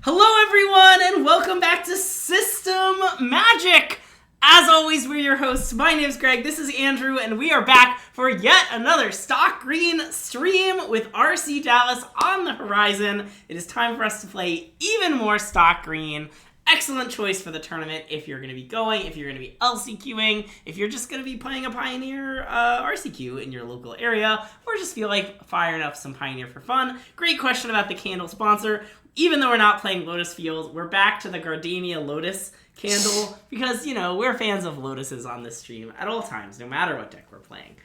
Hello everyone and welcome back to System Magic! As always, we're your hosts. My name's Greg, this is Andrew, and we are back for yet another Stock Green stream with RC Dallas on the horizon. It is time for us to play even more Stock Green. Excellent choice for the tournament if you're going to be going, if you're going to be LCQing, if you're just going to be playing a Pioneer RCQ in your local area, or just feel like firing up some Pioneer for fun. Great question about the candle sponsor. Even though we're not playing Lotus Field, we're back to the Gardenia Lotus candle because, you know, we're fans of Lotuses on this stream at all times, no matter what deck we're playing.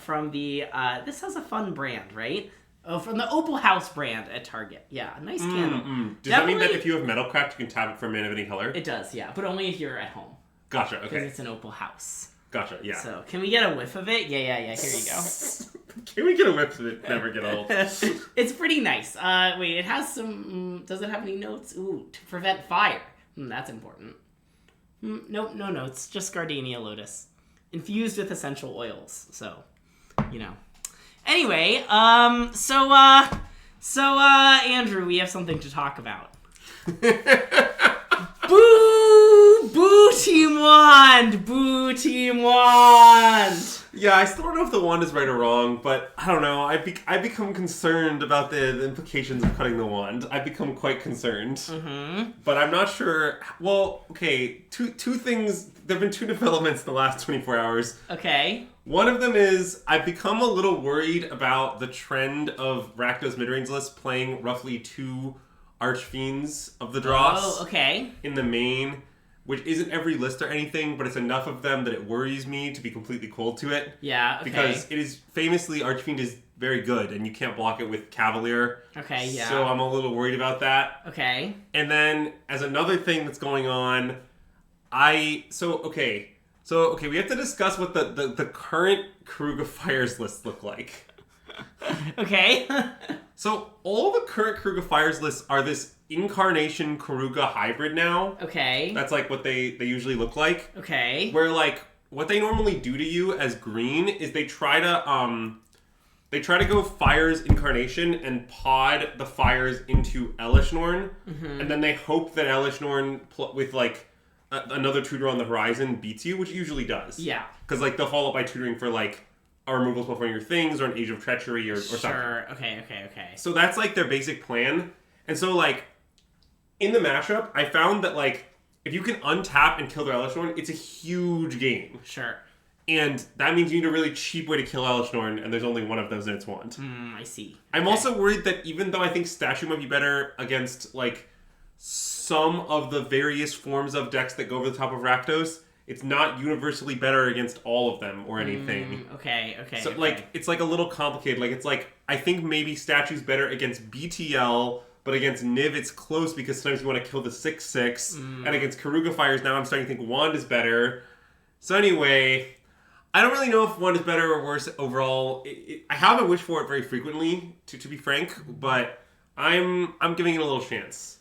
From the, this has a fun brand, right? Oh, from the Opal House brand at Target. Yeah, a nice candle. Does that mean that if you have Metalcraft, you can tap it for a mana of any color? It does, yeah, but only if you're at home. Gotcha, okay. Because it's an Opal House. Gotcha, yeah. So, can we get a whiff of it? Yeah, here you go. Can we get a whiff of it? Never get old. It's pretty nice. Wait, it has some... does it have any notes? Ooh, to prevent fire. That's important. Nope, no notes. Just Gardenia Lotus. Infused with essential oils. So, you know. Anyway, so Andrew, we have something to talk about. Boo! Boo TeamWand! Boo TeamWand! Yeah, I still don't know if the wand is right or wrong, but I don't know. I become concerned about the implications of cutting the wand. I've become quite concerned. Mm-hmm. But I'm not sure... Well, okay, two things... There have been two developments in the last 24 hours. Okay. One of them is I've become a little worried about the trend of Rakdos midrange lists playing roughly 2 Archfiends of the Dross. Oh, okay. In the main, which isn't every list or anything, but it's enough of them that it worries me to be completely cold to it. Yeah, okay. Because it is famously, Archfiend is very good, and you can't block it with Cavalier. Okay, yeah. So I'm a little worried about that. Okay. And then, as another thing that's going on, we have to discuss what the current Karuga Fires lists look like. Okay. So, all the current Karuga Fires lists are this Incarnation Karuga hybrid now. Okay. That's like what they usually look like. Okay. Where like what they normally do to you as green is they try to go Fires Incarnation and pod the Fires into Elishnorn, and then they hope that Elishnorn with like another tutor on the horizon beats you, which it usually does. Yeah. Because like they'll follow up by tutoring for like a removal spell from your things or an Age of Treachery or something. Sure. Okay. So that's like their basic plan. And so like in the mashup, I found that like if you can untap and kill their Elishnorn, it's a huge game. Sure. And that means you need a really cheap way to kill Elishnorn, and there's only one of those in its wand. I see. I'm also worried that even though I think Statue might be better against like some of the various forms of decks that go over the top of Rakdos, it's not universally better against all of them or anything. Okay. So, like, it's, like, a little complicated. Like, it's, like, I think maybe Statue's better against BTL, but against Niv it's close because sometimes you want to kill the 6/6. And against Karuga Fires, now I'm starting to think Wand is better. So anyway, I don't really know if Wand is better or worse overall. I haven't wished for it very frequently, to be frank, but I'm giving it a little chance.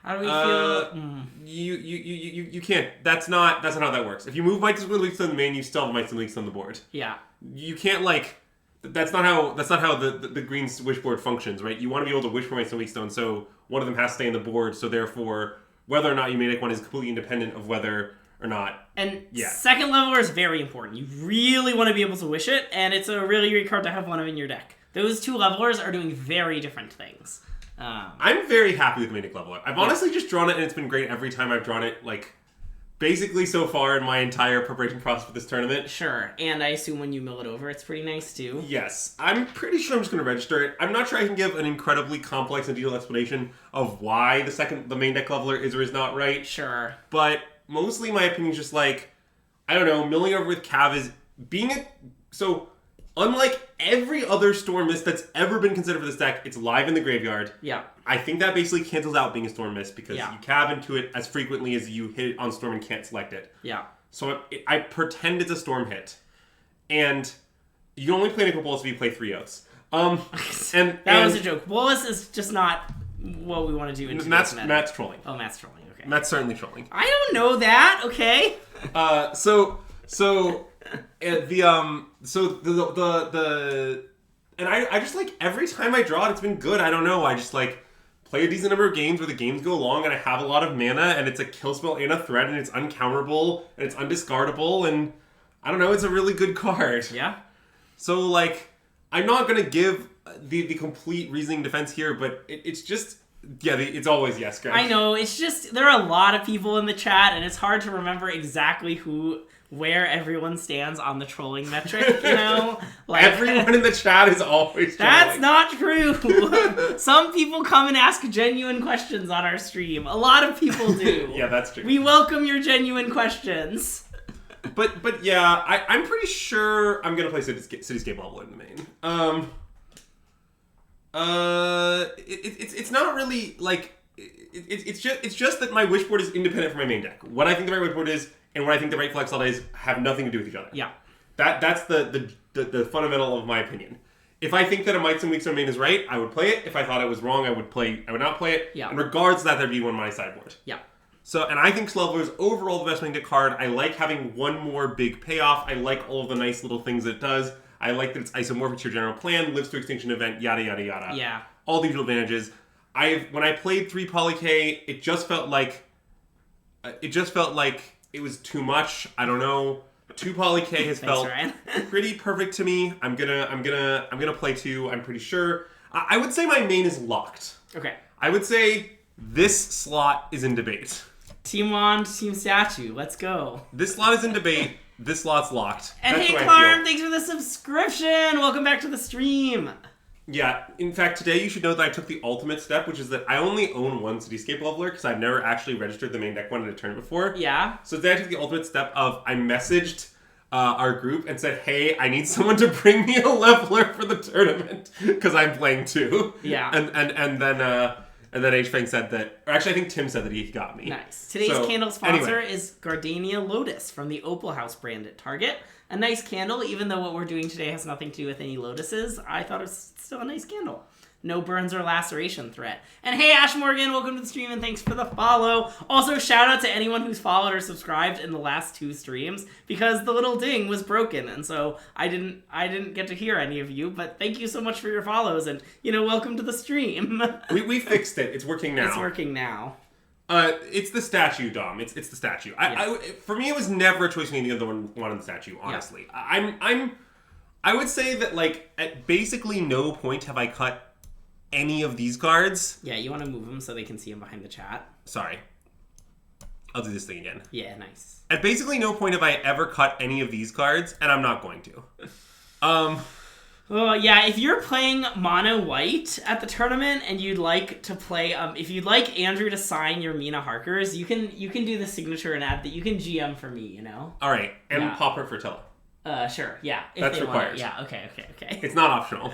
How do we feel? You can't. That's not how that works. If you move Mighty Swing Leaks on the main, you still have Mighty Swing Leaks on the board. Yeah. You can't like. That's not how the green wish board functions, right? You want to be able to wish for Mighty Swing Leakstone, so one of them has to stay in the board. So therefore, whether or not you may make one is completely independent of whether or not. And second leveler is very important. You really want to be able to wish it, and it's a really great card to have one of in your deck. Those two levelers are doing very different things. I'm very happy with Manic Leveler. I've honestly just drawn it, and it's been great every time I've drawn it, like, basically so far in my entire preparation process for this tournament. Sure, and I assume when you mill it over, it's pretty nice, too. Yes. I'm pretty sure I'm just going to register it. I'm not sure I can give an incredibly complex and detailed explanation of why the main deck leveler is or is not right. Sure. But mostly my opinion is just, like, I don't know, milling over with Cav is being a... So... Unlike every other Storm Mist that's ever been considered for this deck, it's live in the graveyard. Yeah. I think that basically cancels out being a Storm Mist because you cav into it as frequently as you hit it on Storm and can't select it. Yeah. So I pretend it's a Storm hit. And you only play Nicol Bolas if you play 3 Oaths. That was a joke. Bolas is just not what we want to do in Matt's trolling. Oh, Matt's trolling, okay. Matt's certainly trolling. I don't know that, okay? And I just like every time I draw it, it's been good. I don't know. I just like play a decent number of games where the games go long and I have a lot of mana and it's a kill spell and a threat and it's uncounterable and it's undiscardable and I don't know, it's a really good card. Yeah. So, like, I'm not going to give the complete reasoning defense here, but it's just, yeah, it's always yes, Greg. I know, it's just, there are a lot of people in the chat, and it's hard to remember exactly where everyone stands on the trolling metric, you know? Like, everyone in the chat is always trolling. That's not true. Some people come and ask genuine questions on our stream. A lot of people do. Yeah, that's true. We welcome your genuine questions. But yeah, I'm pretty sure I'm gonna play Cityscape Level in the main. It's not really like it's just that my wishboard is independent from my main deck. What I think the right wishboard is and what I think the right flex slot is have nothing to do with each other. Yeah, that's the fundamental of my opinion. If I think that a Might Some Weak Some main is right, I would play it. If I thought it was wrong, I would not play it. Yeah. And regardless of that, there'd be one on my sideboard. Yeah. So, and I think Sleveler is overall the best main deck card. I like having one more big payoff. I like all of the nice little things it does. I like that it's isomorphic to your general plan, lives to extinction event, yada, yada, yada. Yeah. All the usual advantages. When I played 3 Poly-K, it just felt like it was too much. I don't know. 2 Poly-K has felt pretty perfect to me. I'm gonna play 2, I'm pretty sure. I would say my main is locked. Okay. I would say this slot is in debate. TeamWand, Team Statue, let's go. This slot is in debate. This slot's locked. And that's hey, Clarm, thanks for the subscription. Welcome back to the stream. Yeah, in fact, today you should know that I took the ultimate step, which is that I only own one Cityscape Leveler because I've never actually registered the main deck one in a turn before. Yeah. So today I took the ultimate step of I messaged our group and said, hey, I need someone to bring me a leveler for the tournament because I'm playing 2. Yeah. And then H-Fang said that, or actually I think Tim said that he got me. Nice. Today's candle sponsor is Gardenia Lotus from the Opal House brand at Target. A nice candle, even though what we're doing today has nothing to do with any lotuses. I thought it was still a nice candle. No burns or laceration threat. And hey, Ash Morgan, welcome to the stream and thanks for the follow. Also, shout out to anyone who's followed or subscribed in the last 2 streams because the little ding was broken, and so I didn't get to hear any of you. But thank you so much for your follows, and welcome to the stream. We fixed it. It's working now. It's working now. It's the statue, Dom. It's the statue. For me, it was never a choice between the other one and the statue. Honestly, yeah. I would say that like at basically no point have I cut any of these cards. Yeah, you want to move them so they can see them behind the chat. Sorry, I'll do this thing again. Yeah, nice. At basically no point have I ever cut any of these cards, and I'm not going to. Well, yeah, if you're playing mono white at the tournament and you'd like to play, if you'd like Andrew to sign your Mina Harkers, you can do the signature and add that. You can GM for me, All right, and pop her Fertilla. Sure, yeah. That's required. Yeah, okay. It's not optional.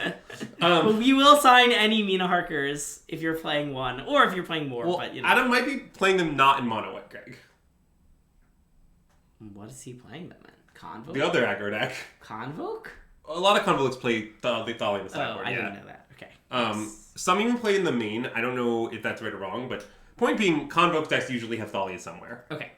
But we will sign any Mina Harkers if you're playing one, or if you're playing more. Well, but, Adam might be playing them not in mono white, Greg. What is he playing them in? Convoke? The other aggro deck. Convoke? A lot of Convolux play Thalia in the sideboard. I yeah. didn't know that. Okay. Some even play in the main. I don't know if that's right or wrong, but point being, Convoke decks usually have Thalia somewhere. Okay.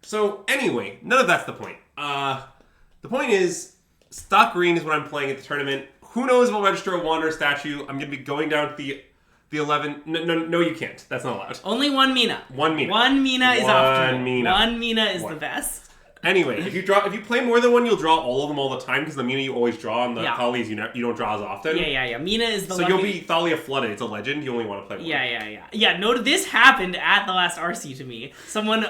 So anyway, none of that's the point. The point is, stock green is what I'm playing at the tournament. Who knows if I'll register a Wanderer statue? I'm going to be going down to the 11. No, you can't. That's not allowed. Only one Mina. One Mina. One Mina is optimal. One Mina is the best. Anyway, if you play more than one, you'll draw all of them all the time because the Mina you always draw and the Thalias you don't draw as often. Yeah. Mina is the. So you'll be Thalia flooded. It's a legend. You only want to play one. Yeah. No, this happened at the last RC to me. Someone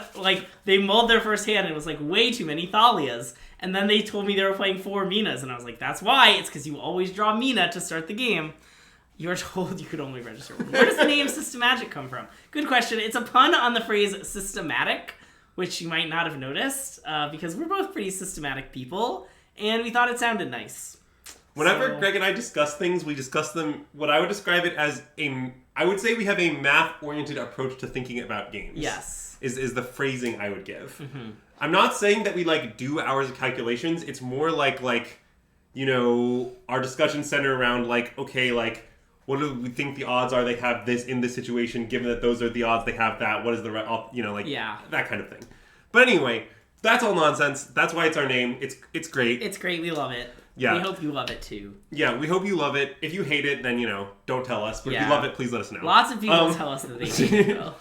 they mulled their first hand and it was way too many Thalias, and then they told me they were playing 4 Minas, and I was like, that's why. It's because you always draw Mina to start the game. You are told you could only register one. Where does the name Systematic come from? Good question. It's a pun on the phrase systematic, which you might not have noticed, because we're both pretty systematic people, and we thought it sounded nice. Whenever Greg and I discuss things, we discuss them, what I would describe it as I would say we have a math-oriented approach to thinking about games. Yes. Is the phrasing I would give. Mm-hmm. I'm not saying that we do hours of calculations. It's more like our discussions center around what do we think the odds are they have this in this situation, given that those are the odds they have that, what is the, that kind of thing. But anyway, that's all nonsense. That's why it's our name. It's great. It's great. We love it. Yeah. We hope you love it too. Yeah, we hope you love it. If you hate it, then, don't tell us. But if you love it, please let us know. Lots of people tell us that they hate it, though.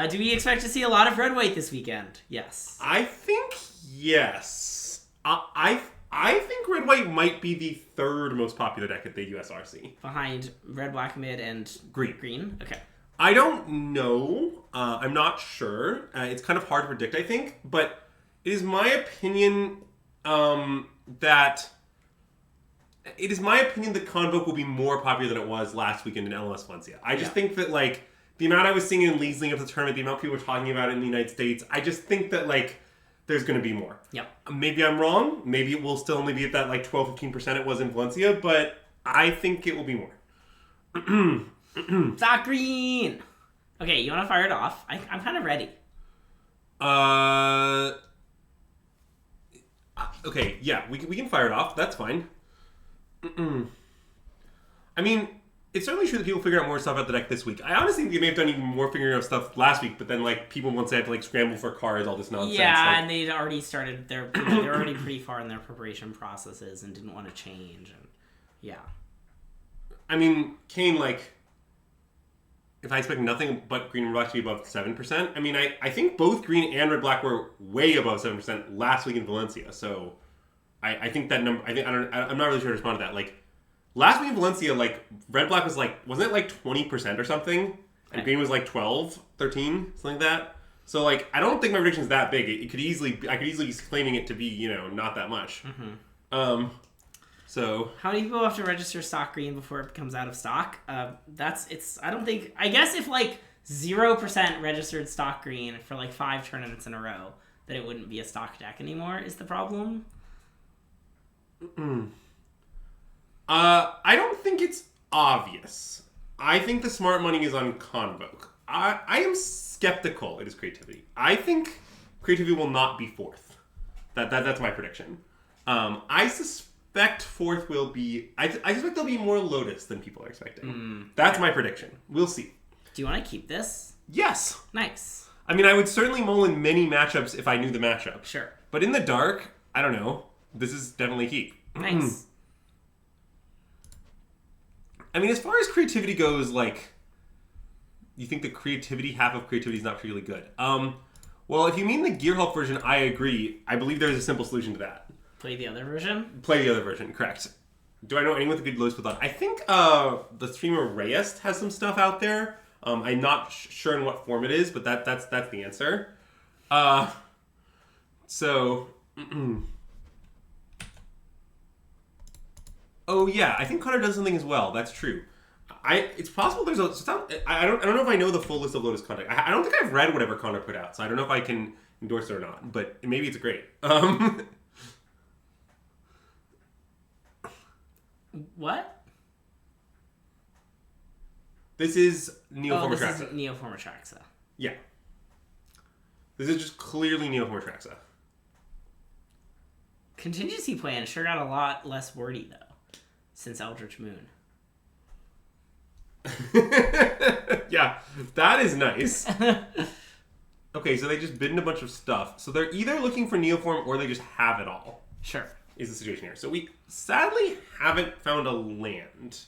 Do we expect to see a lot of red-white this weekend? Yes. I think yes. I think red-white might be the third most popular deck at the USRC. Behind red, black, mid, and green? Okay. I don't know. I'm not sure. It's kind of hard to predict, I think. But it is my opinion that Convoke will be more popular than it was last weekend in LMS Valencia. I just think that, the amount I was seeing in leagues leading up to the tournament, the amount people were talking about it in the United States, I just think that, there's going to be more. Yep. Maybe I'm wrong. Maybe it will still only be at that, 12-15% it was in Valencia, but I think it will be more. Stock green! Okay, you want to fire it off? I'm kind of ready. Okay, yeah, we can fire it off. That's fine. I mean, it's certainly true that people figure out more stuff about the deck this week. I honestly think they may have done even more figuring out stuff last week, but then people once they had to scramble for cards, all this nonsense. Yeah, and they'd already started they're already pretty far in their preparation processes and didn't want to change. And yeah. I mean, Kane, if I expect nothing but green and black to be above 7%, I mean, I think both green and red black were way above 7% last week in Valencia. So I think that number, I'm not really sure to respond to that. Last week in Valencia, red black was wasn't it 20% or something? And green was 12, 13, something like that. So I don't think my prediction is that big. I could easily be claiming it to be, not that much. Mm-hmm. So how many people have to register stock green before it becomes out of stock? I guess if 0% registered stock green for 5 tournaments in a row, then it wouldn't be a stock deck anymore is the problem. I don't think it's obvious. I think the smart money is on Convoke. I am skeptical it is creativity. I think creativity will not be 4th. That's my prediction. I suspect 4th will be... I suspect there'll be more Lotus than people are expecting. That's my prediction. We'll see. Do you want to keep this? Yes. Nice. I mean, I would certainly mull in many matchups if I knew the matchup. Sure. But in the dark, I don't know. This is definitely keep. Nice. I mean, as far as creativity goes, you think the creativity half of creativity is not particularly good. Well, if you mean the Gear Hulk version, I agree. I believe there's a simple solution to that. Play the other version? Play the other version, correct. Do I know anyone with a good Lotus with that? I think the streamer Reyes has some stuff out there. I'm not sure in what form it is, but that's the answer. Oh yeah, I think Connor does something as well. That's true. It's possible there's I don't know if I know the full list of Lotus content. I don't think I've read whatever Connor put out, so I don't know if I can endorse it or not. But maybe it's great. What? This is Neoform Atraxa. Atraxa. This is Neoform Atraxa. Yeah. This is just clearly Neoform Atraxa. Contingency plan sure got a lot less wordy, though, since Eldritch Moon. Yeah, that is nice. Okay, so they just bid in a bunch of stuff. So they're either looking for Neoform or they just have it all. Sure. Is the situation here. So we sadly haven't found a land.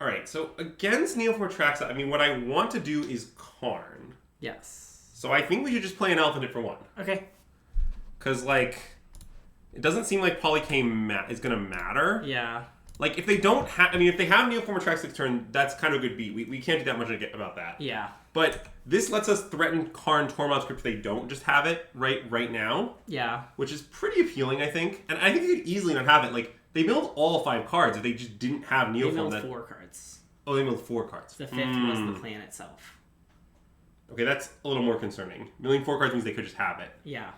Alright, so against Neoform Atraxa, I mean, what I want to do is Karn. Yes. So I think we should just play an Elephant for 1. Okay. Because, it doesn't seem like Polycane is going to matter. Yeah. If they don't have... I mean, if they have Neoform Atraxa next turn, that's kind of a good beat. We can't do that much about that. Yeah. But this lets us threaten Karn Tormod script if they don't just have it right now. Yeah. Which is pretty appealing, I think. And I think they could easily not have it. They milled all 5 cards if they just didn't have Neoform. They milled 4 cards. Oh, they milled 4 cards. The 5th was the plan itself. Okay, that's a little more concerning. Milling 4 cards means they could just have it. Yeah.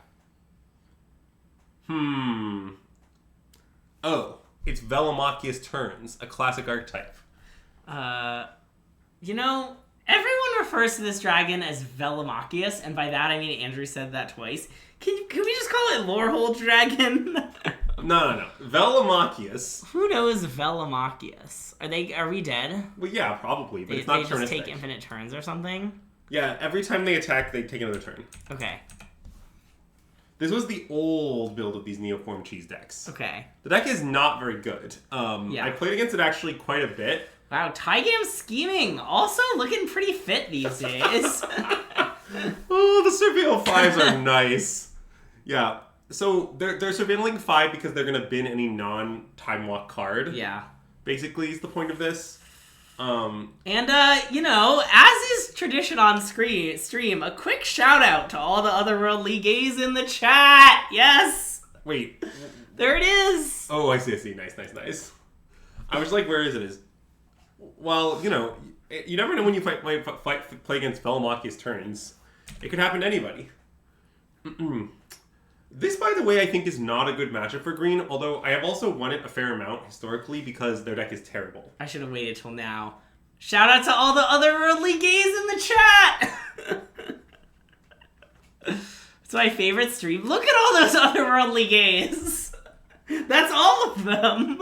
Oh, it's Velamachius Turns, a classic archetype. Everyone refers to this dragon as Velamachius, and by that I mean Andrew said that twice. Can we just call it Lorehold Dragon? No. Velamachius. Who knows Velamachius? Are we dead? Well, yeah, probably, but it's they not just turnistic. take infinite turns or something? Yeah, every time they attack, they take another turn. Okay. This was the old build of these Neoform cheese decks. Okay. The deck is not very good. I played against it actually quite a bit. Wow, Tie-Game Scheming also looking pretty fit these days. Oh, the Surveil 5s are nice. Yeah. So they're surveilling 5 because they're going to bin any non-time walk card. Yeah. Basically is the point of this. And, as is tradition on stream, a quick shout out to all the otherworldly gays in the chat. Yes. Wait. There it is. Oh, I see. Nice. I was like, where is it? Well, you never know when you play against Velamakia's turns. It could happen to anybody. This, by the way, I think is not a good matchup for green, although I have also won it a fair amount historically because their deck is terrible. I should have waited till now. Shout out to all the otherworldly gays in the chat! It's my favorite stream. Look at all those otherworldly gays! That's all of them!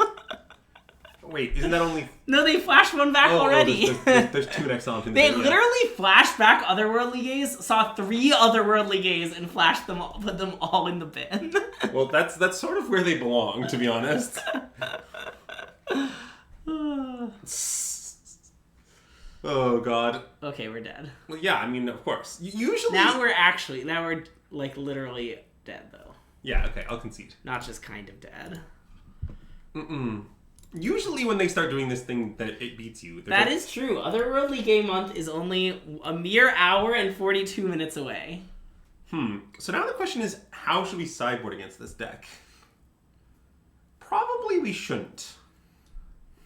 Wait, isn't that only... No, they flashed one back already. There's two next on. They literally flashed back otherworldly gays, saw 3 otherworldly gays, and flashed them all, put them all in the bin. Well, that's sort of where they belong, to be honest. Oh, God. Okay, we're dead. Well, yeah, I mean, of course. Usually... Now we're, like, literally dead, though. Yeah, okay, I'll concede. Not just kind of dead. Usually when they start doing this thing that it beats you. That is true. Otherworldly Game Month is only a mere hour and 42 minutes away. So now the question is, how should we sideboard against this deck? Probably we shouldn't.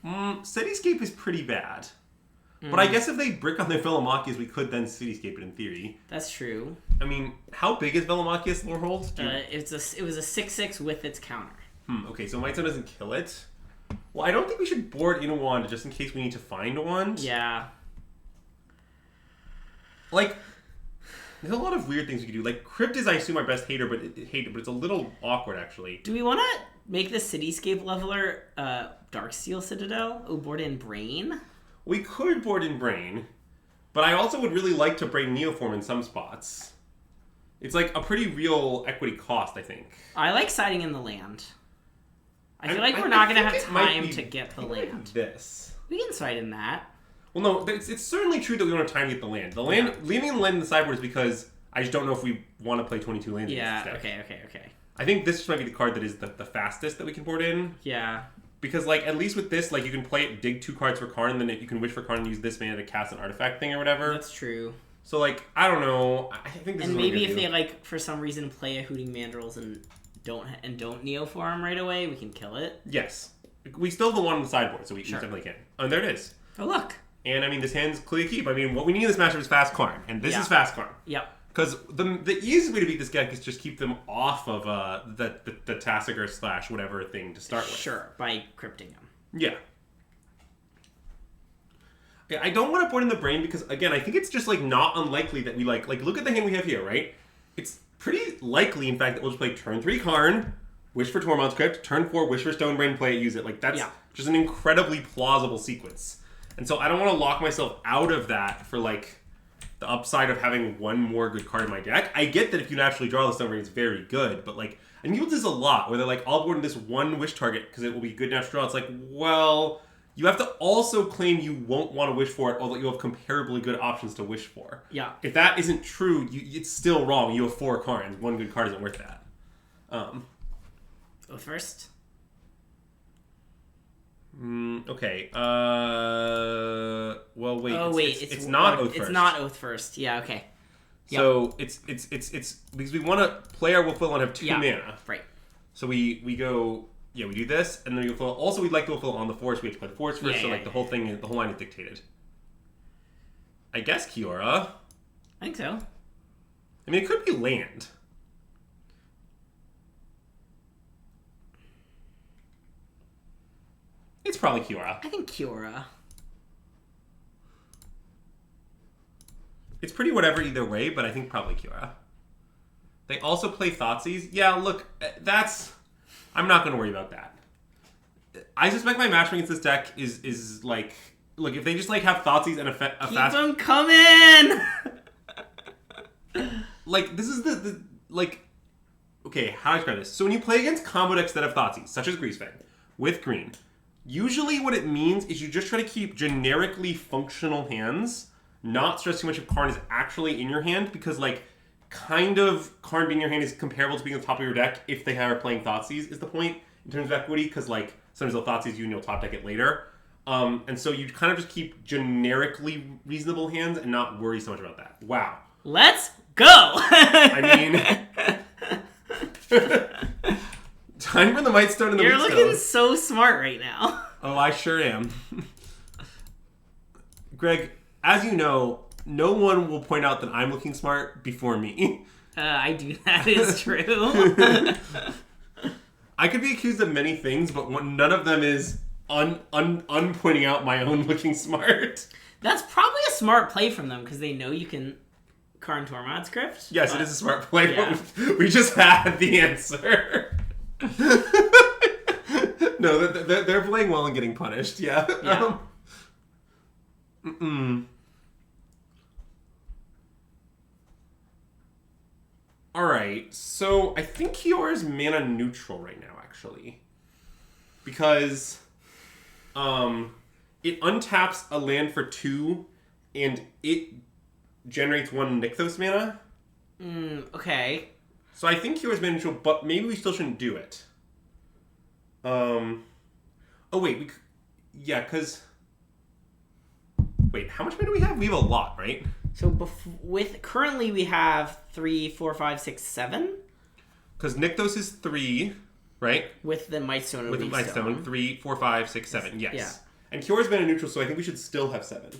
Cityscape is pretty bad. But I guess if they brick on their Velamakias, we could then Cityscape it in theory. That's true. I mean, how big is Velamakia's lore hold? It was a 6/6 with its counter. Okay, so Might Stone doesn't kill it. Well, I don't think we should board in a wand just in case we need to find a wand. Yeah. Like, there's a lot of weird things we could do. Like, Crypt is, I assume, our best hater, but it's a little awkward, actually. Do we want to make the Cityscape leveler Darksteel Citadel? Oh, board in Brain? We could board in Brain, but I also would really like to Brain Neoform in some spots. It's like a pretty real equity cost, I think. I like siding in the land. I feel like we're not going to have time to get the land. This. We can side in that. Well, no, it's certainly true that we want to time to get the land. Leaving the land in the sideboard is because I just don't know if we want to play 22 lands. Yeah, okay. I think this might be the card that is the fastest that we can board in. Yeah. Because, like, at least with this, like, you can play it, dig 2 cards for Karn, and then you can wish for Karn and use this mana to cast an artifact thing or whatever. That's true. So, like, I don't know. I think this is what maybe if they, like, for some reason play a Hooting Mandrills and don't Neoform right away, we can kill it. Yes. We still have the one on the sideboard, so we definitely can. Oh, there it is. Oh, look. And, I mean, this hand's clearly keep. I mean, what we need in this matchup is fast Karn, and this is fast Karn. Yep. Because the easiest way to beat this deck is just keep them off of the Tassiger / whatever thing to start with. Sure, by crypting them. Yeah. I don't want to board in the Brain because, again, I think it's just, like, not unlikely that we, like look at the hand we have here, right? It's pretty likely, in fact, that we'll just play turn 3 Karn, wish for Tormod's Crypt, turn 4, wish for Stonebrain, play it, use it. Like, that's just an incredibly plausible sequence. And so I don't want to lock myself out of that for, like, the upside of having one more good card in my deck. I get that if you naturally draw the Stonebrain, it's very good, but, like, and people do this a lot, where they're like, I'll board in this one wish target because it will be good natural draw. It's like, well, you have to also claim you won't want to wish for it, although you have comparably good options to wish for. Yeah. If that isn't true, it's still wrong. You have 4 cards. One good card isn't worth that. Go first. Okay. Well, wait. Oh, wait. It's not Oath first. It's not Oath first. Yeah, okay. Yep. So it's because we want to play our Wolfwill and have 2 mana. Right. So we go, we do this, and then we go. Also, we'd like to Wolfwill on the forest. We have to play the forest first. The whole thing, the whole line is dictated. I guess Kiora. I think so. I mean, it could be land. It's probably Kiora. I think Kiora. It's pretty whatever either way, but I think probably Kiora. They also play Thoughtseize. Yeah, look, I'm not going to worry about that. I suspect my matching against this deck is like... Look, if they just, like, have Thoughtseize and a fast... Keep them coming! Like, this is the... Like... okay, how do I describe this? So when you play against combo decks that have Thoughtseize, such as Greasefang, with green, usually what it means is you just try to keep generically functional hands, not stress too much if Karn is actually in your hand, because, like, kind of Karn being in your hand is comparable to being on the top of your deck if they are playing Thoughtseize, is the point, in terms of equity, because, like, sometimes they'll Thoughtseize you and you'll top deck it later. And so you kind of just keep generically reasonable hands and not worry so much about that. Wow. Let's go! I mean... Time for the Might Stone and the You're Weak looking Stone. so smart right now. Oh, I sure am. Greg, as you know, no one will point out that I'm looking smart before me. I do. That is true. I could be accused of many things, but none of them is unpointing out my own looking smart. That's probably a smart play from them, because they know you can Karn Tormod's Crypt. Yes, but... it is a smart play. Yeah. We just had the answer. No, they're playing well and getting punished. Yeah. All right. So I think Kiora is mana neutral right now, actually, because it untaps a land for 2, and it generates 1 Nykthos mana. Okay. So I think Kiora's mana neutral, but maybe we still shouldn't do it. Oh wait, because... Wait, how much mana do we have? We have a lot, right? So currently we have 3, 4, 5, 6, 7. Because Nykthos is 3, right? With the Might Stone and With the Might Stone, 3, 4, 5, 6, 7. Yes. Yeah. And Kiora's mana neutral, so I think we should still have 7.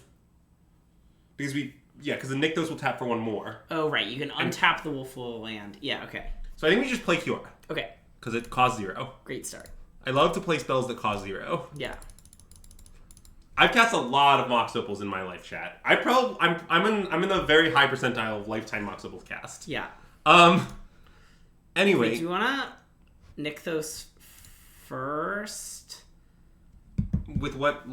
Because because the Nykthos will tap for 1 more. Oh, right. You can untap the Wolfwool land. Yeah, okay. So I think we just play Kiora. Okay. Because it costs 0. Great start. I love to play spells that cost 0. Yeah. I've cast a lot of Mox Opals in my life, chat. I'm in a very high percentile of lifetime Mox Opals cast. Yeah. Anyway. Wait, do you wanna Nykthos first? With what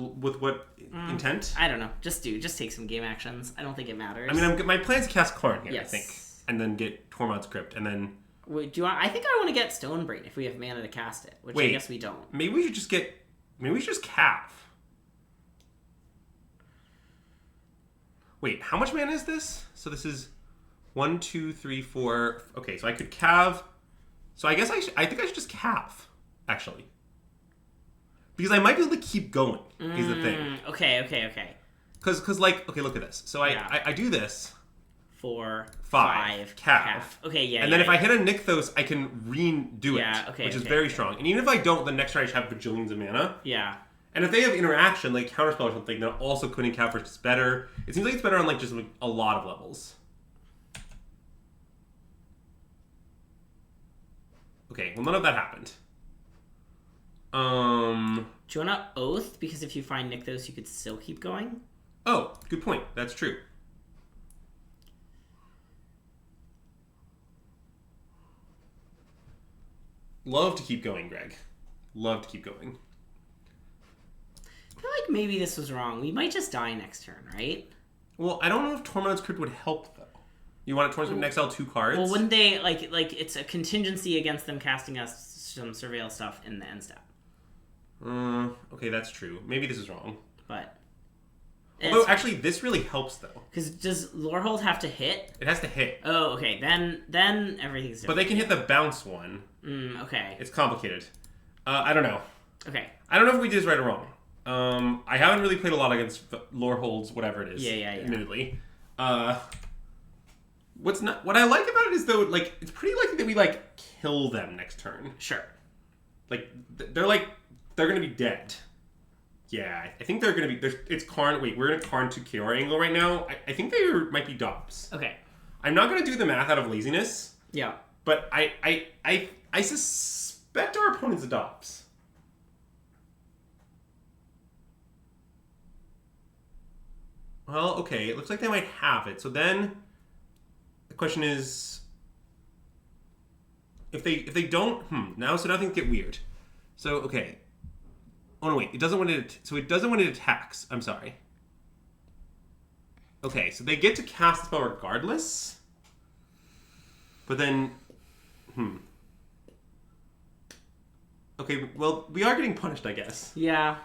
intent? I don't know. Just take some game actions. I don't think it matters. I mean, my plan's cast Karn here, Yes. I think, and then get Tormod's Crypt, and then. Wait, do you want? I think I want to get Stonebrain if we have mana to cast it, which I guess we don't. Maybe we should just Calf. Wait, how much mana is this? So this is 1, 2, 3, 4. Okay, so I could Cav. So I guess I think I should just Calf, actually. Because I might be able to keep going, is the thing. Okay. Because like, okay, look at this. So I do this. 4, 5, calf. Okay, yeah. And then if I hit a Nykthos, I can redo it, which is very strong. And even if I don't, the next turn I should have bajillions of mana. Yeah. And if they have interaction, like Counterspell or something, then also couldn't calf is better. It seems like it's better on like just like, a lot of levels. Okay, well none of that happened. Do you want to Oath? Because if you find Nykthos, you could still keep going. Oh, good point. That's true. Love to keep going, Greg. Love to keep going. I feel like maybe this was wrong. We might just die next turn, right? Well, I don't know if Tormod's Crypt would help, though. You want Tormod's Crypt and exile 2 cards? Well, wouldn't they, like it's a contingency against them casting us some Surveil stuff in the end step. Okay, that's true. Maybe this is wrong. But... Although, actually, this really helps, though. Because does Lorehold have to hit? It has to hit. Oh, okay. Then everything's different. But they can hit the bounce one. Okay. It's complicated. I don't know. Okay. I don't know if we did this right or wrong. I haven't really played a lot against Loreholds, whatever it is. Yeah. Admittedly. What I like about it is, though, like, it's pretty likely that we, like, kill them next turn. Sure. Like, they're gonna be dead. Yeah, I think they're gonna be. It's Karn. Wait, we're in a Karn to Kiora angle right now. I think they might be Dobbs. Okay. I'm not gonna do the math out of laziness. Yeah. But I suspect our opponent's Dobbs. Well, okay. It looks like they might have it. So then, the question is, if they don't, now so now things get weird. So okay. Oh no, wait. It doesn't when it. So it doesn't when it attacks. I'm sorry. Okay, so they get to cast the spell regardless. But then, Okay, well, we are getting punished, I guess. Yeah.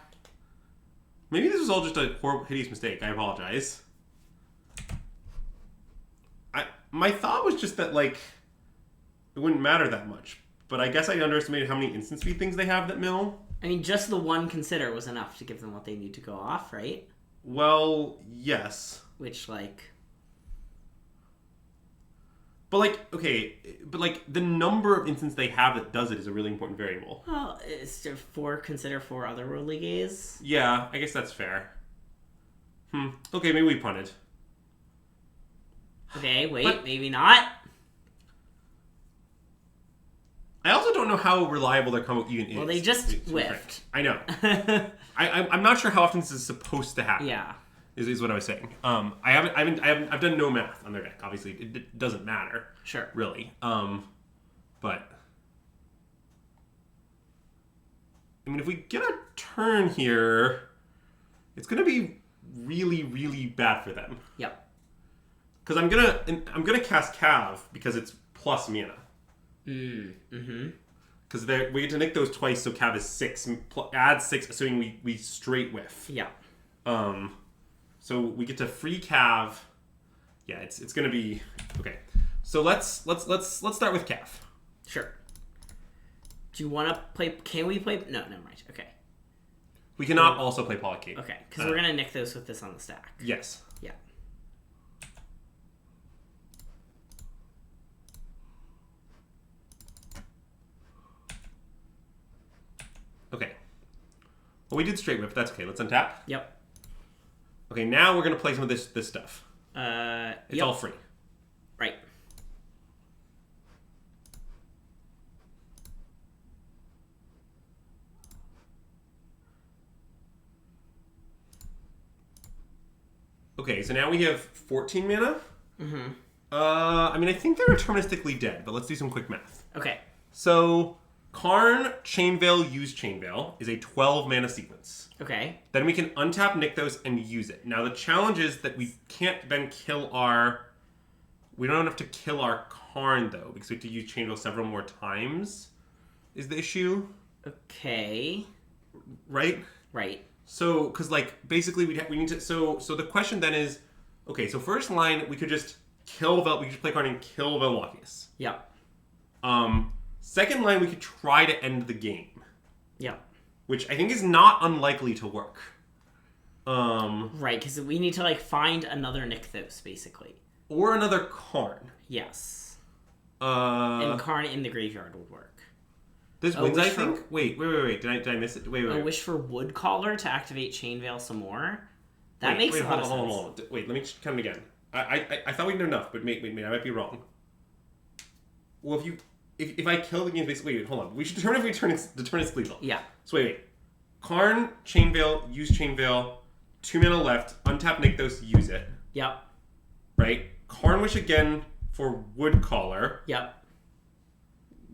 Maybe this was all just a horrible, hideous mistake. I apologize. My thought was just that, like, it wouldn't matter that much. But I guess I underestimated how many instant speed things they have that mill. I mean, just the one consider was enough to give them what they need to go off, right? Well, yes. Which, like... But, like, okay, but, like, the number of instants they have that does it is a really important variable. Well, is there consider 4 otherworldly gaze? Yeah, I guess that's fair. Okay, maybe we punted. Okay, wait, But- maybe not. I also don't know how reliable their combo even is. Well, they just to be whiffed. frank. I know. I'm not sure how often this is supposed to happen. Yeah. Is what I was saying. I've done no math on their deck. Obviously, it doesn't matter. Sure. Really. But I mean, if we get a turn here, it's gonna be really, really bad for them. Yep. Because I'm gonna cast Cav because it's plus mana. Because we get to nick those twice, so Cav is 6. Add 6, assuming we straight whiff. Yeah. So we get to free Cav. Yeah, it's gonna be okay. So let's start with Cav. Sure. Do you want to play... Can we play... No, never mind. Okay. We cannot also play Polykate. Okay, because we're going to nick those with this on the stack. Yes. Yeah. Okay. Well, we did straight whip. That's okay. Let's untap. Yep. Okay, now we're gonna play some of this stuff. It's yep. all free. Right. Okay, so now we have 14 mana. I mean, I think they're deterministically dead, but let's do some quick math. Okay. So, Karn, Chainveil, use Chainveil is a 12 mana sequence. Okay. Then we can untap Nykthos and use it. Now, the challenge is that we can't then kill our... We don't have enough to kill our Karn, though, because we have to use Chainveil several more times, is the issue. Okay. Right? Right. So, because, like, basically we need to... So the question then is... Okay, so first line, we could just kill... We could just play Karn and kill Velmachius. Yep. Second line, we could try to end the game. Yep. Which I think is not unlikely to work. Right, because we need to, like, find another Nykthos, basically. Or another Karn. Yes. And Karn in the graveyard would work. This wins, I think? Wait. Did I miss it? Wait. A wish for Woodcaller to activate Chainveil some more? That makes a lot of sense. Hold on. Wait, let me count again. I thought we did enough, but wait, I might be wrong. Well, if I kill the game, basically, wait, hold on. We should determine if we determine it's lethal. Yeah. So wait. Karn, Chainveil, use Chainveil, 2 mana left, untap Nykthos, use it. Yep. Right? Karn Wish again for Woodcaller. Yep.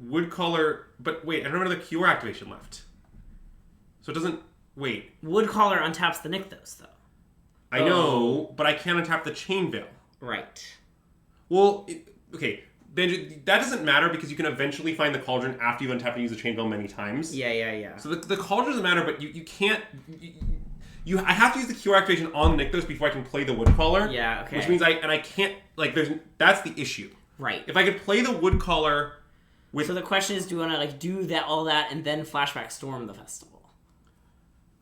Woodcaller, but wait, I don't remember the QR activation left. So it doesn't, wait. Woodcaller untaps the Nykthos, though. I know, but I can't untap the Chainveil. Right. Well, okay, then that doesn't matter because you can eventually find the Cauldron after you've untapped and used the Chainveil many times. Yeah. So the Cauldron doesn't matter, but you can't... I have to use the QR activation on the Nykthos before I can play the Woodcaller. Yeah, okay. Which means I can't, like, that's the issue. Right. If I could play the Woodcaller with... So the question is, do you want to, like, do that all that and then flashback storm the festival?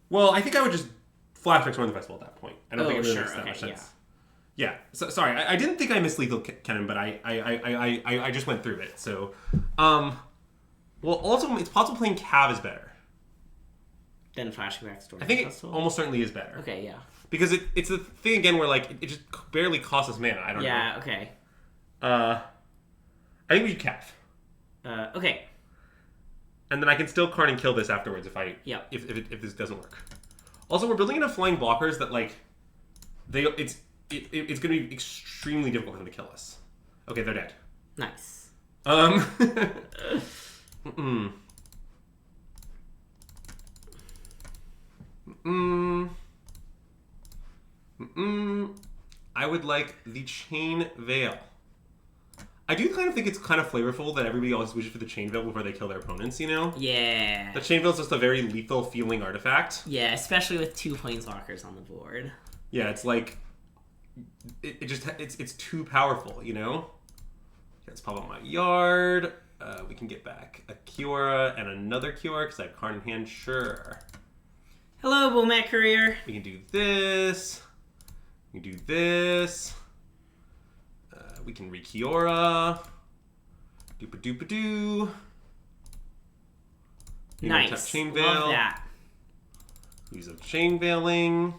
Well, I think I would just flashback Storm the Festival at that point. I don't think it really sure. makes that much Okay, sense. Yeah. So, sorry, I didn't think I missed Lethal Cannon, but I just went through it. So, well, also it's possible playing Cav is better. Then flashback storm. I think the it festival? almost certainly is better. Okay, yeah. Because it's the thing again where like it just barely costs us mana. I don't know. Yeah. Okay. I think we should Cav. Okay. And then I can still Karn and kill this afterwards if this doesn't work. Also, we're building enough flying blockers that like it's going to be extremely difficult for them to kill us. Okay, they're dead. Nice. I would like the Chain Veil. I do kind of think it's kind of flavorful that everybody always wishes for the Chain Veil before they kill their opponents, you know? Yeah. The Chain Veil is just a very lethal feeling artifact. Yeah, especially with 2 Planeswalkers on the board. Yeah, it's like... It's too powerful, you know? Let's pop up my yard. We can get back a Kiora and another Kiora because I have card in hand. Sure. Hello, Bulmet Courier. We can do this. We can do this. We can re-Kiora. Doopa-doopa-doo. Nice. Chain Veil. Love that. Use some Chain Veiling.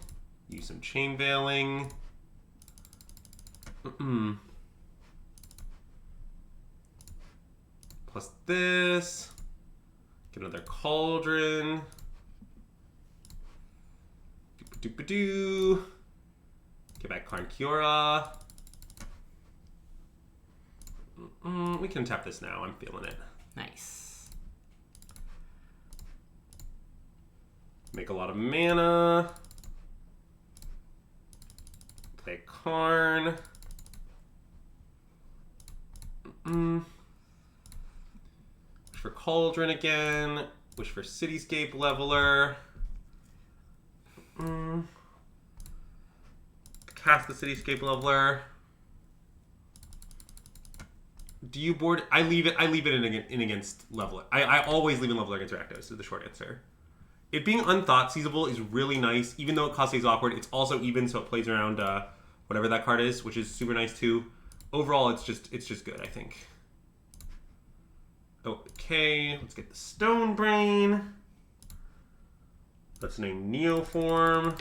Use some Chain Veiling. Plus this. Get another Cauldron. Doopa-doopa-doo. Get back Karn Kiora. We can tap this now. I'm feeling it. Nice. Make a lot of mana. Play Karn. Wish for Cauldron again. Wish for Cityscape Leveler. Cast the Cityscape Leveler. Do you board? I leave it in against Leveler. I always leave in Leveler against Rakdos is the short answer. It being unthought seizable is really nice, even though it costs is awkward. It's also even, so it plays around whatever that card is, which is super nice too. Overall, it's just good, I think. Okay, let's get the Stone Brain. Let's name Neoform.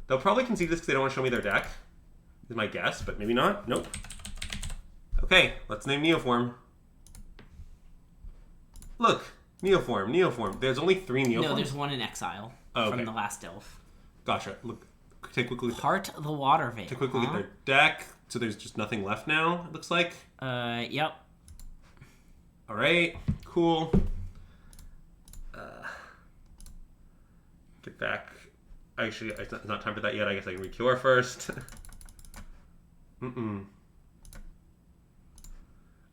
They'll probably concede this because they don't want to show me their deck, is my guess, but maybe not. Nope. Okay, let's name Neoform. Look, Neoform. There's only 3 Neoforms. No, there's 1 in exile from the last elf. Gotcha. Look, take a quick look. Heart the Water Veil. Take a quick look at their deck. So there's just nothing left now, it looks like. Yep. All right, cool. Get back. Actually, it's not time for that yet. I guess I can re-cure first.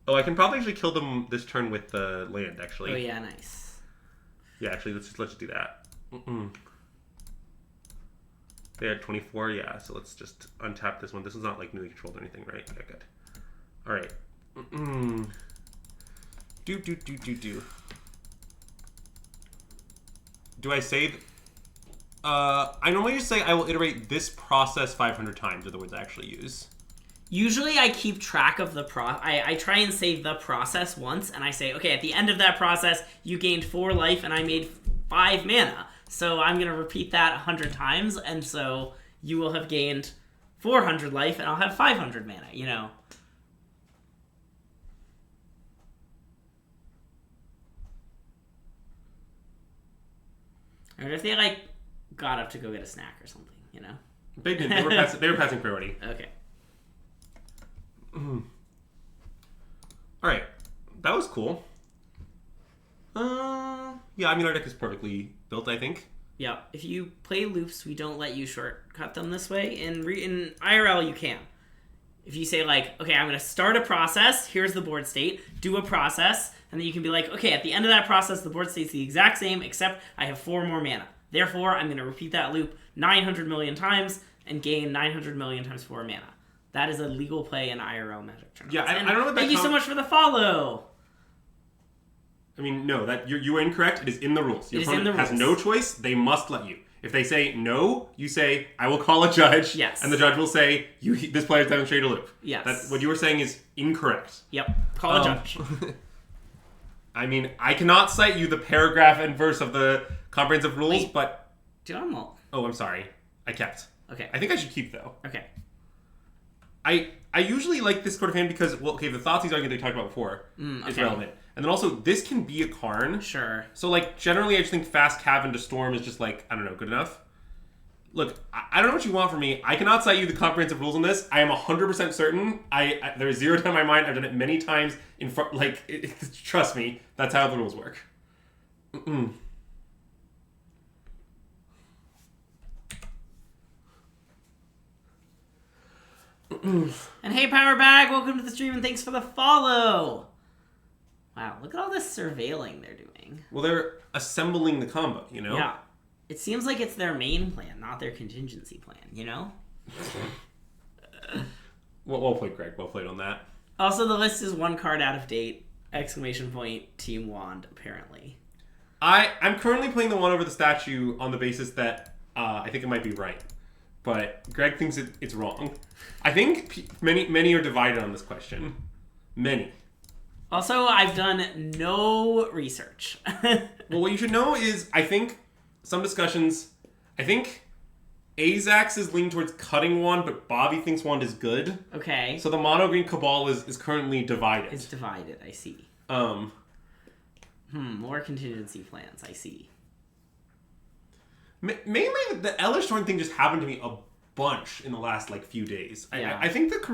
Oh, I can probably actually kill them this turn with the land, actually. Oh, yeah, nice. Yeah, actually, let's just do that. They had 24, yeah, so let's just untap this one. This is not, like, newly controlled or anything, right? Okay, good. All right. Do I save? I normally just say I will iterate this process 500 times, are the words I actually use. Usually I keep track of the I try and save the process once, and I say, okay, at the end of that process, you gained 4 life, and I made 5 mana. So I'm going to repeat that 100 times, and so you will have gained 400 life, and I'll have 500 mana, you know. Or if they, like, got up to go get a snack or something, you know? They did. They were passing priority. Okay. Alright. That was cool. Yeah, I mean, our deck is perfectly built, I think. Yeah, if you play loops, we don't let you shortcut them this way. In IRL, you can. If you say, like, okay, I'm going to start a process, here's the board state, do a process, and then you can be like, okay, at the end of that process, the board state's the exact same, except I have 4 more mana. Therefore, I'm going to repeat that loop 900 million times and gain 900 million times 4 mana. That is a legal play in IRL Magic tournaments. Yeah, I don't know what that Thank you so much for the follow. I mean, no, that you are incorrect. It is in the rules. Your It is in opponent the has rules. no choice. They must let you. If they say no, you say, I will call a judge. Yes. And the judge will say, this player's demonstrated a loop. Yes. What you were saying is incorrect. Yep. Call a judge. I mean, I cannot cite you the paragraph and verse of the comprehensive rules, Wait. but... Do them all. Oh, I'm sorry. I kept. Okay. I think I should keep, though. Okay. I usually like this sort of hand because, well, okay, the Thoughtseize argument they talked about before is relevant. And then also, this can be a Karn. Sure. So, like, generally I just think Fast Cav into Storm is just, like, I don't know, good enough. Look, I don't know what you want from me. I cannot cite you the comprehensive rules on this. I am 100% certain. There is 0 doubt in my mind. I've done it many times in front, like, trust me, that's how the rules work. And hey, Power Bag, welcome to the stream and thanks for the follow. Wow, look at all this surveilling they're doing. Well, they're assembling the combo, you know? Yeah. It seems like it's their main plan, not their contingency plan, you know? Well played, Greg. Well played on that. Also, the list is one card out of date. ! TeamWand, apparently. I'm currently playing the one over the statue on the basis that I think it might be right. But Greg thinks it's wrong. I think many are divided on this question. Many. Also, I've done no research. Well, what you should know is, I think Azax is leaning towards cutting Wand, but Bobby thinks Wand is good. Okay. So the mono green cabal is currently divided. It's divided, I see. More contingency plans, I see. Mainly, the Elish Thorn thing just happened to me a bunch in the last few days. Yeah. I think this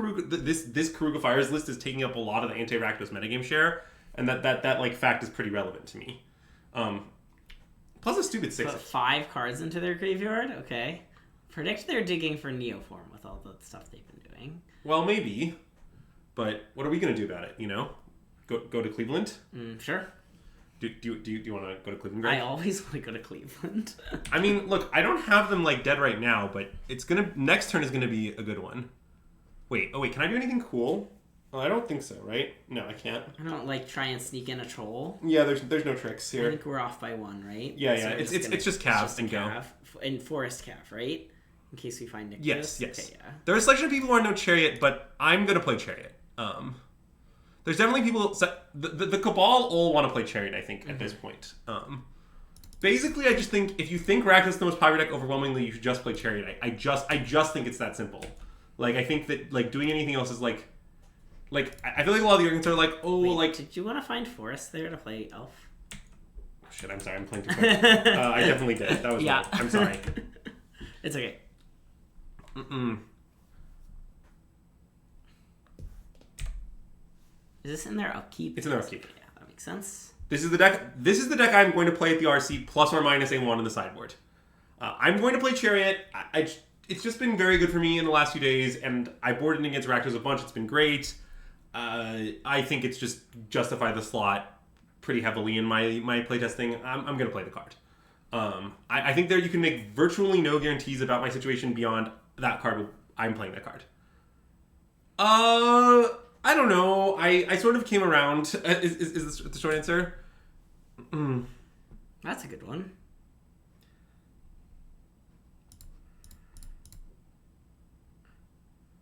Karuga Fires list is taking up a lot of the anti-Rakdos metagame share, and that fact is pretty relevant to me. Plus a stupid 6. Put 5 cards into their graveyard? Okay. Predict they're digging for Neoform with all the stuff they've been doing. Well, maybe. But what are we going to do about it, Go to Cleveland? Sure. Do you want to go to Cleveland, Greg? I always want to go to Cleveland. I mean, look, I don't have them dead right now, but next turn is gonna be a good one. Wait, can I do anything cool? Oh, I don't think so, right? No, I can't. I don't try and sneak in a troll. Yeah, there's no tricks here. I think we're off by 1, right? Yeah, So it's just Cav and go. And Forest Cav, right? In case we find Nick. Yes. Okay, yeah. There are a selection of people who are no Chariot, but I'm gonna play Chariot. There's definitely people. The Cabal all want to play Chariot, I think, at this point. Basically, I just think if you think Rakdos is the most popular deck overwhelmingly, you should just play Chariot. I just think it's that simple. I think that doing anything else is I feel like a lot of the arguments are Wait, did you want to find Forest there to play Elf? Oh, shit, I'm sorry, I'm playing too quick. I definitely did. That was yeah. I'm sorry. It's okay. Is this in their upkeep? It's in their upkeep. Yeah, that makes sense. This is the deck I'm going to play at the RC, plus or minus a 1 on the sideboard. I'm going to play Chariot. It's just been very good for me in the last few days, and I boarded against Rakdos a bunch. It's been great. I think it's just justified the slot pretty heavily in my playtesting. I'm going to play the card. I think there you can make virtually no guarantees about my situation beyond that card. I'm playing that card. I don't know. I sort of came around. Is this the short answer? That's a good one.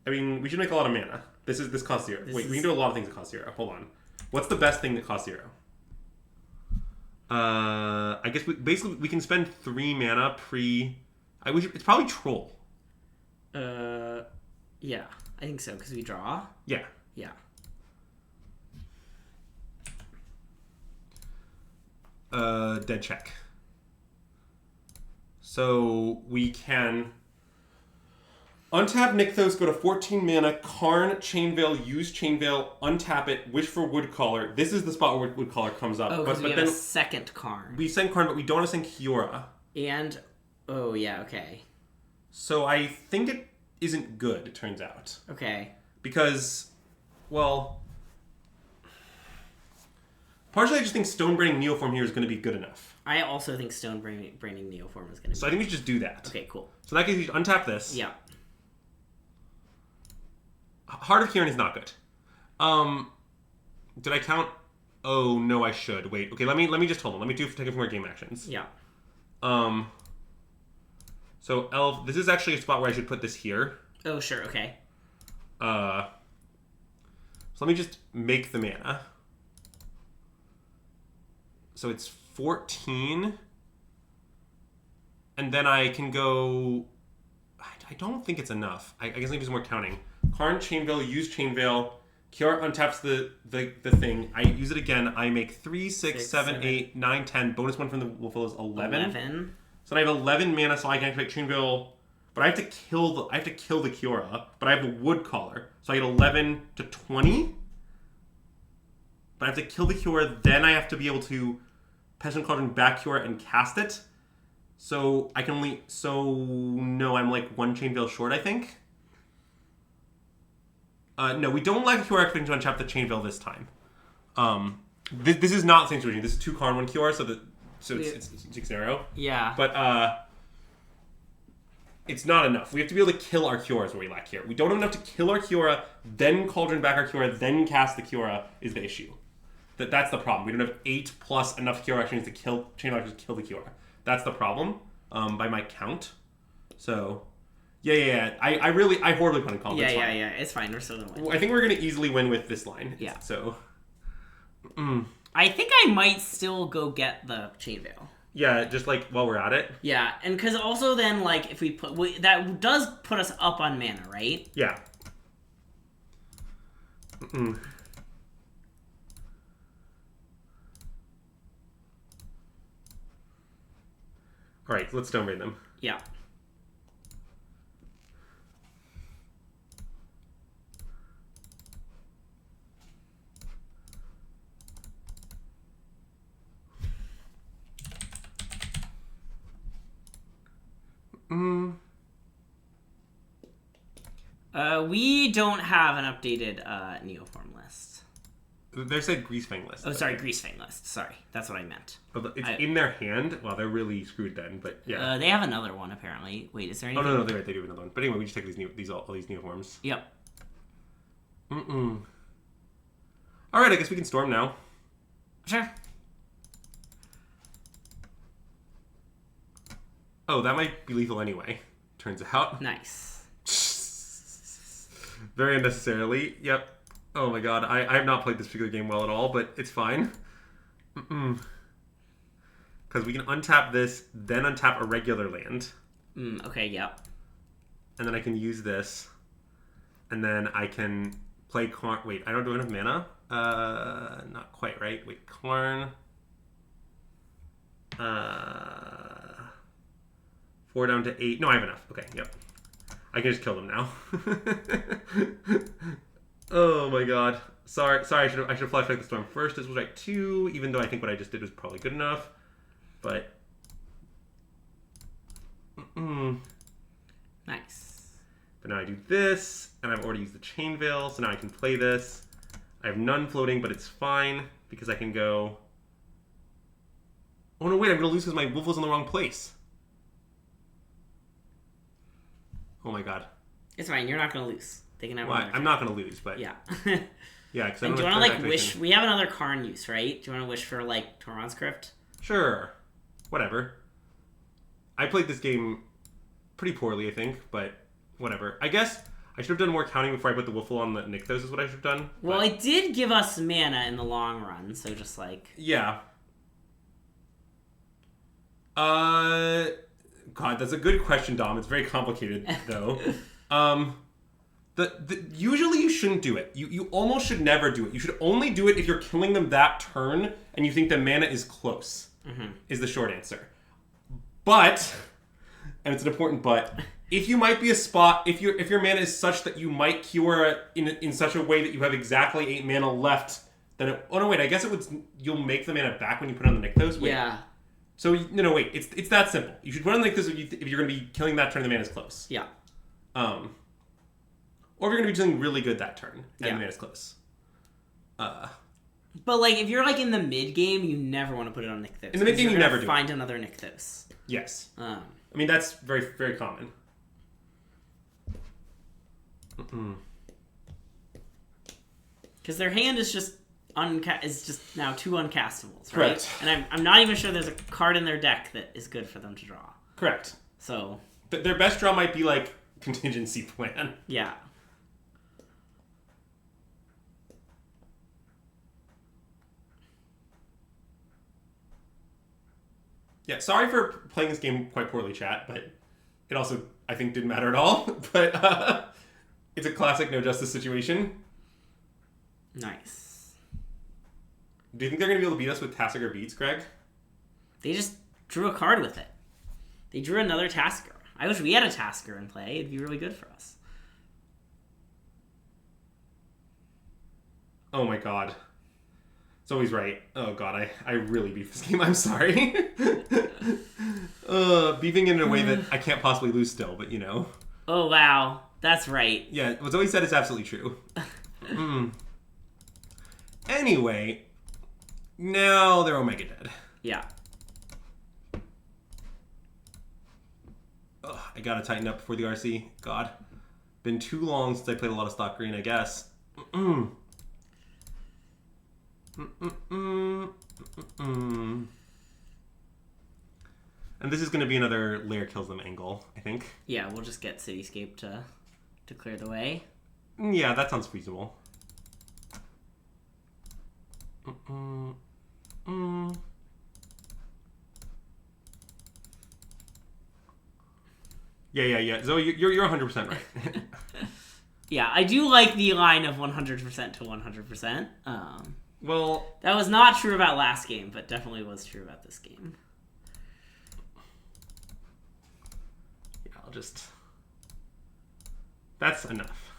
I mean, we should make a lot of mana. This costs 0. We can do a lot of things that cost 0. Hold on. What's the best thing that costs 0? I guess we can spend 3 mana it's probably Troll. Yeah, I think so because we draw. Yeah. Yeah. Dead check. So we can untap Nykthos, go to 14 mana, Karn, Chainveil, use Chainveil, untap it, wish for Woodcaller. This is the spot where Woodcaller comes up. Oh, because we have a second Karn. We send Karn, but we don't want to send Kiora. And, oh yeah, okay. So I think it isn't good, it turns out. Okay. Because, well, partially I just think Stonebraining Neoform here is going to be good enough. I also think Stonebraining Neoform is going to be So I think we should just do that. Okay, cool. So in that case, we should untap this. Yeah. Heart of Kieran is not good. Did I count? Oh, no, I should. Wait, okay, let me just hold on. Let me take a few more game actions. Yeah. So, Elf, this is actually a spot where I should put this here. Oh, sure, okay. So let me just make the mana. So it's 14. And then I can go... I don't think it's enough. I guess I need to do some more counting. Karn, Chainveil, use Chainveil. Kiara untaps the thing. I use it again. I make 3, 6, 7, 8, 9, 10. Bonus 1 from the Wolfville is 11. So I have 11 mana, so I can activate Chainveil. But I have to kill the Kiora. But I have the Woodcaller. So I get 11 to 20. But I have to kill the Kiora. Then I have to be able to Pestilent Cauldron back Kiora and cast it. So I can only... So, no, I'm 1 Chainveil short, I think. No, we don't like QR activation to untap the chain veil this time. This is not the same situation. This is 2 card, 1 QR, so it's 6-0. Yeah. But it's not enough. We have to be able to kill our Kiora is what we lack here. We don't have enough to kill our Kiora, then Cauldron back our Kiora, then cast the Kiora is the issue. That's the problem. We don't have 8 plus enough Kiora actions to kill Chain Lockers to kill the Kiora. That's the problem, by my count. So, yeah. I horribly put in combo. Yeah. It's fine. We're still gonna win. I think we're gonna easily win with this line. Yeah. So, I think I might still go get the Chain Veil. yeah, just like while we're at it. Yeah, and because also then like if that does put us up on mana, right? Yeah. All right, let's downgrade them. Yeah. We don't have an updated Neoform list. They said Greasefang list. Oh, sorry, Greasefang list. Sorry, that's what I meant. It's in their hand. Well, they're really screwed then, but yeah. They have another one apparently. Wait, is there anything? Oh no, they do have another one. But anyway, we just take all these Neoforms. Yep. All right, I guess we can storm now. Sure. Oh, that might be lethal anyway. Turns out. Nice. Very unnecessarily. Yep. Oh my god, I have not played this particular game well at all, but it's fine. Because we can untap this, then untap a regular land. Okay, yep. And then I can use this. And then I can play Karn. Wait, I don't do enough mana? Not quite, right? Wait, Karn. 4 down to 8. No, I have enough. Okay, yep. I can just kill them now. Oh my god. Sorry. I should have flashback the storm first. This was right 2, even though I think what I just did was probably good enough. But Nice. But now I do this, and I've already used the Chain Veil, so now I can play this. I have none floating, but it's fine because I can go. Oh no! Wait, I'm gonna lose because my wolf was in the wrong place. Oh my god. It's fine. You're not gonna lose. They can have. Well, I'm not gonna lose, but yeah. Yeah, because do you want to like wish? We have another Karn use, right? Do you want to wish for like Tauron's Crypt? Sure. Whatever. I played this game pretty poorly, I think, but whatever. I guess I should have done more counting before I put the Wiffle on the Nykthos is what I should have done. Well, it did give us mana in the long run, so just like... Yeah. God, that's a good question, Dom. It's very complicated, though. Usually you shouldn't do it. You almost should never do it. You should only do it if you're killing them that turn and you think the mana is close, is the short answer. But, and it's an important but, if you might be a spot, if your mana is such that you might cure in such a way that you have exactly 8 mana left, then I guess you'll make the mana back when you put on the Nykthos. Wait. Yeah. So, no, wait, it's that simple. You should put on the Nykthos if you're going to be killing that turn the mana is close. Yeah. Or if you're going to be doing really good that turn, and the mana is close. But, like, if you're, like, in the mid-game, you never want to put it on Nykthos. In the mid-game, you never do find another Nykthos. Yes. I mean, that's very, very common. Because their hand is just now 2 uncastables, right? Correct. And I'm not even sure there's a card in their deck that is good for them to draw. Correct. So... Their best draw might be, like, Contingency Plan. Yeah. Yeah, sorry for playing this game quite poorly, chat, but it also, I think, didn't matter at all. But it's a classic no justice situation. Nice. Do you think they're going to be able to beat us with Tassiger Beats, Greg? They just drew a card with it. They drew another Tasker. I wish we had a Tasker in play. It'd be really good for us. Oh my god. It's always right. Oh god, I really beef this game. I'm sorry. Beefing it in a way that I can't possibly lose still, but you know. Oh wow, that's right. Yeah, what's always said is absolutely true. Anyway, now they're Omega dead. Yeah. Ugh, I gotta tighten up before the RC. God. Been too long since I played a lot of stock green, I guess. And this is gonna be another layer kills them angle, I think. Yeah, we'll just get Cityscape to clear the way. Yeah, that sounds feasible. Yeah. Zoe, you're 100% right. Yeah, I do like the line of 100% to 100%. Well, that was not true about last game, but definitely was true about this game. Yeah, I'll just... That's enough.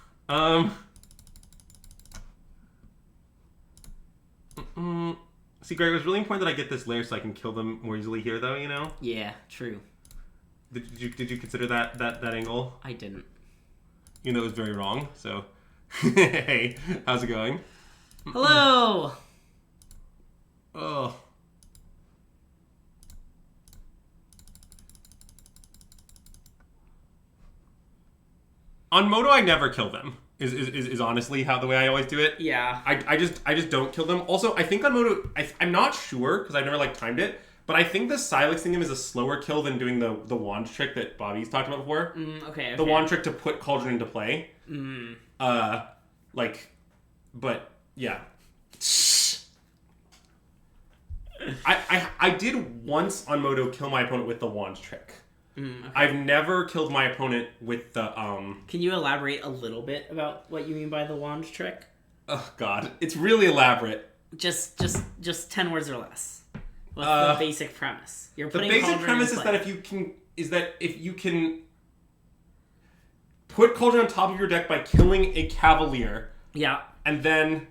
See, Greg, it was really important that I get this layer so I can kill them more easily here, though, you know? Yeah, true. Did you consider that angle? I didn't. Even though it was very wrong, so... Hey, how's it going? Hello! Oh. On Moto, I never kill them. Is honestly the way I always do it. Yeah. I just don't kill them. Also, I think on Moto, I'm not sure because I've never timed it, but I think the Silex-ing him is a slower kill than doing the wand trick that Bobby's talked about before. Okay. The wand trick to put Cauldron into play. But yeah. I did once on Moto kill my opponent with the wand trick. Okay. I've never killed my opponent with the Can you elaborate a little bit about what you mean by the wand trick? Oh God, it's really elaborate. Just 10 words or less. What's the basic premise? You're putting the basic Cauldron premise in is play. that if you can put Cauldron on top of your deck by killing a Cavalier. Yeah. And then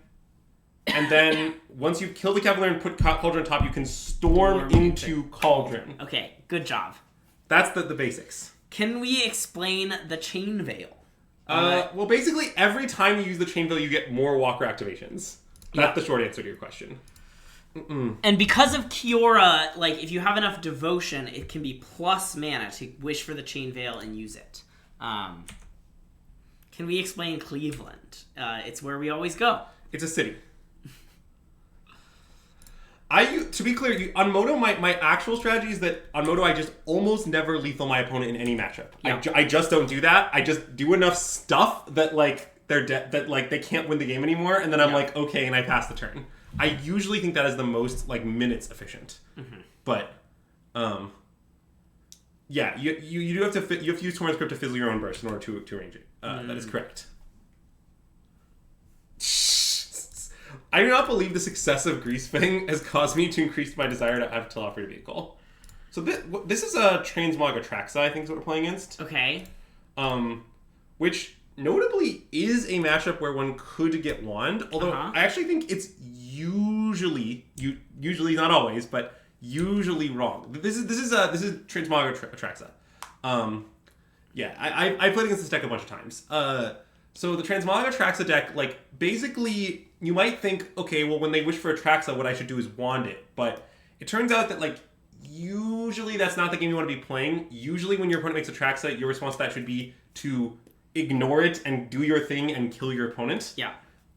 once you've killed the Cavalier and put Cauldron on top, you can storm into Cauldron. Okay, good job. That's the basics. Can we explain the Chain Veil? Well, basically, every time you use the Chain Veil, you get more Walker activations. That's the short answer to your question. And because of Kiora, if you have enough devotion, it can be plus mana to wish for the Chain Veil and use it. Can we explain Cleveland? It's where we always go. It's a city. To be clear, on Moto, my actual strategy is that on Moto, I just almost never lethal my opponent in any matchup. Yeah. I just don't do that. I just do enough stuff that they're dead, that they can't win the game anymore, and then I'm okay, and I pass the turn. I usually think that is the most minutes efficient. But yeah, you do have to you have to use Torrent Script to fizzle your own burst in order to arrange it. That is correct. I do not believe the success of Grease Fang has caused me to increase my desire to have Teleoperated Vehicle. So this is a Transmog Atraxa, I think is what we're playing against. Okay. Which notably is a matchup where one could get Wand, although I actually think it's usually not always, but usually wrong. This is Transmog Atraxa. Yeah, I played against this deck a bunch of times. So the Transmog Atraxa deck, basically, you might think, okay, well, when they wish for Atraxa, what I should do is wand it. But it turns out that, usually that's not the game you want to be playing. Usually when your opponent makes Atraxa, your response to that should be to ignore it and do your thing and kill your opponent. Yeah.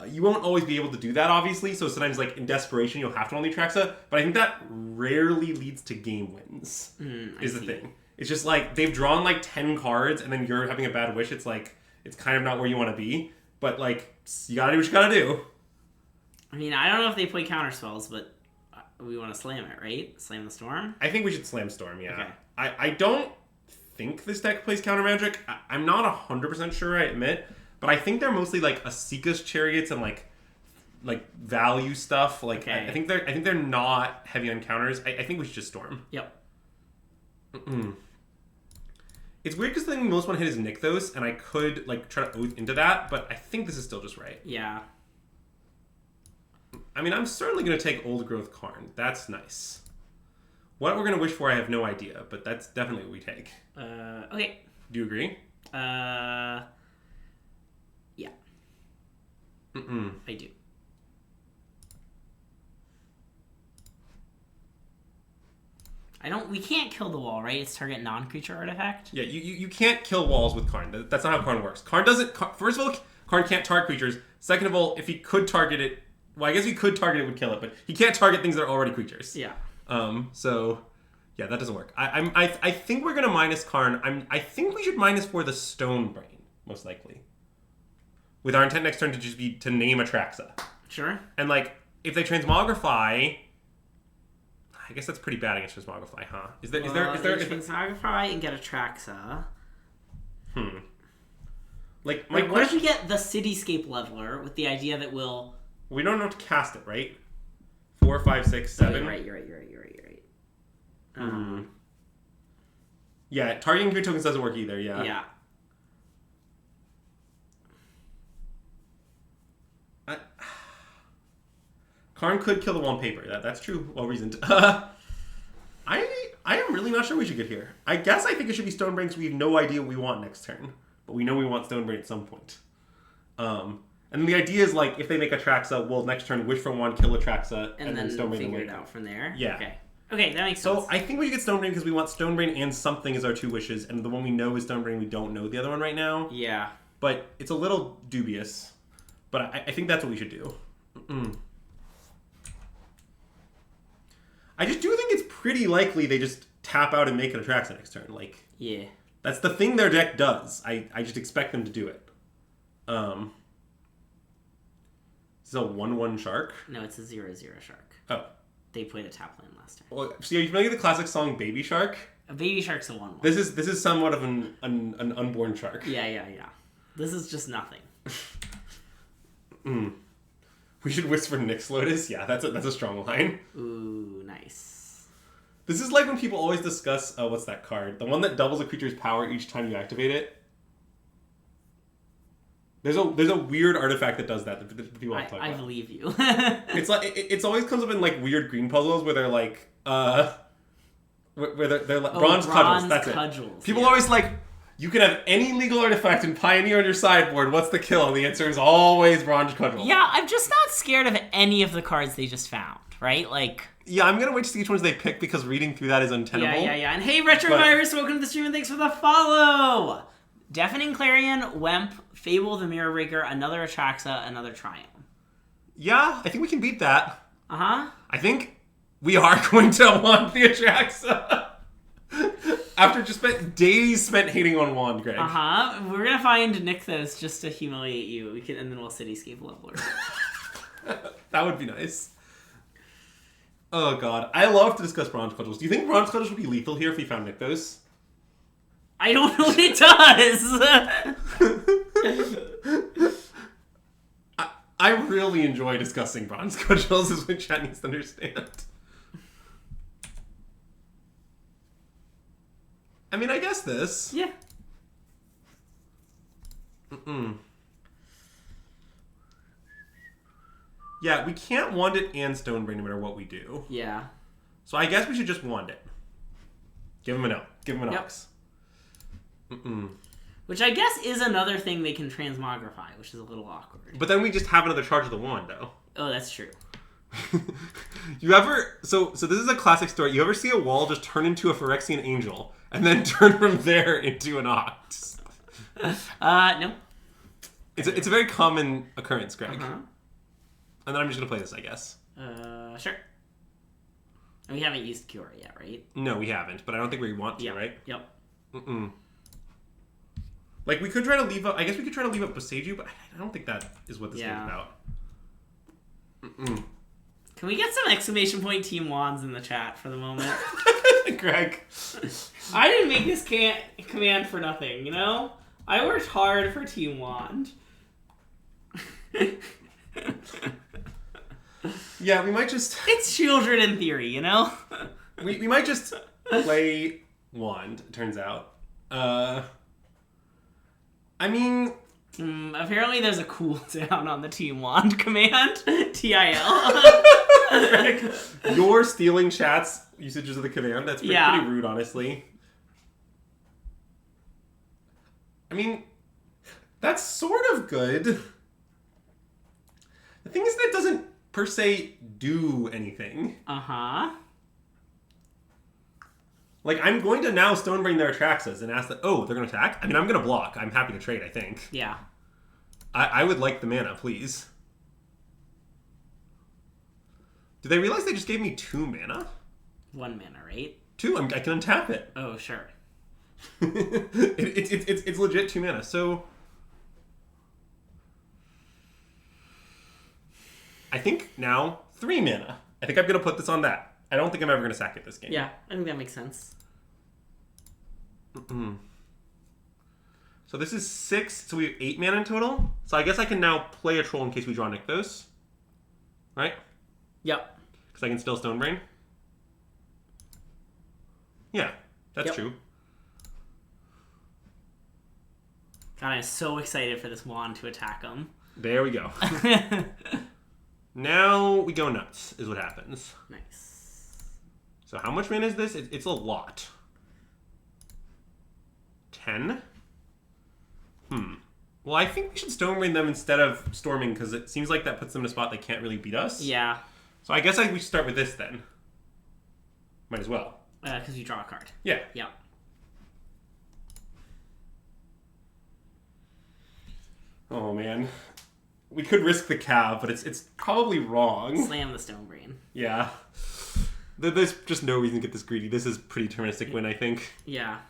You won't always be able to do that, obviously, so sometimes, in desperation, you'll have to on the Atraxa. But I think that rarely leads to game wins, is the thing. It's just, they've drawn, 10 cards, and then you're having a bad wish. It's, it's kind of not where you want to be. But, you gotta do what you gotta do. I mean, I don't know if they play counter spells, but we want to slam it, right? Slam the Storm? I think we should slam Storm, yeah. Okay. I don't think this deck plays counter magic. I'm not 100% sure, I admit. But I think they're mostly, Asika's Chariots and, value stuff. Okay. I think they're not heavy on counters. I think we should just Storm. Yep. It's weird because the thing we most want to hit is Nykthos, and I could, try to Oath into that, but I think this is still just right. Yeah. I mean, I'm certainly going to take Old Growth Karn. That's nice. What we're going to wish for, I have no idea, but that's definitely what we take. Okay. Do you agree? Yeah. I do. We can't kill the wall, right? It's target non-creature artifact? Yeah, you can't kill walls with Karn. That's not how Karn works. Karn doesn't... First of all, Karn can't target creatures. Second of all, if he could target it... Well, I guess if he could target it, would kill it, but he can't target things that are already creatures. Yeah. So... Yeah, that doesn't work. I think we're going to minus Karn. I think we should minus for the Stone Brain, most likely. With our intent next turn to just be to name Atraxa. Sure. And, like, if they transmogrify... I guess that's pretty bad against Transmogrify, huh? Is there Transmogrify and get Atraxa. Like, what if we get the Cityscape Leveler with the idea that we'll... We don't know to cast it, right? 4, 5, 6, 7. You're right. Yeah, targeting creature tokens doesn't work either, yeah. Yeah. Karn could kill the wall on paper. That's true. Well reasoned. I am really not sure we should get here. I guess I think it should be Stonebrain because we have no idea what we want next turn. But we know we want Stonebrain at some point. And the idea is, like, if they make Atraxa, we'll next turn wish for one, kill Atraxa, and then Stonebrain figure it out from there. Yeah. Okay, that makes sense. So I think we should get Stonebrain because we want Stonebrain and something as our two wishes, and the one we know is Stonebrain. We don't know the other one right now. Yeah. But it's a little dubious. But I think that's what we should do. I just do think it's pretty likely they just tap out and make an Atraxa next turn. Like, yeah. That's the thing their deck does. I just expect them to do it. This is a 1/1 shark? No, it's a 0/0 shark. Oh. They played a tap land last time. Well, so are you familiar with the classic song Baby Shark? A baby shark's a 1/1. This is somewhat of an unborn shark. Yeah. This is just nothing. We should whisper Nyx Lotus. Yeah, that's a strong line. Ooh, nice. This is like when people always discuss what's that card? The one that doubles a creature's power each time you activate it. There's a weird artifact that does that people talk about. I believe you. It's like it's always comes up in like weird green puzzles where they're like where they're like bronze cudgels. That's cudgels, it. People always like, you can have any legal artifact and Pioneer on your sideboard. What's the kill? And the answer is always bronze cudgel. Yeah, I'm just not scared of any of the cards they just found. Right, like. Yeah, I'm gonna wait to see which ones they pick because reading through that is untenable. Yeah. And hey, Retrovirus, welcome to the stream and thanks for the follow. Deafening Clarion, Wemp, Fable the Mirror Breaker, another Atraxa, another Triumph. Yeah, I think we can beat that. Uh-huh. I think we are going to want the Atraxa. After just days spent hating on Wand, Greg. Uh-huh. We're gonna find Nykthos just to humiliate you. And then we'll Cityscape Leveler. That would be nice. Oh god. I love to discuss Bronze Cudgels. Do you think Bronze Cudgels would be lethal here if we found Nykthos? I don't know what it does. I really enjoy discussing Bronze Cudgels, is what chat needs to understand. I mean, I guess this. Yeah. Yeah, we can't wand it and Stonebrain no matter what we do. Yeah. So I guess we should just wand it. Give him an L. Give him an Ox. Which I guess is another thing they can transmogrify, which is a little awkward. But then we just have another charge of the wand, though. Oh, that's true. You ever... So this is a classic story. You ever see a wall just turn into a Phyrexian Angel and then turn from there into an Ox? No. It's a very common occurrence, Greg. Uh-huh. And then I'm just going to play this, I guess. Sure. And we haven't used Cure yet, right? No, we haven't, but I don't think we want to, right? Yep. Like, we could try to leave up... I guess we could try to leave up Boseiju, but I don't think that is what this game's about. Can we get some exclamation point TeamWands in the chat for the moment? Greg. I didn't make this command for nothing, you know? I worked hard for TeamWand. Yeah, we might just... It's children in theory, you know? we might just play Wand, it turns out. I mean... apparently there's a cooldown on the TeamWand command. TIL. Greg, you're stealing chat's usages of the command. That's pretty rude, honestly. I mean, that's sort of good. thing is that it doesn't, per se, do anything. Uh-huh. Like, I'm going to now Stonebrain their Atraxas and ask that, oh, they're going to attack? I mean, I'm going to block. I'm happy to trade, I think. Yeah. I would like the mana, please. Do they realize they just gave me 2 mana? 1 mana, right? 2? I can untap it. Oh, sure. It's legit 2 mana. So I think now 3 mana. I think I'm going to put this on that. I don't think I'm ever going to sack it this game. Yeah, I think that makes sense. So this is 6, so we have 8 mana in total. So I guess I can now play a troll in case we draw Nykthos. Right? Yep. Because I can still Stonebrain. Yeah, that's true. God, I'm so excited for this wand to attack him. There we go. Now we go nuts, is what happens. Nice. So how much mana is this? It's a lot. 10? Well, I think we should Stonebrain them instead of Storming, because it seems like that puts them in a spot they can't really beat us. Yeah. So I guess we should start with this then. Might as well. Because you draw a card. Yeah. Yeah. Oh, man. We could risk the Cav, but it's probably wrong. Slam the Stonebrain. Yeah. There's just no reason to get this greedy. This is pretty deterministic win, I think. Yeah.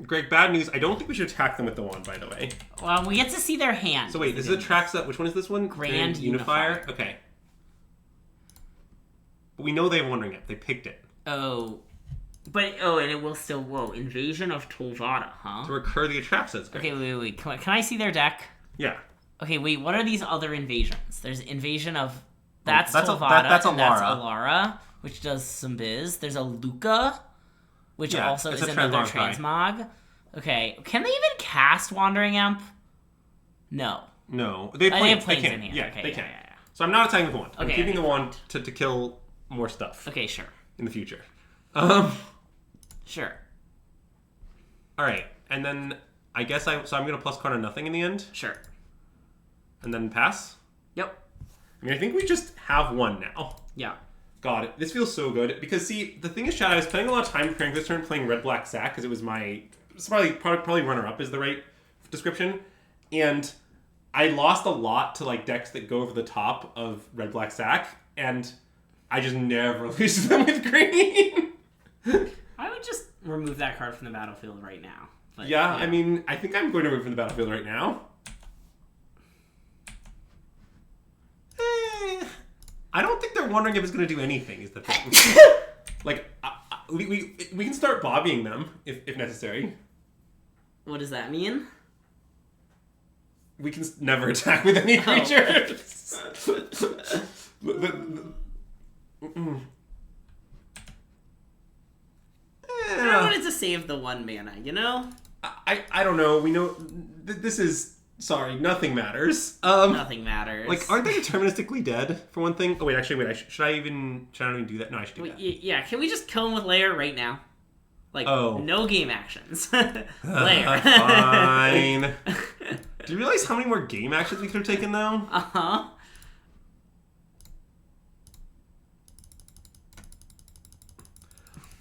Greg, bad news. I don't think we should attack them with the wand, by the way. Well, we get to see their hand. So wait, this is a Traxa. Which one is this one? Grand Unifier? Unifier. Okay. But we know they have Wandering Ape. They picked it. Oh. And it will still... Whoa, Invasion of Tolvada, huh? To recur the Atraxas. Okay, wait. Can I see their deck? Yeah. Okay, wait, what are these other invasions? There's Invasion of... That's That's Tolvada, that's and that's Alara. Alara, which does some biz. There's a Luca, which also it's is a another transmog. transmog. Okay, can they even cast Wandering Imp? No. No. They have They planes can. in hand. Yeah, Okay, they yeah, can. yeah. So I'm not attacking with the wand. I'm Okay, keeping okay, the wand to kill more stuff Okay, sure. in the future. Sure. All right. And then I guess I'm going to plus card on nothing in the end. Sure. And then pass. Yep. I mean, I think we just have one now. Yeah. God, this feels so good. Because, see, the thing is, Chad, I was spending a lot of time preparing for this turn playing Red-Black Sack because it was my... It's probably runner-up is the right description. And I lost a lot to, like, decks that go over the top of Red-Black Sack. And I just never lose them with green. I would just remove that card from the battlefield right now. But, yeah, I mean, I think I'm going to move from the battlefield right now. I don't think they're wondering if it's going to do anything, is the thing. Like, we can start bobbying them, if necessary. What does that mean? We can never attack with any creatures. I wanted to save the 1 mana, you know? I don't know. We know... This is... Sorry, nothing matters. Nothing matters. Like, aren't they deterministically dead, for one thing? Oh, wait, actually, should I not even do that? No, I should do that. Yeah, can we just kill him with Lair right now? Like, Oh. no game actions. Lair. Fine. Do you realize how many more game actions we could have taken, though? Uh-huh.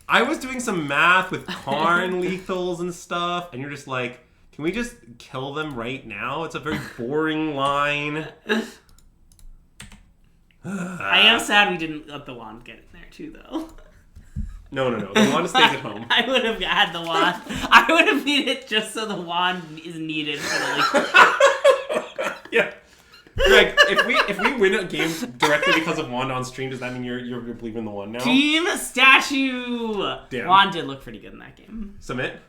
I was doing some math with Karn lethals and stuff, and you're just like, can we just kill them right now? It's a very boring line. I am sad we didn't let the wand get in there, too, though. No. The wand stays at home. I would have had the wand. I would have made it just so the wand is needed for the league. Yeah. Greg, if we win a game directly because of wand on stream, does that mean you're believing in the wand now? Team Statue! Damn. Wand did look pretty good in that game. Submit?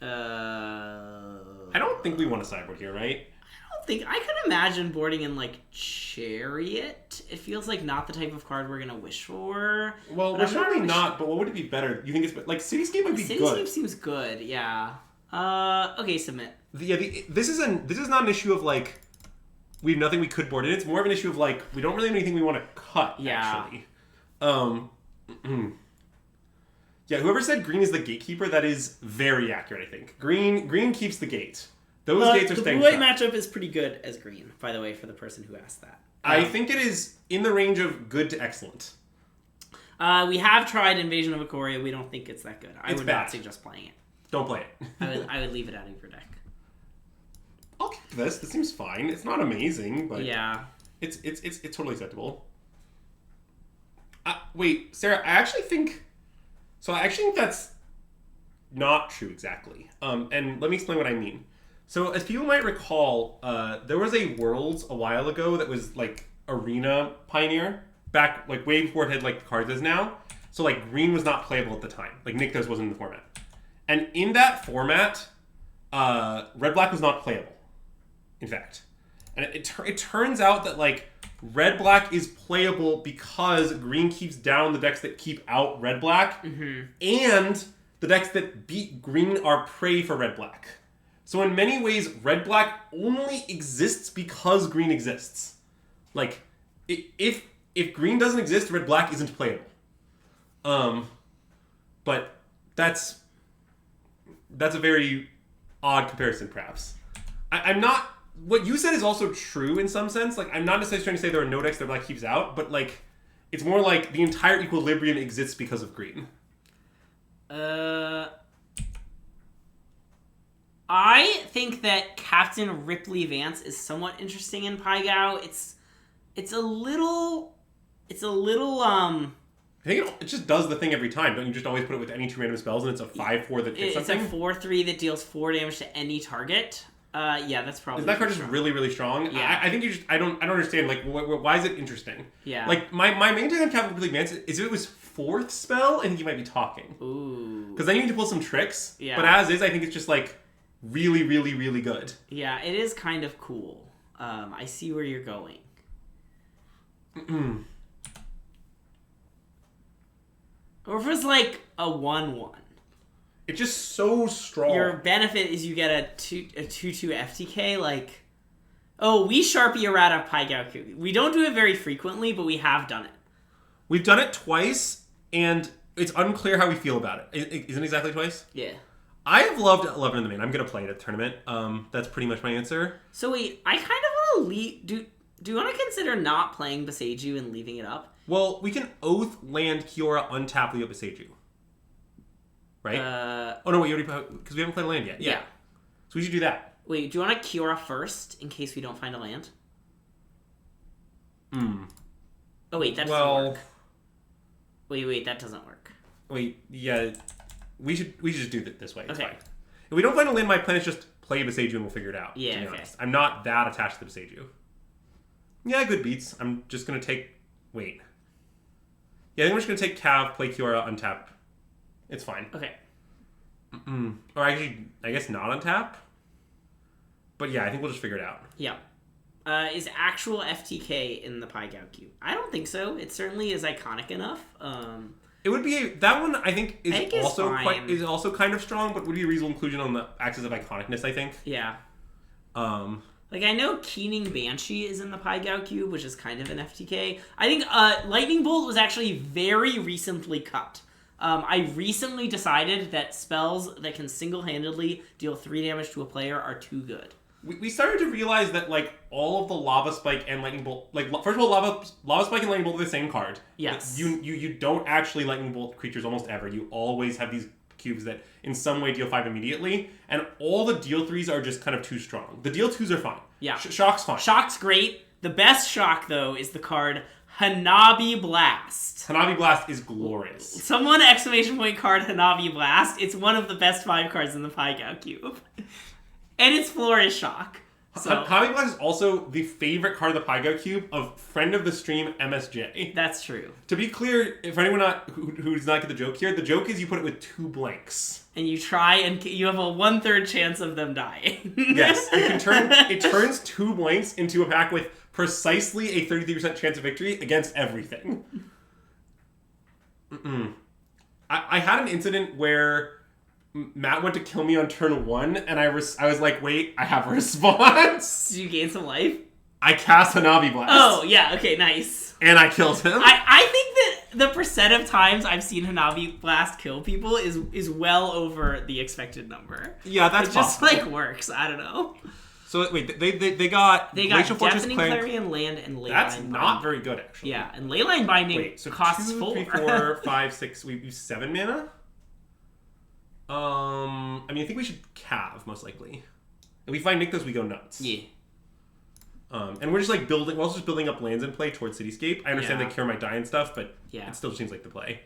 I don't think we want a sideboard here, right? I could imagine boarding in like Chariot. It feels like not the type of card we're gonna wish for. Well, we're certainly not, but what would it be better? You think it's like Cityscape would be good. Cityscape seems good, yeah. Okay, submit. This is not an issue of like we have nothing we could board in. It's more of an issue of like we don't really have anything we want to cut. Yeah. Actually. Yeah, whoever said green is the gatekeeper, that is very accurate, I think. Green keeps the gate. Those gates are staying The blue-white shut. matchup is pretty good as green, by the way, for the person who asked that. I think it is in the range of good to excellent. We have tried Invasion of Ikoria. We don't think it's that good. I would bad. not suggest playing it. Don't play it. I would leave it out of your deck. I'll keep this. This seems fine. It's not amazing, but Yeah. it's totally acceptable. Wait, Sarah, I actually think that's not true exactly. And let me explain what I mean. So, as people might recall, there was a Worlds a while ago that was like Arena Pioneer, back like way before it had like the cards is now. So like green was not playable at the time. Like Nykthos wasn't in the format. And in that format, red-black was not playable, in fact. And it turns out that like red-black is playable because green keeps down the decks that keep out red-black, and the decks that beat green are prey for red-black. So in many ways, red-black only exists because green exists. Like, if green doesn't exist, red-black isn't playable. But that's a very odd comparison, perhaps. I'm not... What you said is also true in some sense. Like, I'm not necessarily trying to say there are no decks that black keeps out, but, like, it's more like the entire equilibrium exists because of green. I think that Captain Ripley Vance is somewhat interesting in Paigao. It's a little I think it just does the thing every time. Don't you just always put it with any two random spells and it's a 5/4 that hits something? It's a 4/3 that deals 4 damage to any target. Yeah, that's probably. Is that card just really, really strong? Yeah. I think I don't understand. Like, why is it interesting? Yeah. Like, my main take on Captain Ripley Vance is if it was 4th spell, I think you might be talking. Ooh. Because then you need to pull some tricks. Yeah. But as is, I think it's just, like, really, really, really good. Yeah, it is kind of cool. I see where you're going. Or if it was like a 1/1. It's just so strong. Your benefit is you get a 2/2 FTK, like... Oh, we Sharpie errata Paigao. We don't do it very frequently, but we have done it. We've done it twice, and it's unclear how we feel about it. Isn't it exactly twice? Yeah. I have loved 11 in the main. I'm going to play it at the tournament. That's pretty much my answer. So wait, I kind of want to leave... Do you want to consider not playing Beseiju and leaving it up? Well, we can Oath, land, Kiora, untap, leave up Beseiju. Right? Oh, no, wait, you already... Because we haven't played land yet. Yeah. So we should do that. Wait, do you want to Kiora first, in case we don't find a land? Oh, wait, that doesn't work. Wait, that doesn't work. Wait, yeah... We should just do it this way. It's okay. fine. If we don't find a land, my plan is just play Beseiju and we'll figure it out. Yeah, to be okay. honest. I'm not that attached to the Beseiju. Yeah, good beats. I'm just going to take... Wait. Yeah, I think we're just going to take Cav, play Kiora, untap. It's fine. Okay. Or actually, I guess not untap. But yeah, I think we'll just figure it out. Yeah. Is actual FTK in the Paigao cube? I don't think so. It certainly is iconic enough. It would be that one. I think is also fine. is also kind of strong, but would be a reasonable inclusion on the axis of iconicness. I think. Yeah. Like I know Keening Banshee is in the Paigao cube, which is kind of an FTK. I think Lightning Bolt was actually very recently cut. I recently decided that spells that can single-handedly deal 3 damage to a player are too good. We started to realize that, like, all of the Lava Spike and Lightning Bolt... Like, first of all, Lava Spike and Lightning Bolt are the same card. Yes. You don't actually Lightning Bolt creatures almost ever. You always have these cubes that in some way deal 5 immediately, and all the deal 3s are just kind of too strong. The deal 2s are fine. Yeah. Shock's fine. Shock's great. The best Shock, though, is the card Hanabi Blast. Hanabi Blast is glorious. Someone card Hanabi Blast. It's one of the best 5 cards in the Paigao cube. And its floor is Shock. So. Hanabi Blast is also the favorite card of the Paigao cube of friend of the stream MSJ. That's true. To be clear, if anyone who does not get the joke here, the joke is you put it with 2 blanks. And you try and you have a 1/3 chance of them dying. Yes, it turns 2 blanks into a pack with precisely a 33% chance of victory against everything. I had an incident where Matt went to kill me on turn 1, and I was like, wait, I have a response. Did you gain some life? I cast Hanabi Blast. Oh, yeah, okay, nice. And I killed him. I think that the percent of times I've seen Hanabi Blast kill people is well over the expected number. Yeah, that's it just possible. works. I don't know. So wait, they got Glacial Fortress, Deafening Clarion, Land, and Leyline. That's Binding. not very good, actually. Yeah, and Leyline Binding Wait, so costs 2, 3, 4. 4, 5, 6. We use 7 mana. I think we should Cav most likely. If we find Nykthos, we go nuts. Yeah. And we're just building. We're also just building up lands in play towards Cityscape. I understand that Cure might die and stuff, but it still seems like the play.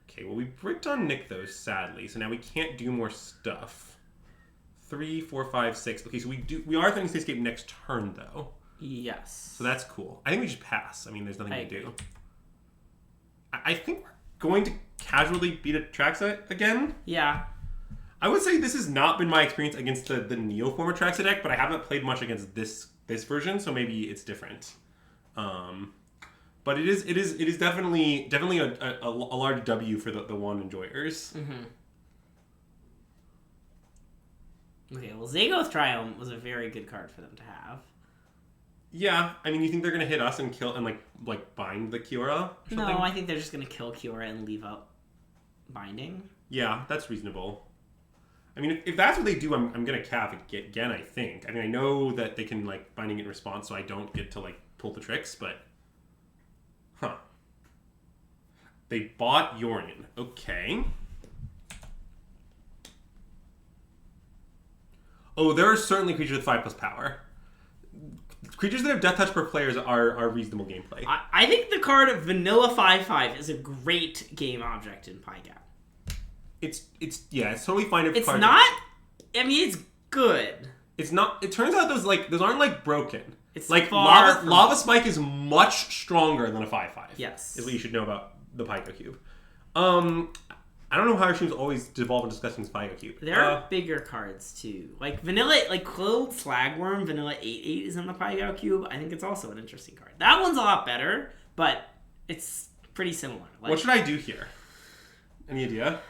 Okay, well we bricked on Nykthos, sadly, so now we can't do more stuff. 3, 4, 5, 6. Okay, so we are thinking Cityscape next turn though. Yes. So that's cool. I think we should pass. I mean, there's nothing to do. Agree. I think we're going to casually beat a Traxa again. Yeah. I would say this has not been my experience against the Neoformer Traxa deck, but I haven't played much against this version, so maybe it's different. But it is definitely a large W for the Wand enjoyers. Mm-hmm. Okay, well, Zagoth Triome was a very good card for them to have. Yeah, I mean, you think they're gonna hit us and kill and like bind the Kiora? No, I think they're just gonna kill Kiora and leave out binding. Yeah, that's reasonable. I mean, if that's what they do, I'm gonna Cav again. I think. I mean, I know that they can binding it in response, so I don't get to pull the tricks, but they bought Yorion. Okay. Oh, there are certainly creatures with 5+ power. Creatures that have Death Touch per players are reasonable gameplay. I think the card Vanilla 5/5 is a great game object in Pygap. It's totally fine if it's cards not. I mean, it's good. It's not. It turns out those aren't broken. It's Lava Spike is much stronger than a 5/5. Yes, is what you should know about the Pyko Cube. I don't know how our streams always devolve into discussing this Pyko Cube. There are bigger cards too, Vanilla, Clothed Slagworm. Vanilla 8/8 is in the Pyko Cube. I think it's also an interesting card. That one's a lot better, but it's pretty similar. What should I do here? Any idea?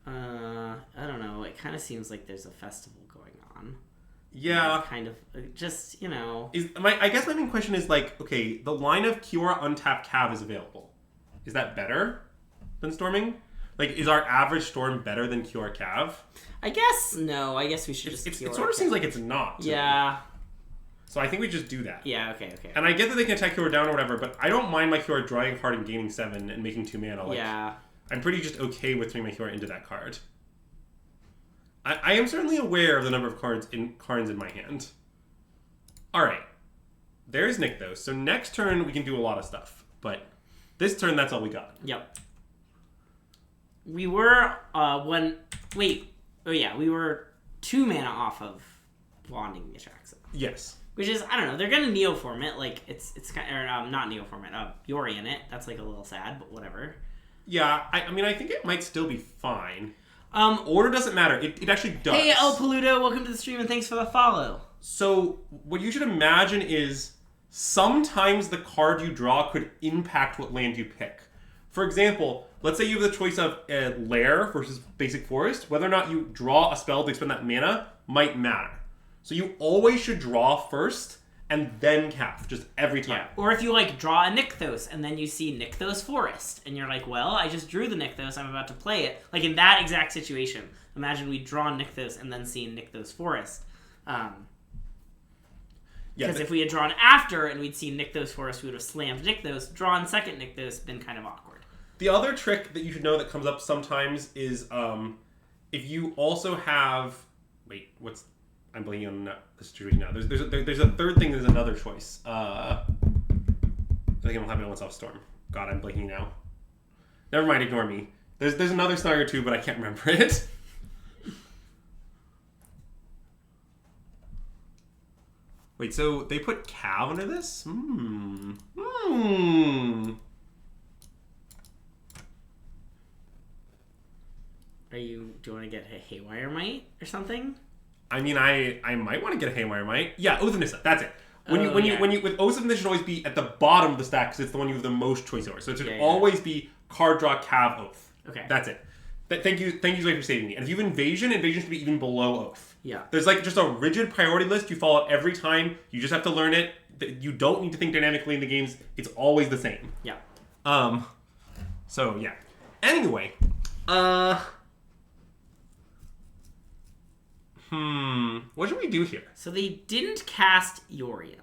I don't know. It kind of seems like there's a festival going on. Yeah. Kind of, just, I guess my main question is, okay, the line of Kiora Untapped Cav is available. Is that better than Storming? Is our average Storm better than Kiora Cav? I guess, no. I guess we should just It sort of seems like it's not. Yeah. So I think we just do that. Yeah, okay. And I get that they can attack Kiora down or whatever, but I don't mind my Kiora drawing a card and gaining 7 and making 2 mana. Yeah. I'm pretty just okay with turning my Kiora into that card. I am certainly aware of the number of cards in my hand. Alright. There's Nykthos. So next turn we can do a lot of stuff. But this turn, that's all we got. Yep. We were, we were 2 mana off of Wanding the Atraxa. Yes. Which is, I don't know, they're gonna Neoform it, it's kind of, not Neoform it, Yorion it. That's, a little sad, but whatever. Yeah, I mean, I think it might still be fine. Order doesn't matter. It actually does. Hey, El Paludo, welcome to the stream, and thanks for the follow. So, what you should imagine is sometimes the card you draw could impact what land you pick. For example, let's say you have the choice of a Lair versus Basic Forest. Whether or not you draw a spell to expend that mana might matter. So you always should draw first, and then Cav, just every time. Yeah. Or if you, draw a Nykthos, and then you see Nykthos Forest, and you're like, well, I just drew the Nykthos, I'm about to play it. In that exact situation, imagine we draw Nykthos and then see Nykthos Forest. Because if we had drawn after and we'd seen Nykthos Forest, we would have slammed Nykthos. Drawn second Nykthos, been kind of awkward. The other trick that you should know that comes up sometimes is if you also have... Wait, I'm blanking on the situation now. There's a third thing. There's another choice. I think it'll happen once off Storm. God, I'm blanking now. Never mind. Ignore me. There's another snag or two, but I can't remember it. Wait, so they put Cav under this? Do you want to get a Haywire Might or something? I mean, I might want to get a Haywire Might. Yeah, Oath of Nissa. That's it. With Oath of Nissa should always be at the bottom of the stack because it's the one you have the most choice over. So it should always be card draw Cav Oath. Okay. That's it. Thank you, Zoe, for saving me. And if you have invasion should be even below oath. Yeah. There's like just a rigid priority list you follow every time. You just have to learn it. You don't need to think dynamically in the games. It's always the same. Yeah. So yeah. Anyway, what should we do here? So they didn't cast Yorion.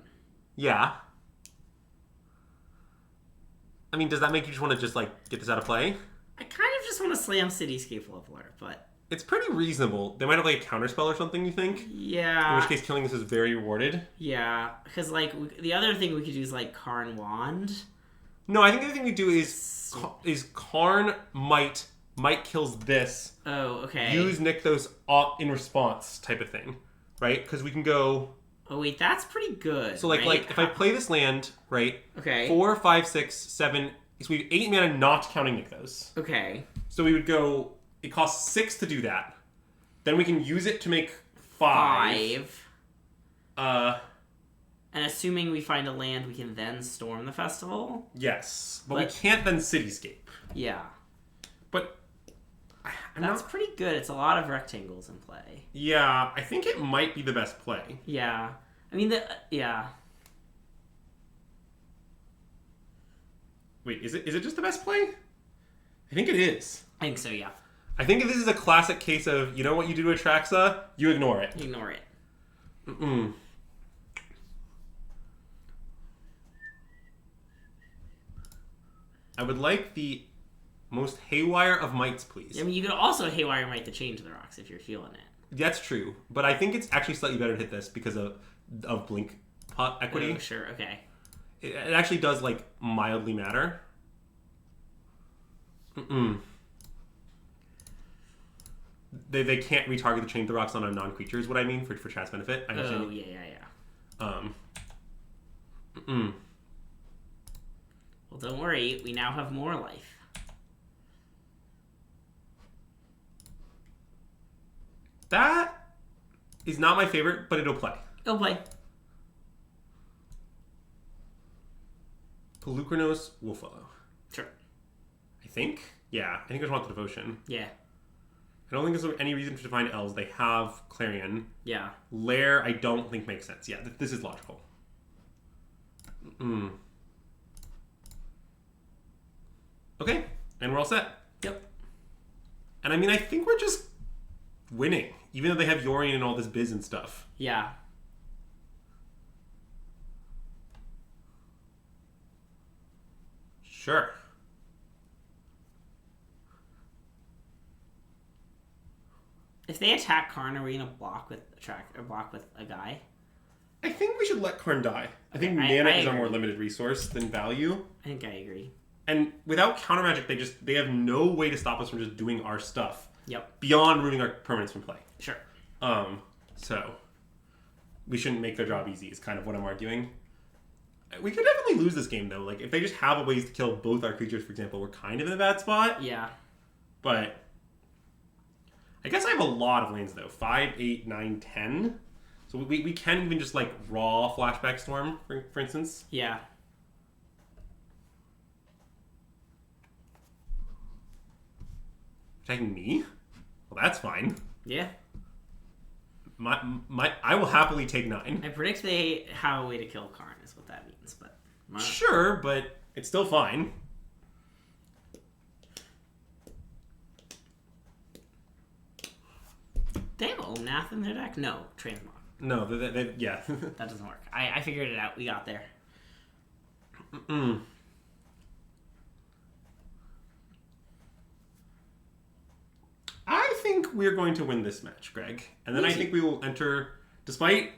Yeah. I mean, does that make you just want to just like get this out of play? I kind of just want to slam Cityscape Leveler, but it's pretty reasonable. They might have like a counterspell or something, you think? Yeah. In which case, killing this is very rewarded. Yeah, because like the other thing we could do is like Karn Wand. No, I think the other thing we do is Karn might kills this. Oh, okay. Use Nykthos in response type of thing, right? Because we can go. Oh wait, that's pretty good. So like right? like if I play this land, right? Okay. 4, 5, 6, 7. So we have 8 mana, not counting Nykthos. Okay. So we would go. It costs 6 to do that. Then we can use it to make 5. And assuming we find a land, we can then storm the festival. Yes, but we can't then Cityscape. Yeah. But that's pretty good. It's a lot of rectangles in play. Yeah, I think it might be the best play. Yeah. I mean, yeah. Wait, is it just the best play? I think it is. I think so, yeah. I think if this is a classic case of, you know what you do to Atraxa? You ignore it. Ignore it. Mm-mm. I would like the most haywire of mites, please. I mean, you could also haywire might the chain to the rocks if you're feeling it. That's true, but I think it's actually slightly better to hit this because of blink pot equity. Oh, sure, okay. It actually does like mildly matter. They can't retarget the chain to rocks on a non-creature is what I mean for chat's benefit. I understand. Oh yeah. Well, don't worry. We now have more life. That is not my favorite, but it'll play. It'll play. Pelucranos Wolfwellow. Sure. I think. Yeah, I think I just want the devotion. Yeah. I don't think there's any reason to define elves. They have Clarion. Yeah. Lair, I don't think makes sense. Yeah, this is logical. Okay, and we're all set. Yep. And I mean, I think we're just winning, even though they have Yorion and all this biz and stuff. Yeah. Sure. If they attack Karn, are we gonna block with a guy? I think we should let Karn die. I think I mana is our agree. more limited resource than value. I think I agree. And without counter magic, they have no way to stop us from just doing our stuff. Yep. Beyond removing our permanents from play. Sure. So we shouldn't make their job easy is kind of what I'm arguing. We could definitely lose this game though. Like if they just have a ways to kill both our creatures, for example, we're kind of in a bad spot. Yeah. But I guess I have a lot of lanes though. 5, 8, 9, 10. So we can even just like raw flashback storm, for instance. Yeah. Attacking me? Well, that's fine. Yeah. I will happily take 9. I predict they have a way to kill Karn, is what that means. But sure, but it's still fine. they have Omnath in their deck? No, Transmog. No, yeah. That doesn't work. I figured it out. We got there. I think we're going to win this match, Greg. And then I think we will enter, despite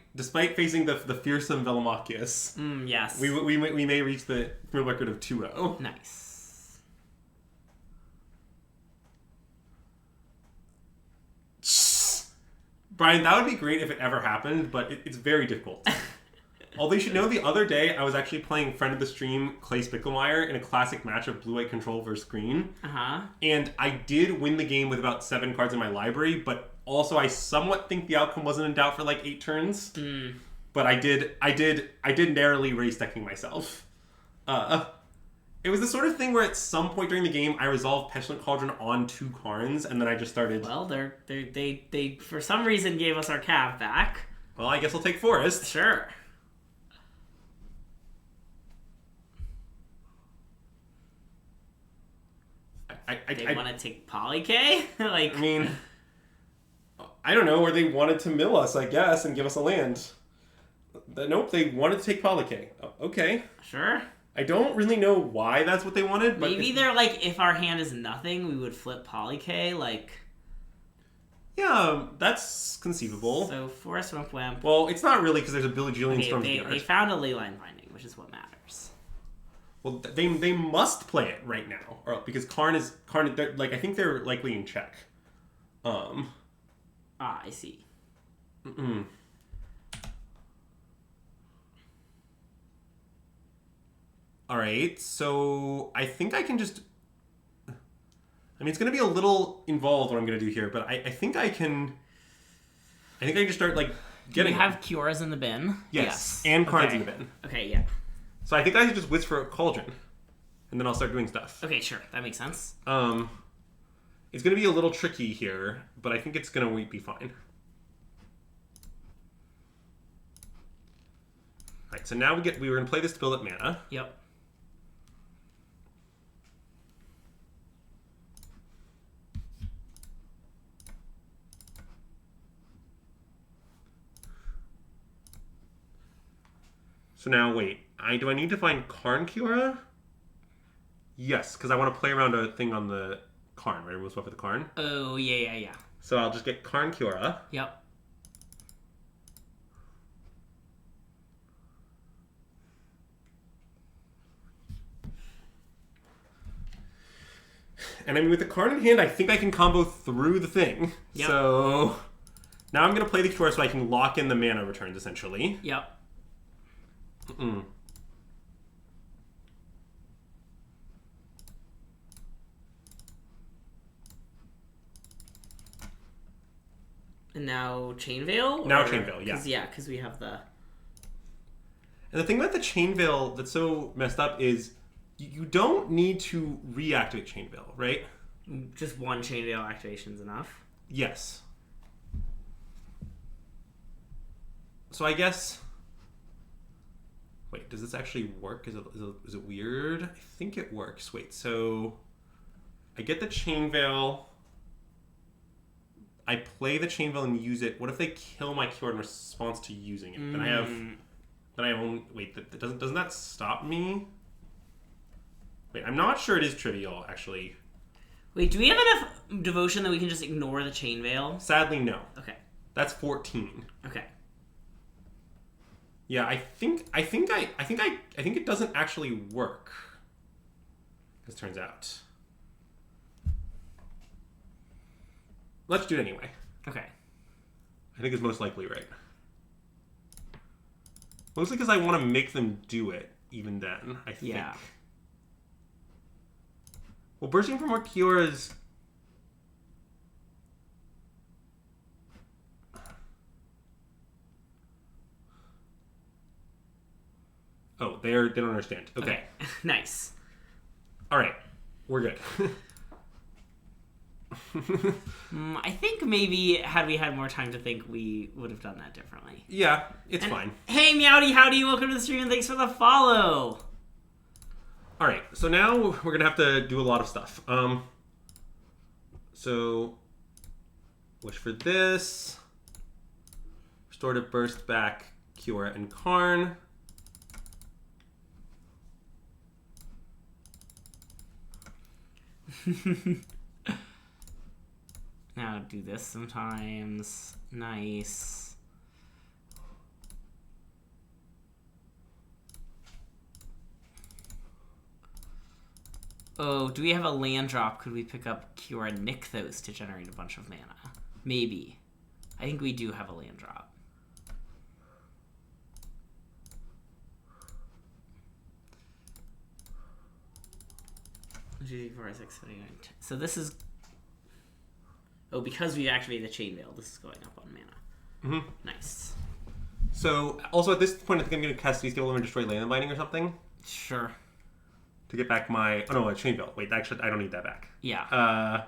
facing the fearsome Velomachus, Yes. we may reach the criminal record of 2-0. Nice. Brian, that would be great if it ever happened, but it's very difficult. Although you should know, the other day I was actually playing friend of the stream Clay Spickelmeyer in a classic match of blue-white control versus green. And I did win the game with about 7 cards in my library, but also I somewhat think the outcome wasn't in doubt for like 8 turns. But I did narrowly race decking myself. It was the sort of thing where at some point during the game, I resolved Petulant Cauldron on 2 Karns, and then I just started... Well, they for some reason gave us our Cav back. Well, I guess I'll take Forest. Sure. They want to take Poly-K? Like... I mean... I don't know, or they wanted to mill us, I guess, and give us a land. Nope, they wanted to take Poly-K. Okay. Sure. I don't really know why that's what they wanted, but... Maybe they're like, if our hand is nothing, we would flip Poly-K, like... Yeah, that's conceivable. So, Forest Wimp. Well, it's not really, because there's a Billy Julian Storm they found a Leyline Binding, which is what matters. Well, they must play it right now, or because Karn, like, I think they're likely in check. I see. Mm-mm. Alright, so I think I can just... I mean, it's going to be a little involved what I'm going to do here, but I think I can... I think I can just start, like, getting... You have Kioras in the bin? Yes. And Karn's in the bin. Okay, yeah. So I think I can just Whisper a Cauldron, and then I'll start doing stuff. Okay, sure. That makes sense. It's going to be a little tricky here, but I think it's going to be fine. Alright, so now we were going to play this to build up mana. Yep. So now, wait. Do I need to find Karn Kiora? Yes, because I want to play around a thing on the Karn, right? Remove swap for the Karn. Oh, yeah. So I'll just get Karn Kiora. Yep. And I mean, with the Karn in hand, I think I can combo through the thing. Yep. So now I'm going to play the Kiora so I can lock in the mana returns, essentially. Yep. Mm-mm. And now Chain Veil? Now Chain Veil, yeah. Yeah, because we have the... And the thing about the Chain Veil that's so messed up is you don't need to reactivate Chain Veil, right? Just one Chain Veil activation is enough? Yes. So I guess... Wait, does this actually work? Is it weird? I think it works. Wait, so... I get the Chain Veil... I play the Chain Veil and use it. What if they kill my Kiora in response to using it? Then I have only... Wait, doesn't that stop me? Wait, I'm not sure it is trivial, actually. Wait, do we have enough devotion that we can just ignore the Chain Veil? Sadly, no. Okay. That's 14. Okay. Yeah, I think it doesn't actually work. As turns out. Let's do it anyway. Okay. I think it's most likely right. Mostly because I want to make them do it, even then, I think. Yeah. Well, bursting for more Kioras... Oh, they don't understand. Okay. Nice. All right. We're good. I think maybe had we had more time to think, we would have done that differently. Yeah, it's fine. Hey, Meowdy, howdy, welcome to the stream, and thanks for the follow. All right, so now we're gonna have to do a lot of stuff. So wish for this. Restorative Burst back Kiora and Karn. Now do this sometimes. Nice. Oh, do we have a land drop? Could we pick up Kiora Nykthos to generate a bunch of mana? Maybe. I think we do have a land drop. So this is... Oh, because we activated the Chain Veil, this is going up on mana. Mm-hmm. Nice. So, also at this point, I think I'm going to cast These People and Destroy Land Binding or something. Sure. to get back my... Oh, no, a chain belt. Wait, actually, I don't need that back. Yeah.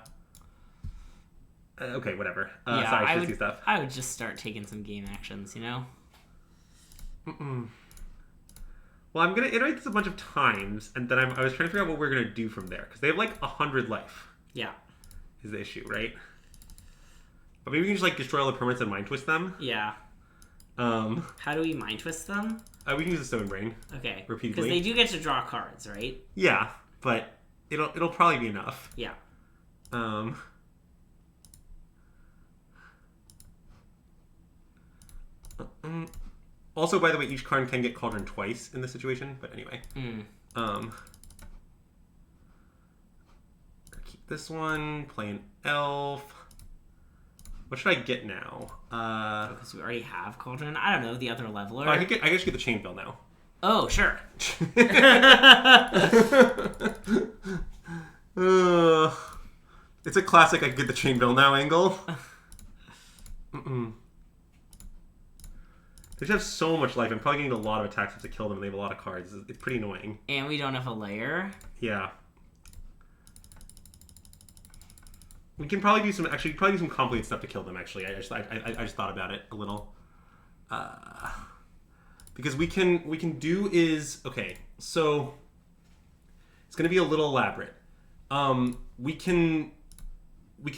Okay, whatever. Yeah, sorry, shifty stuff. I would just start taking some game actions, you know? Well, I'm going to iterate this a bunch of times, and then I was trying to figure out what we're going to do from there. Because they have, like, 100 life. Yeah. Is the issue, right? But maybe we can just, like, destroy all the permanents and mind twist them. Yeah. How do we mind twist them? We can use the Stone Brain. Okay. Repeatedly. Because they do get to draw cards, right? Yeah, but it'll probably be enough. Yeah. Also, by the way, each card can get Cauldron twice in this situation, but anyway. Keep this one, play an elf. What should I get now? Because we already have Cauldron. I don't know, the other leveler. I guess get the Chain Bill now. Oh, sure. It's a classic I get the Chain Bill now angle. They just have so much life. I'm probably getting a lot of attacks to kill them, and they have a lot of cards. It's pretty annoying. And we don't have a layer. Yeah. We can probably do some complicated stuff to kill them. Actually, I just thought about it a little. Because we can do is okay. So it's going to be a little elaborate. We can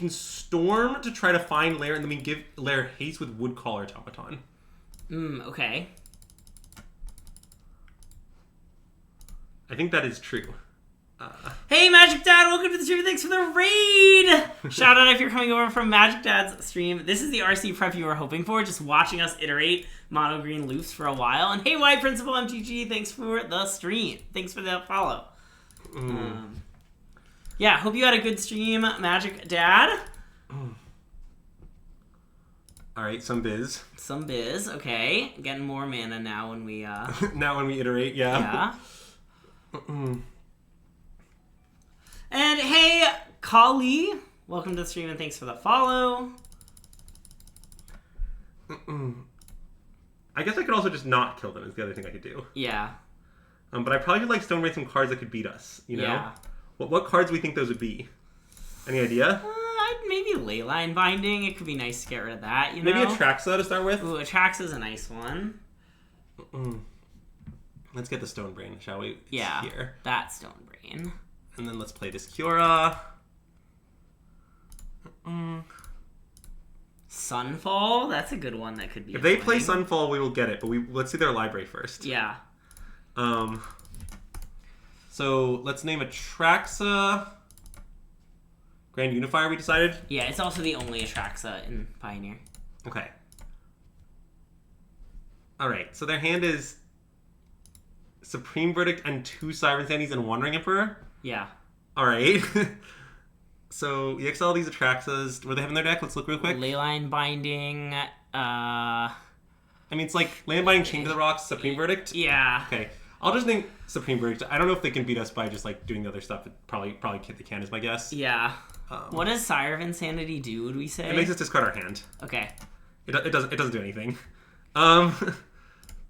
storm to try to find lair, and then we give lair haste with Woodcaller Automaton. Okay. I think that is true. Hey, Magic Dad, welcome to the stream. Thanks for the raid. Shout out if you're coming over from Magic Dad's stream. This is the RC prep you were hoping for, just watching us iterate mono green loops for a while. And hey, White Principal MTG, thanks for the stream. Thanks for the follow. Yeah, hope you had a good stream, Magic Dad. All right, some biz. Some biz, okay. Getting more mana now when we now when we iterate, yeah. And hey, Kali, welcome to the stream and thanks for the follow. I guess I could also just not kill them is the other thing I could do. Yeah. But I probably would like Stone Brain some cards that could beat us, you know? Yeah. What cards do we think those would be? Any idea? Maybe Leyline Binding. It could be nice to get rid of that, you know? Maybe Atraxa to start with? Ooh, Atraxa's a nice one. Let's get the Stone Brain, shall we? It's here. That Stone Brain. And then let's play this Kiora. Sunfall? That's a good one that could be If they play Sunfall, we will get it, but let's see their library first. Yeah. So let's name Atraxa. Grand Unifier, we decided? Yeah, it's also the only Atraxa in Pioneer. Okay. Alright, so their hand is Supreme Verdict and 2 Siren Sandies and Wandering Emperor? Yeah. Alright. So, EXL these Atraxas. What do they have in their deck? Let's look real quick. Leyline Binding, I mean, it's like Land Binding, Chain to the Rocks, Supreme Verdict? Yeah. Okay. I'll just name Supreme Verdict. I don't know if they can beat us by just, like, doing the other stuff. Probably they can, is my guess. Yeah. What does Sire of Insanity do, would we say? It makes us discard our hand. Okay. It doesn't do anything.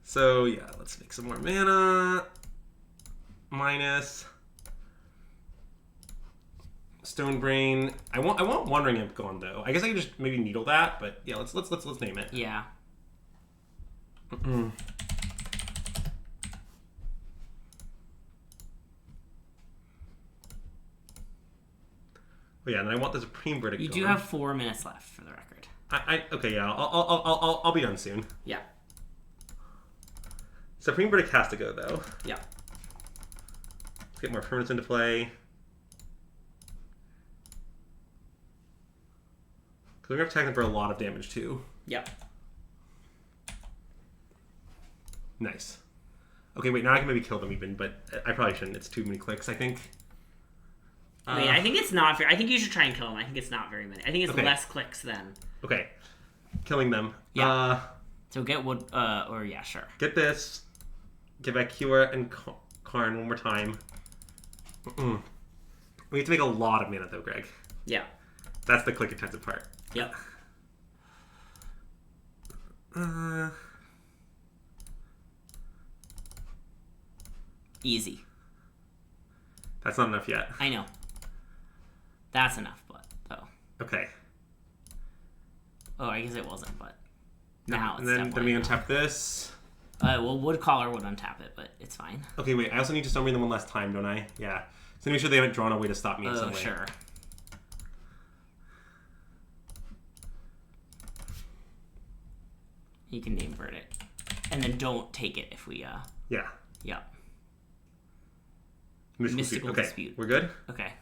So, yeah, let's make some more mana. Minus... Stone Brain. I want Wandering Imp gone though. I guess I can just maybe needle that, but yeah, let's name it. Yeah. Oh yeah, and I want the Supreme Verdict. You do have 4 minutes left for the record. Okay, yeah, I'll be done soon. Yeah. Supreme Verdict has to go though. Yeah. Let's get more permanents into play. We're going to attack them for a lot of damage, too. Yep. Nice. Okay, wait, now I can maybe kill them even, but I probably shouldn't. It's too many clicks, I think. Wait, I think it's not fair. I think you should try and kill them. I think it's not very many. I think it's okay. less clicks then. Okay. Killing them. Yeah. So get wood, or yeah, sure. Get this. Get back Kiora and Karn one more time. We have to make a lot of mana, though, Greg. Yeah. That's the click-intensive part. Yep. That's not enough yet. I know. That's enough, but though. Okay. Oh, I guess it wasn't, but now it's and then we enough. untap this. Well, Woodcaller would untap it, but it's fine. Okay, wait. I also need to summon them one last time, don't I? Yeah. So make sure they haven't drawn a way to stop me in some way. Oh, sure. You can name bird it. And then don't take it if we, Yeah. Yep. Mystical Dispute. Okay, we're good? Okay.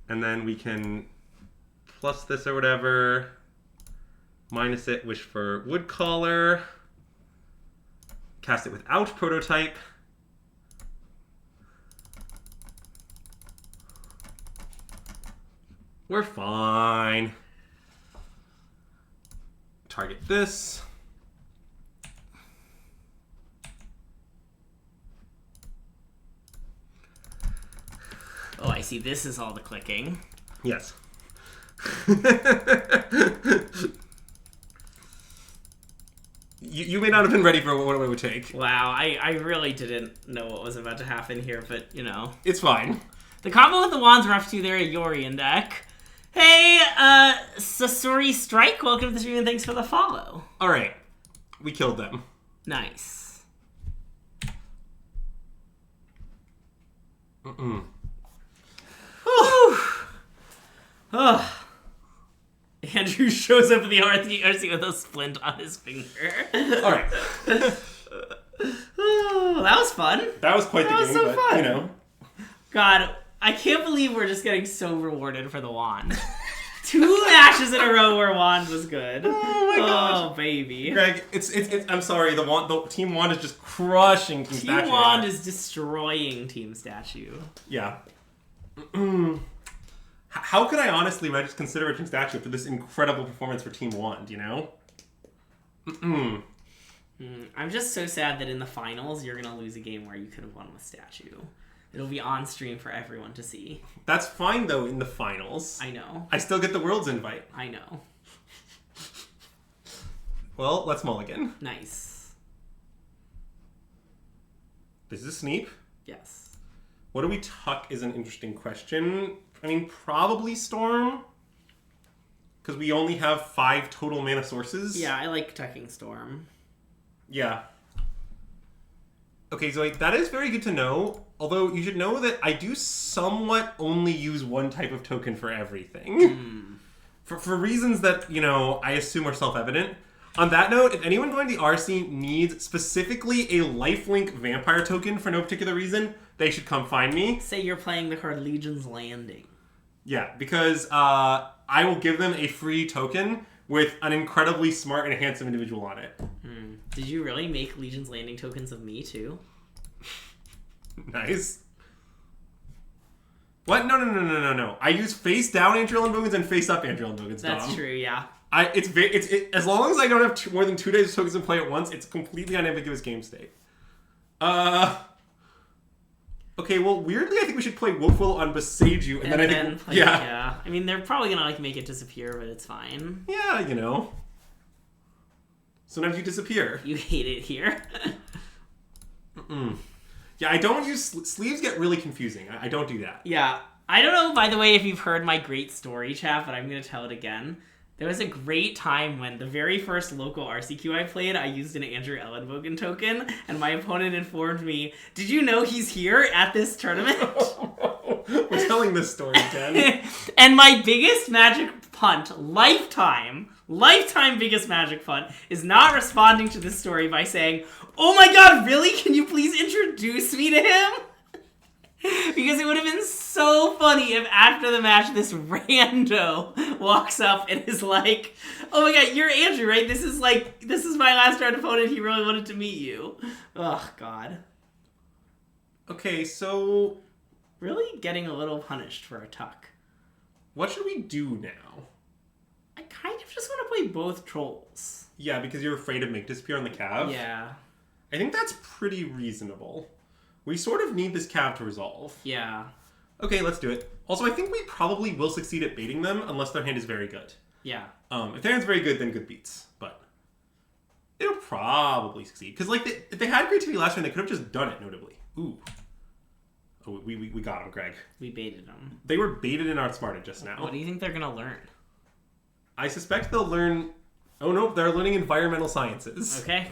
And then we can plus this or whatever. Minus it, wish for Woodcaller. Cast it without Prototype. We're fine. Target this. Oh, I see. This is all the clicking. Yes. You may not have been ready for what it would take. Wow, I really didn't know what was about to happen here, but, you know. It's fine. The combo with the Wand's rough too there, a Yorion deck. Hey, Sasori Strike, welcome to the stream and thanks for the follow. Alright. We killed them. Nice. Oh. Andrew shows up in the RC with a splint on his finger. Alright. Oh, that was fun. That was quite the game, so but, fun. you know. God, I can't believe we're just getting so rewarded for the Wand. 2 matches in a row where Wand was good. Oh my gosh. Oh, baby. Greg, it's I'm sorry, the TeamWand is just crushing Team Statue. TeamWand is destroying Team Statue. Yeah. How could I honestly consider a Team Statue for this incredible performance for TeamWand, you know? I'm just so sad that in the finals, you're going to lose a game where you could have won with Statue. It'll be on stream for everyone to see. That's fine, though, in the finals. I know. I still get the Worlds invite. I know. Well, let's mulligan. Nice. This is Sneep. Yes. What do we tuck is an interesting question. I mean, probably Storm. Because we only have 5 total mana sources. Yeah, I like tucking Storm. Yeah. Okay, Zoe, that is very good to know. Although, you should know that I do somewhat only use one type of token for everything. For reasons that, you know, I assume are self-evident. On that note, if anyone going to the RC needs specifically a lifelink vampire token for no particular reason, they should come find me. Say you're playing the card Legion's Landing. Yeah, because I will give them a free token with an incredibly smart and handsome individual on it. Did you really make Legion's Landing tokens of me, too? Nice. What? No. I use face down Andrew Bogans and face up Andrew Bogans. That's true, yeah. As long as I don't have more than 2 days of tokens in play at once, it's completely unambiguous game state. Okay, well, weirdly, I think we should play Wolfwill on Beseiju, and then I think... Yeah. I mean, they're probably gonna, like, make it disappear, but it's fine. Yeah, you know. Sometimes you disappear. You hate it here. Yeah, I don't use... Sleeves get really confusing. I don't do that. Yeah. I don't know, by the way, if you've heard my great story chat, but I'm gonna tell it again. There was a great time when the very first local RCQ I played, I used an Andrew Ellenbogen token, and my opponent informed me, "Did you know he's here at this tournament?" We're telling this story again. And my biggest magic punt, lifetime biggest magic punt, is not responding to this story by saying, "Oh my god, really? Can you please introduce me to him?" Because it would have been so funny if after the match this rando walks up and is like, "Oh my god, you're Andrew, right? This is my last round opponent. He really wanted to meet you." Oh god. Okay, so... Really getting a little punished for a tuck. What should we do now? I kind of just want to play both trolls. Yeah, because you're afraid of Make Disappear on the Cav? Yeah. I think that's pretty reasonable. We sort of need this Cav to resolve. Yeah. Okay, let's do it. Also, I think we probably will succeed at baiting them unless their hand is very good. Yeah. If their hand's very good, then good beats. But it'll probably succeed. Because, like, if they had creativity last turn, they could have just done it, notably. Ooh. Oh, we got them, Greg. We baited them. They were baited and outsmarted just now. What do you think they're going to learn? I suspect they'll learn... Oh, no, they're learning environmental sciences. Okay.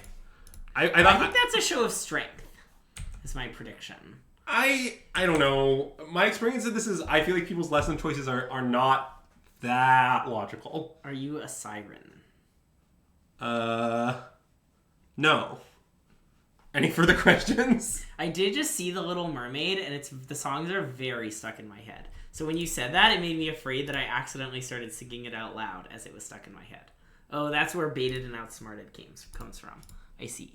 I think that's a show of strength, is my prediction. I don't know. My experience of this is I feel like people's lesson choices are not that logical. Are you a siren? No. Any further questions? I did just see The Little Mermaid, and the songs are very stuck in my head. So when you said that, it made me afraid that I accidentally started singing it out loud as it was stuck in my head. Oh, that's where baited and outsmarted comes from. I see.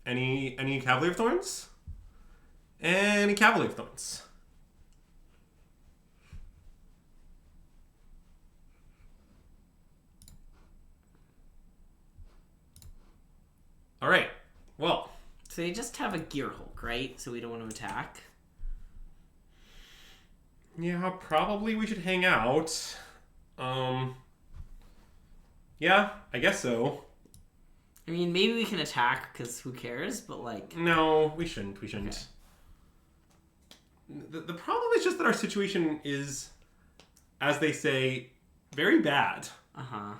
Any Cavalier of Thorns? Any Cavalier of Thorns? All right. Well. So they just have a Gear Hulk, right? So we don't want to attack. Yeah, probably we should hang out. Yeah, I guess so. I mean, maybe we can attack, because who cares, but like... No, we shouldn't. Okay. The problem is just that our situation is, as they say, very bad. Uh-huh.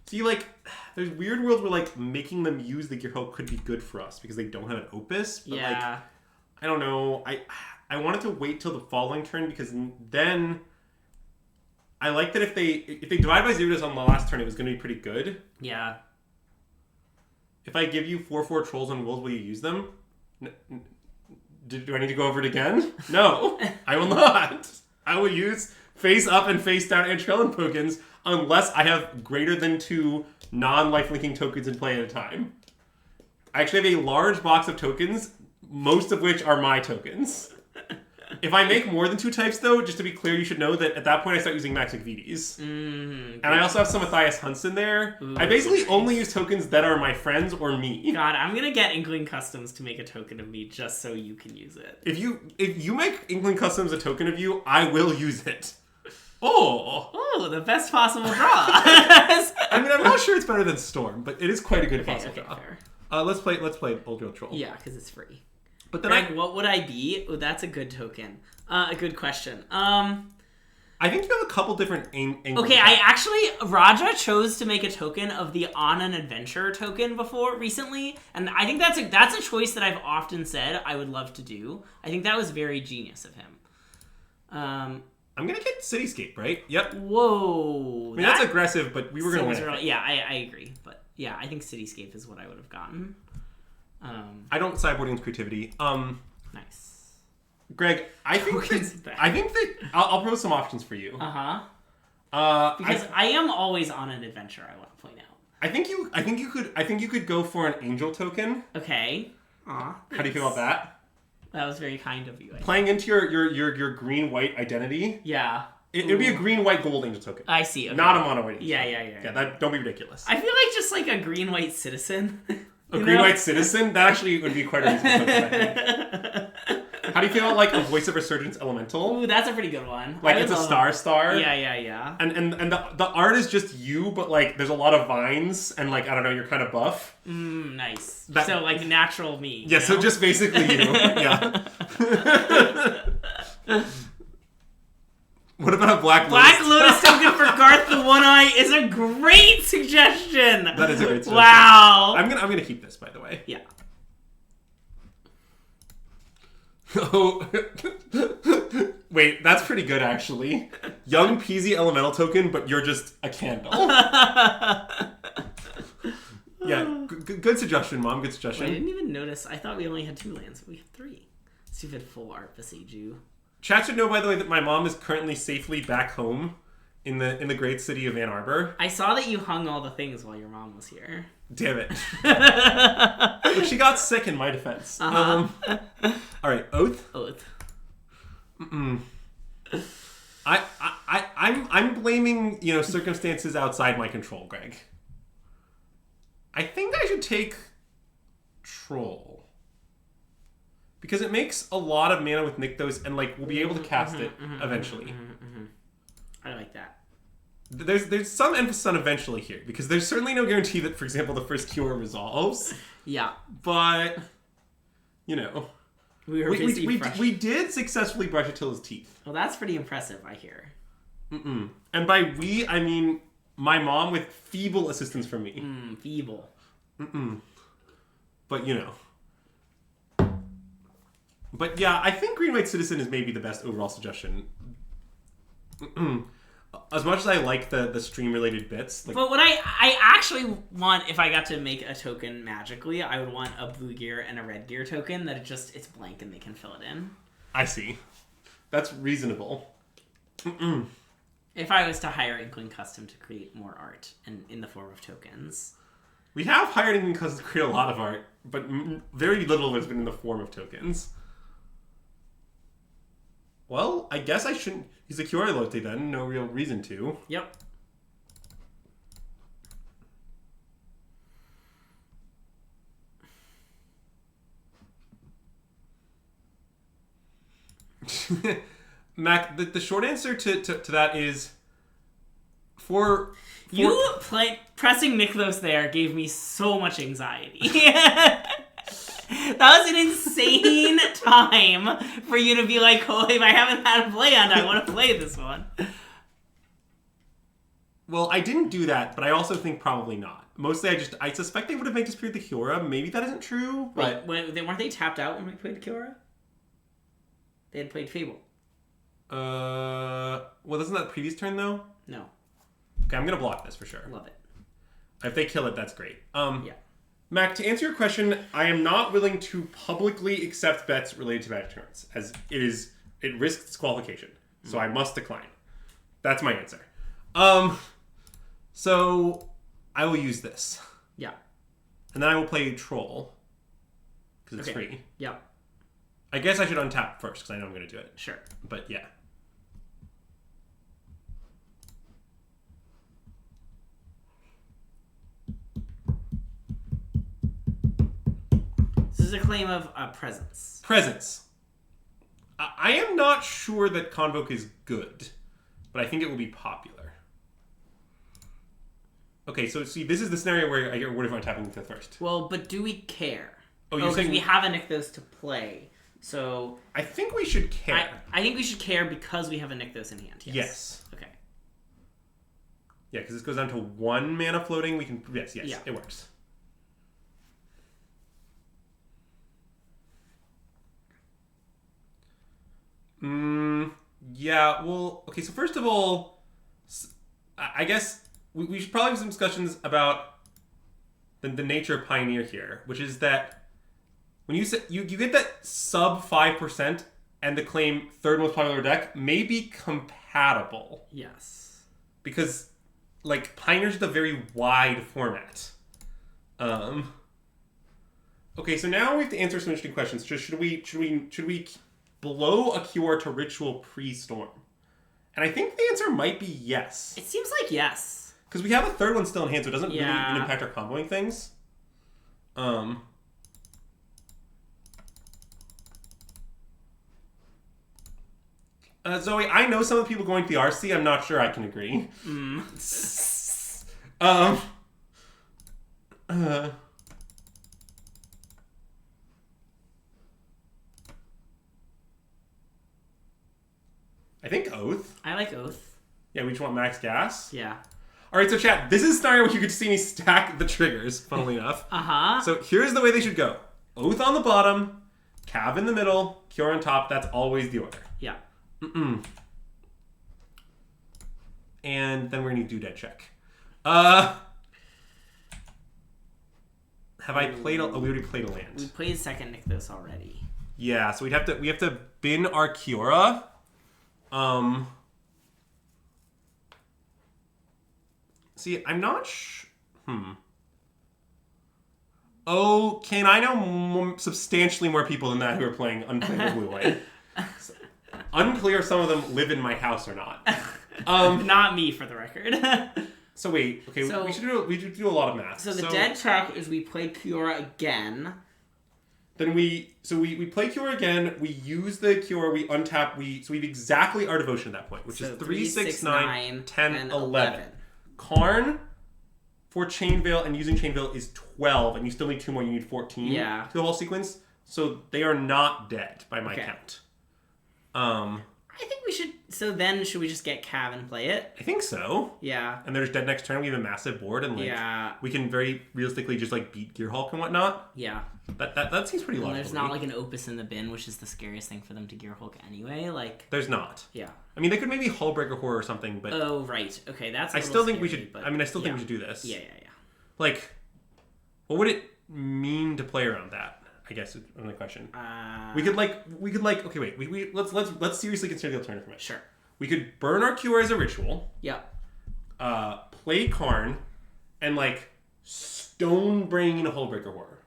See, like, there's weird worlds where, like, making them use the Gear Hulk could be good for us because they don't have an Opus. But, like, I don't know. I wanted to wait till the following turn because then I like that if they divide by 0 on the last turn, it was going to be pretty good. Yeah. If I give you 4/4 trolls on wolves, will you use them? Do I need to go over it again? No, I will not. I will use face up and face down Antrellin tokens unless I have greater than 2 non-life-linking tokens in play at a time. I actually have a large box of tokens, most of which are my tokens. If I make more than 2 types, though, just to be clear, you should know that at that point I start using Maxic VDs. And I also have some Matthias Hunts in there. Ooh, I basically only use tokens that are my friends or me. God, I'm gonna get Inkling Customs to make a token of me just so you can use it. If you make Inkling Customs a token of you, I will use it. Oh, the best possible draw. I mean, I'm not sure it's better than Storm, but it is quite a good possible draw. Fair. Let's play Old Girl Troll. Yeah, because it's free. But then Greg, what would I be? Oh, that's a good token. A good question. I think you have a couple different angles. Okay, Raja chose to make a token of the On an Adventure token recently, and I think that's a choice that I've often said I would love to do. I think that was very genius of him. I'm gonna get Cityscape, right? Yep. Whoa. I mean, that's aggressive, but we were gonna win. Yeah, I agree. But yeah, I think Cityscape is what I would have gotten. I don't sideboard against creativity. Nice. Greg, I think that I'll propose some options for you. Because I am always on an adventure, I want to point out. I think you could go for an angel token. Okay. How do you feel about that? That was very kind of you. Playing into your green-white identity. Yeah. It would be a green-white-gold angel token. I see. Okay. Not a mono-white. Yeah. Don't be ridiculous. I feel like just like a green-white citizen. A green-white citizen? That actually would be quite a reasonable token, I think. How do you feel about, like, a Voice of Resurgence Elemental? Ooh, that's a pretty good one. Like, it's a star. Yeah. And the art is just you, but, like, there's a lot of vines, and, like, I don't know, you're kind of buff. Nice. So, like, natural me. Yeah, so just basically you. Yeah. What about a Black Lotus? Black Lotus token for Garth the One-Eye is a great suggestion! That is a great suggestion. Wow! I'm gonna keep this, by the way. Yeah. Oh, wait, that's pretty good, actually. Young Peasy Elemental token, but you're just a candle. Yeah, good suggestion, Mom. Good suggestion. Well, I didn't even notice. I thought we only had 2 lands, but we have 3. Stupid full art beside you. Chat should know, by the way, that my mom is currently safely back home in the great city of Ann Arbor. I saw that you hung all the things while your mom was here. Damn it. Look, she got sick in my defense. All right, Oath? Oath. I'm blaming, circumstances outside my control, Greg. I think I should take Troll. Because it makes a lot of mana with Nykthos, and, like, we'll be able to cast it eventually. I like that. there's some emphasis on eventually here, because there's certainly no guarantee that, for example, the first Cure resolves. Yeah. But, you know, we did successfully brush Attila's teeth. Well, that's pretty impressive, I hear. And by we, I mean my mom with feeble assistance from me. Feeble. But, you know. But yeah, I think Green White Citizen is maybe the best overall suggestion. As much as I like the stream related bits, like, but what I actually want, if I got to make a token magically, I would want a blue gear and a red gear token that it's blank and they can fill it in. I see. That's reasonable. If I was to hire Inkling Custom to create more art in the form of tokens. We have hired Inkling Custom to create a lot of art, but very little of it's been in the form of tokens. Well, I guess I shouldn't use a Kiora Lotte then. No real reason to. Yep. Mac, the short answer to that is for you pressing Nykthos there gave me so much anxiety. That was an insane time for you to be like, oh, if I haven't had a play on, I want to play this one. Well, I didn't do that, but I also think probably not. Mostly I suspect they would have made Disappeared the Kiora. Maybe that isn't true, but... Wait, weren't they tapped out when we played Kiora? They had played Fable. Well, isn't that the previous turn, though? No. Okay, I'm going to block this for sure. Love it. If they kill it, that's great. Yeah. Mac, to answer your question, I am not willing to publicly accept bets related to Magic Tournaments, as it risks disqualification. So I must decline. That's my answer. So I will use this. Yeah. And then I will play Troll, because it's free. Yeah. I guess I should untap first, because I know I'm going to do it. Sure. But yeah. This is a claim of presence. Presence. I am not sure that Convoke is good, but I think it will be popular. Okay, so see, this is the scenario where I get rewarded if I'm tapping Nykthos first. Well, but do we care? Oh, you're saying... we have a Nykthos to play, so... I think we should care. I think we should care because we have a Nykthos in hand, Yes. Okay. Yeah, because this goes down to 1 mana floating. We can... Yes, yeah. It works. Yeah, well... Okay, so first of all, I guess... We should probably have some discussions about the nature of Pioneer here, which is that when you say you get that sub 5% and the claim third most popular deck may be compatible. Yes. Because like Pioneer's is a very wide format. Okay, so now we have to answer some interesting questions. Just should we blow a cure to ritual pre-storm? And I think the answer might be yes. It seems like yes. Because we have a third one still in hand, so it doesn't really even impact our comboing things. Zoe, I know some of the people going to the RC. I'm not sure I can agree. I think Oath. I like Oath. Yeah, we just want max gas. Yeah. All right, so chat, this is a scenario where you could see me stack the triggers, funnily enough. Uh-huh. So here's the way they should go. Oath on the bottom, Cav in the middle, Cure on top. That's always the order. Yeah. And then we're going to do Dead Check. Have I played... we already played a land. We played second Nykthos already. Yeah, so we have to bin our Kiora. See, I'm not Oh, Kane, I know substantially more people than that who are playing Unplayable Blue White. Unclear if some of them live in my house or not. Not me, for the record. So wait, okay, we should do a lot of math. So the dead check is we play Kiora again. Then we play Cure again. We use the Cure. We untap. We have exactly our devotion at that point, which is 3, 6, 9, 10, 11. Karn for Chain Veil and using Chain Veil is 12, and you still need 2 more. You need 14 to the whole sequence. So they are not dead by my count. I think we should... So then, should we just get Cav and play it? I think so. Yeah. And there's dead next turn. We have a massive board, and we can very realistically just beat Gearhulk and whatnot. Yeah. That seems pretty logical. There's not an Opus in the bin, which is the scariest thing for them to Gearhulk anyway. There's not. Yeah. I mean, they could maybe Hullbreaker Horror or something, but... Oh, right. Okay, that's I still think we should... I mean, I still think we should do this. Yeah. What would it mean to play around that? I guess is another question. We could okay, wait. Let's seriously consider the alternative from it. Sure. We could burn our Cure as a ritual. Yeah. Play Karn, and Stonebrain Hullbreaker Horror.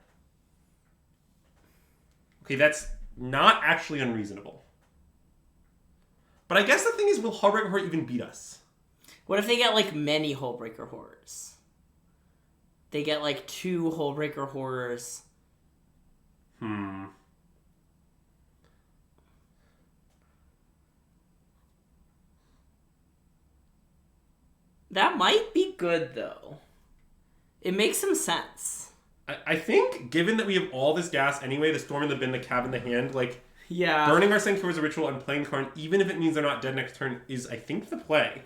Okay, that's not actually unreasonable. But I guess the thing is, will Hullbreaker Horror even beat us? What if they get many Hullbreaker Horrors? They get 2 Hullbreaker Horrors. That might be good, though. It makes some sense. I think, given that we have all this gas anyway, the Storm in the bin, the Cab in the hand, yeah, burning our Sanctuary as a ritual and playing Karn, even if it means they're not dead next turn, is, I think, the play.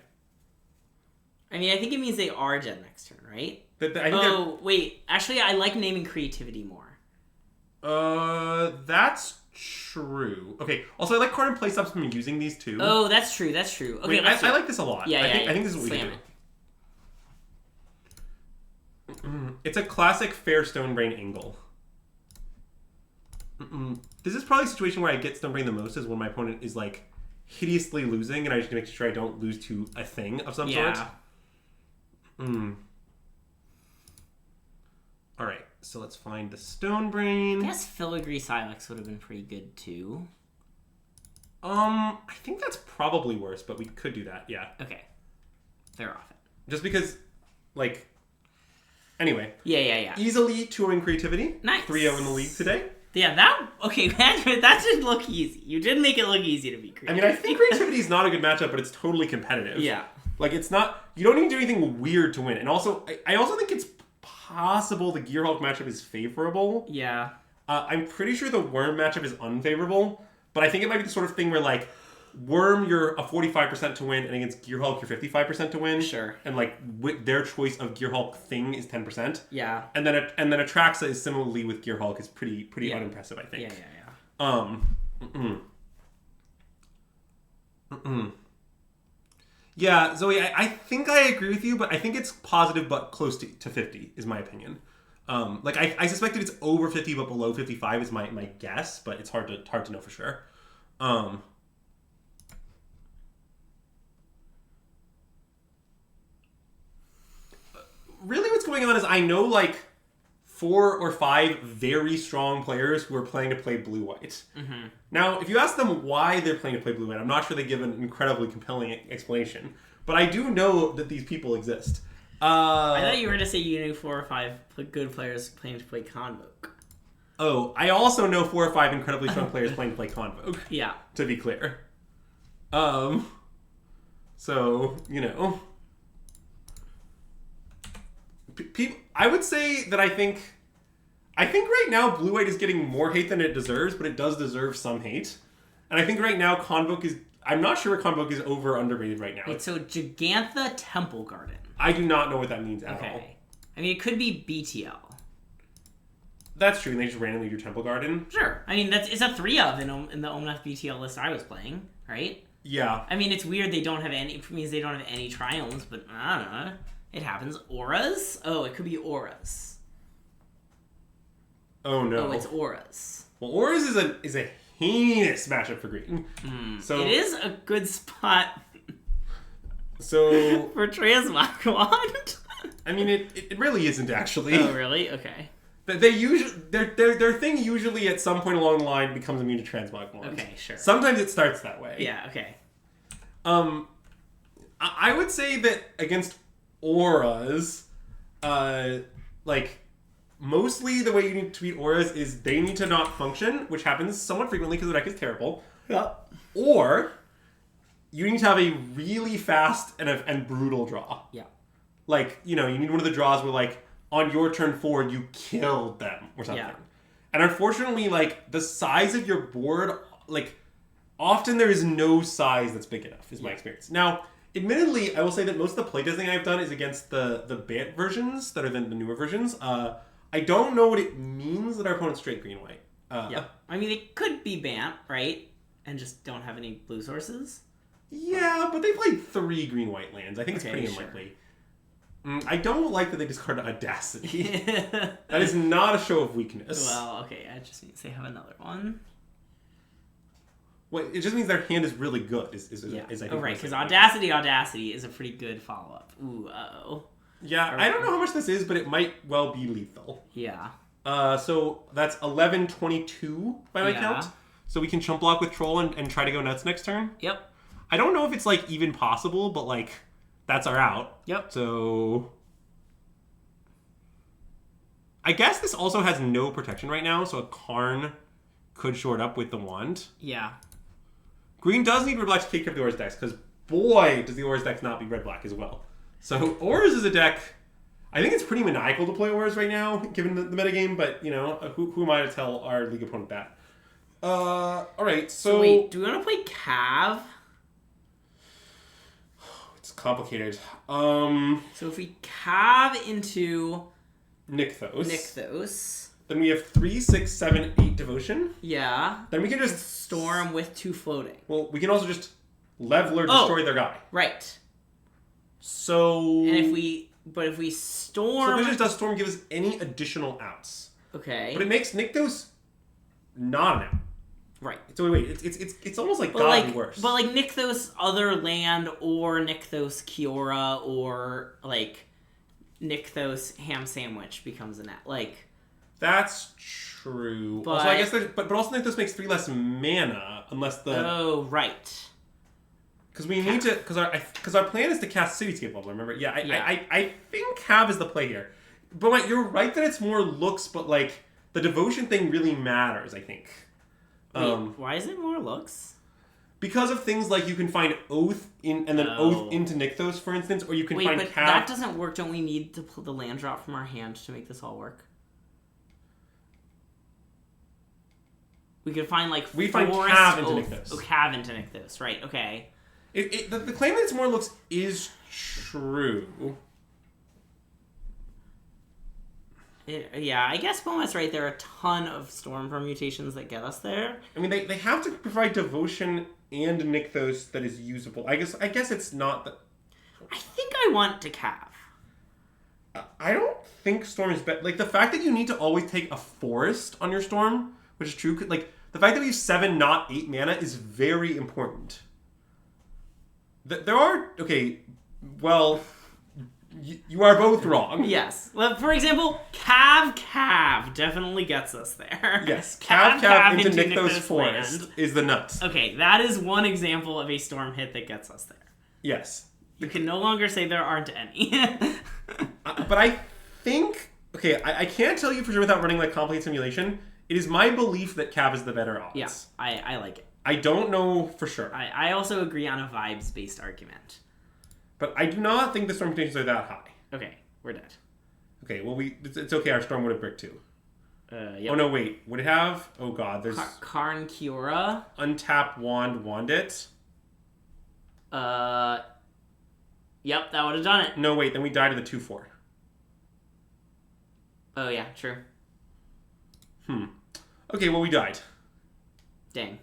I mean, I think it means they are dead next turn, right? Wait. Actually, I like naming creativity more. That's true. Okay, also, I like Karn and playstop's been using these, too. Oh, that's true. Okay, I like this a lot. Yeah, I think this is what we do. It's a classic fair Stonebrain angle. This is probably a situation where I get Stonebrain the most is when my opponent is hideously losing, and I just make sure I don't lose to a thing of some sort. Alright, so let's find the Stonebrain. I guess Filigree Silex would have been pretty good too. I think that's probably worse, but we could do that, yeah. Okay. They're off it. Just because, anyway. Yeah. Easily touring creativity. Nice. 3-0 in the league today. Yeah, that did look easy. You did make it look easy to be creative. I mean, I think creativity is not a good matchup, but it's totally competitive. Yeah. It's not... You don't need to do anything weird to win. And also, I also think it's possible the Gearhulk matchup is favorable. Yeah. I'm pretty sure the Worm matchup is unfavorable, but I think it might be the sort of thing where, Worm, you're a 45% to win, and against Gearhulk, you're 55% to win. Sure. And, their choice of Gearhulk thing is 10%. Yeah. And then Atraxa is similarly with Gearhulk is pretty unimpressive, I think. Yeah. Yeah, Zoe, I think I agree with you, but I think it's positive but close to 50, is my opinion. I suspect that it's over 50 but below 55 is my guess, but it's hard to know for sure. Really what's going on is I know 4 or 5 very strong players who are playing to play blue-white. Mm-hmm. Now, if you ask them why they're playing to play blue-white, I'm not sure they give an incredibly compelling explanation. But I do know that these people exist. I thought you were going to say you knew 4 or 5 good players playing to play Convoke. Oh, I also know 4 or 5 incredibly strong players playing to play Convoke. Yeah. To be clear. So, I would say that I think right now blue-white is getting more hate than it deserves, but it does deserve some hate. And I think right now Convoke is... I'm not sure Convoke is over or underrated right now. Wait, so Gigantha Temple Garden. I do not know what that means at all. I mean, it could be BTL. That's true, and they just randomly do Temple Garden. Sure. I mean, it's a 3 of in the Omnath BTL list I was playing, right? Yeah. I mean, it's weird they don't have any... It means they don't have any Triomes, but I don't know. It happens. Auras? Oh, it could be Auras. Oh, no. Oh, it's Auras. Well, Auras is a heinous matchup for green. So it is a good spot so for Transmog Wand. I mean, it really isn't, actually. Oh, really? Okay. They usually their thing usually at some point along the line becomes immune to Transmog Wand. Okay, sure. Sometimes it starts that way. Yeah, okay. I would say that against Auras, mostly the way you need to beat auras is they need to not function, which happens somewhat frequently because the deck is terrible. Yeah. Or you need to have a really fast and brutal draw. Yeah. Like, you need one of the draws where, like, on your turn 4, you killed them or something. Yeah. And unfortunately, like, the size of your board, like, often there is no size that's big enough, is my experience. Now, admittedly, I will say that most of the playtesting I've done is against the Bant versions that are the newer versions. I don't know what it means that our opponent's straight green-white. Yeah. I mean, it could be Bant, right? And just don't have any blue sources? Yeah, but they played 3 green-white lands. I think it's pretty sure. unlikely. I don't like that they discarded Audacity. That is not a show of weakness. Well, okay, I just means they have another one. Well, it just means their hand is really good. Is I think right, because Audacity is a pretty good follow-up. Ooh, uh-oh. Yeah, I don't know how much this is, but it might well be lethal. Yeah. So that's 11-22 by my count. So we can chump block with Troll and try to go nuts next turn. Yep. I don't know if it's, like, even possible, but, like, that's our out. Yep. So I guess this also has no protection right now, so a Karn could short up with the wand. Yeah. Green does need red black to take care of the Auras decks, because boy, does the Auras deck not be red black as well. So Auras is a deck. I think it's pretty maniacal to play Auras right now, given the metagame, but who am I to tell our league opponent that? Alright, so wait, do we want to play Cav? It's complicated. So if we Cav into Nykthos. Then we have 3, 6, 7, 8 devotion. Yeah. Then we can just storm with 2 floating. Well, we can also just leveler destroy their guy. Right. So and if we storm, so if it just does storm, give us any additional outs. Okay. But it makes Nykthos not an out. Right. So wait, it's almost like godly worse. But like Nykthos other land or Nykthos Kiora or like Nykthos ham sandwich becomes an out. Like that's true. But also, I guess but also Nykthos makes 3 less mana unless the right. Because we need to because our plan is to cast Cityscape Level. Remember? Yeah. I think Cav is the play here. But you're right that it's more looks, but like the devotion thing really matters. I think. Wait, why is it more looks? Because of things like you can find Oath and then Oath into Nykthos, for instance, or you can find but Cav. That doesn't work. Don't we need to pull the land drop from our hand to make this all work? We could find like we find Cav into Nykthos. Oh, Cav into Nykthos, right? Okay. The claim that it's more looks is true. Yeah, I guess Boma's right. There are a ton of storm permutations that get us there. I mean, they have to provide devotion and Nykthos that is usable. I guess it's not that. I think I want to Cav. I don't think storm is better. Like the fact that you need to always take a forest on your storm, which is true. Like the fact that we have 7, not 8 mana is very important. There are well. You are both wrong. Yes. Well, for example, Cav definitely gets us there. Yes, Cav into Nykthos Forest is the nuts. Okay, that is one example of a storm hit that gets us there. Yes. You can no longer say there aren't any. But I think... Okay, I can't tell you for sure without running like complicated simulation. It is my belief that Cav is the better odds. Yeah, I like it. I don't know for sure. I also agree on a vibes-based argument. But I do not think the storm mutations are that high. Okay, we're dead. Okay, well, it's okay. Our storm would have bricked too. Yep. Oh, no, wait. Would it have? Oh, God. There's... Karn Kiora. Untap wand it. Yep, that would have done it. No, wait. Then we die to the 2/4. Oh, yeah, true. Okay, well, we died. Dang.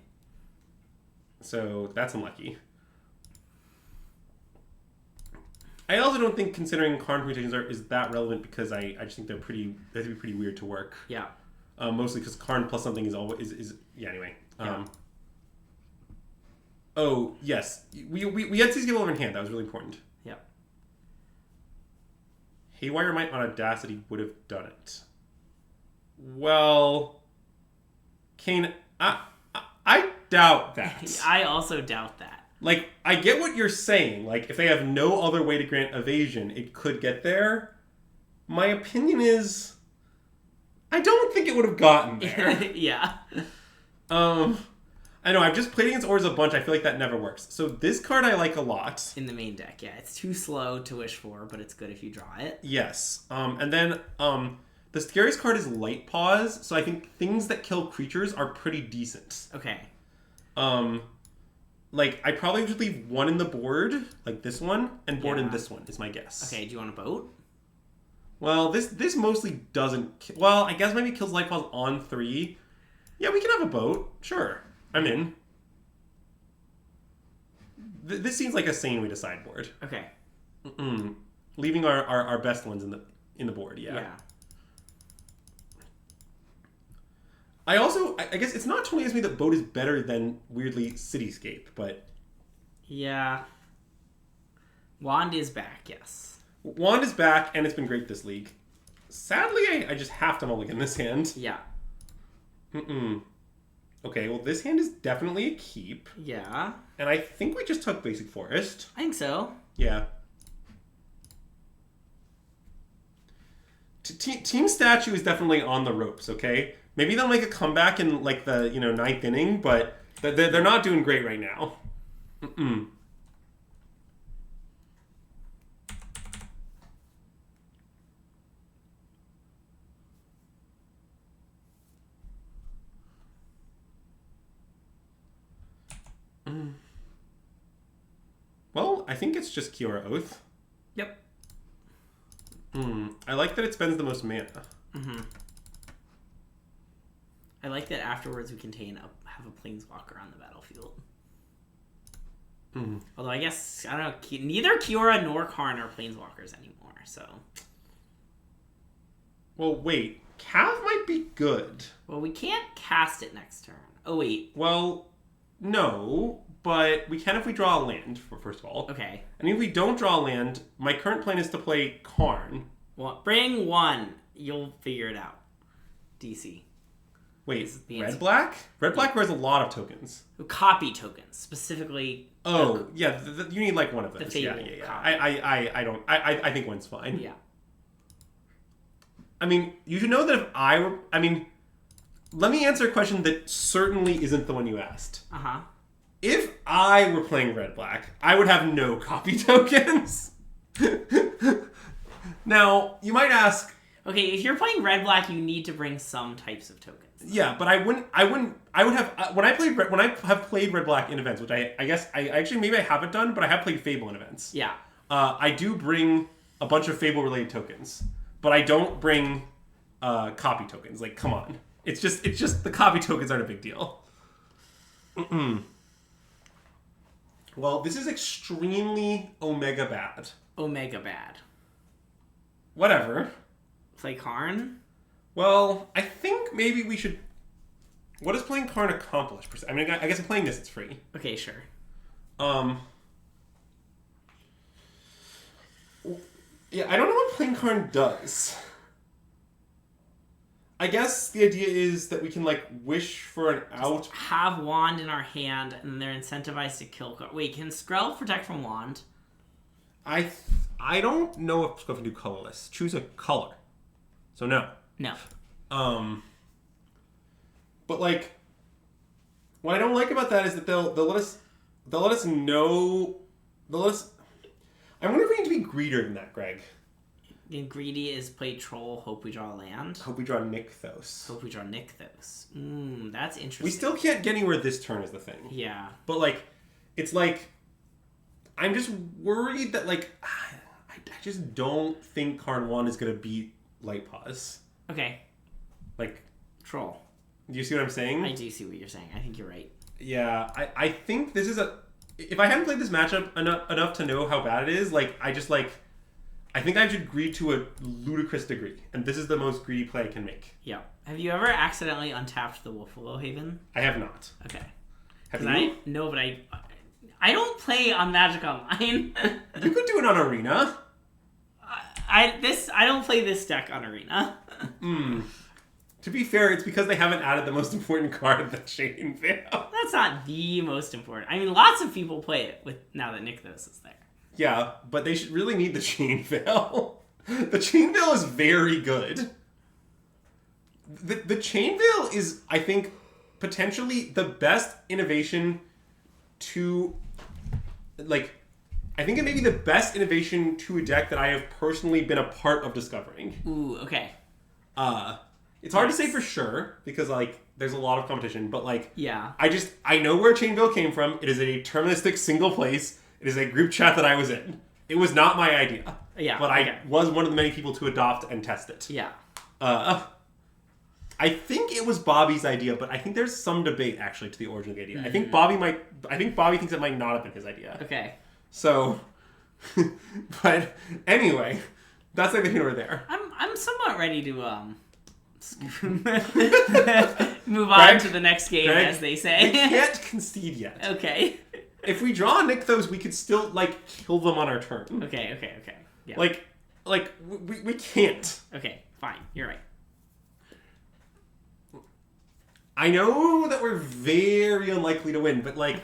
So, that's unlucky. I also don't think considering Karn permutations is that relevant because I just think they have to be pretty weird to work. Yeah. Mostly because Karn plus something is always yeah. Anyway. Yeah. Oh yes, we had Cityscape over in hand. That was really important. Yep. Haywire Might on Audacity would have done it. Well, Kane, I doubt that. I also doubt that. Like, I get what you're saying. Like, if they have no other way to grant evasion, it could get there. My opinion is I don't think it would have gotten there. Yeah. I know, I've just played against Auras a bunch. I feel like that never works. So this card I like a lot. In the main deck, yeah. It's too slow to wish for, but it's good if you draw it. Yes. And then the scariest card is Light Paws. So I think things that kill creatures are pretty decent. Okay. Like, I probably would leave one in the board, like this one, and board in this one, is my guess. Okay, do you want a boat? Well, this mostly doesn't... Well, I guess maybe it kills Light Paws on 3. Yeah, we can have a boat. Sure. I'm in. This seems like a sane way to sideboard. Okay. Leaving our best ones in the board, yeah. I guess it's not totally against me that boat is better than, weirdly, Cityscape, but... Yeah. Wand is back, yes. Wand is back, and it's been great this league. Sadly, I just have to mulligan this hand. Yeah. Okay, well, this hand is definitely a keep. Yeah. And I think we just took Basic Forest. I think so. Yeah. Team Statue is definitely on the ropes, okay? Maybe they'll make a comeback in, like, the, 9th inning, but they're not doing great right now. Well, I think it's just Kiora Oath. Yep. I like that it spends the most mana. I like that afterwards we can have a Planeswalker on the battlefield. Although I guess, I don't know, neither Kiora nor Karn are Planeswalkers anymore, so... Well, wait. Cav might be good. Well, we can't cast it next turn. Oh, wait. Well, no, but we can if we draw a land, first of all. Okay. And if we don't draw a land, my current plan is to play Karn. Well, bring one. You'll figure it out. DC. Wait, red-black? Red-black wears a lot of tokens. Copy tokens, specifically. Oh, yeah, you need like one of those. The yeah. Fable I think one's fine. Yeah. I mean, you should know that if I were... I mean, let me answer a question that certainly isn't the one you asked. If I were playing red-black, I would have no copy tokens. Now, you might ask... Okay, if you're playing red-black, you need to bring some types of tokens. Yeah, but I would have... when I have played red-black in events, which I guess... I actually, maybe I haven't done, but I have played Fable in events. Yeah. I do bring a bunch of Fable-related tokens, but I don't bring copy tokens. Like, come on. It's just the copy tokens aren't a big deal. Well, this is extremely Omega bad. Omega bad. Whatever. Play Karn? Well, I think maybe we should... What does playing Karn accomplish? I mean, I guess I'm playing this, it's free. Okay, sure. Yeah, I don't know what playing Karn does. I guess the idea is that we can, like, wish for an out. Have Wand in our hand, and they're incentivized to kill... Wait, can Skrell protect from Wand? I don't know if Skrell can do colorless. Choose a color. So no. No. But, like, what I don't like about that is that they'll let us know... They'll let us... I wonder if we need to be greedier than that, Greg. And greedy is play Troll, hope we draw land. Hope we draw Nykthos. Hope we draw Nykthos. That's interesting. We still can't get anywhere this turn is the thing. Yeah. But, like, it's like... I'm just worried that, like... I just don't think Karn 1 is going to beat Light Paws. Okay. Like... Troll. Do you see what I'm saying? I do see what you're saying. I think you're right. Yeah, I think this is a... If I hadn't played this matchup enough to know how bad it is, like, I think I should greed to a ludicrous degree. And this is the most greedy play I can make. Yeah. Have you ever accidentally untapped the Wolfwillow Haven? I have not. Okay. Have you? No, but I don't play on Magic Online. You could do it on Arena. I don't play this deck on Arena. To be fair, it's because they haven't added the most important card, the Chain Veil. That's not the most important. I mean, lots of people play it now that Nykthos is there. Yeah, but they should really need the Chain Veil. The Chain Veil is very good. the Chain Veil is, I think, potentially the best innovation to, like, I think it may be the best innovation to a deck that I have personally been a part of discovering. Ooh, okay. It's hard to say for sure, because, like, there's a lot of competition, but, like, yeah. I know where Chain Veil came from. It is a deterministic single place. It is a group chat that I was in. It was not my idea. Yeah. But I was one of the many people to adopt and test it. Yeah. I think it was Bobby's idea, but I think there's some debate actually to the origin of the idea. I think Bobby thinks it might not have been his idea. Okay. So, but anyway, that's like the here or there. I'm somewhat ready to move on to the next game, Greg, as they say. We can't concede yet. Okay. If we draw Nykthos, we could still, like, kill them on our turn. Okay. Yeah. Like we can't. Okay, fine. You're right. I know that we're very unlikely to win, but, like,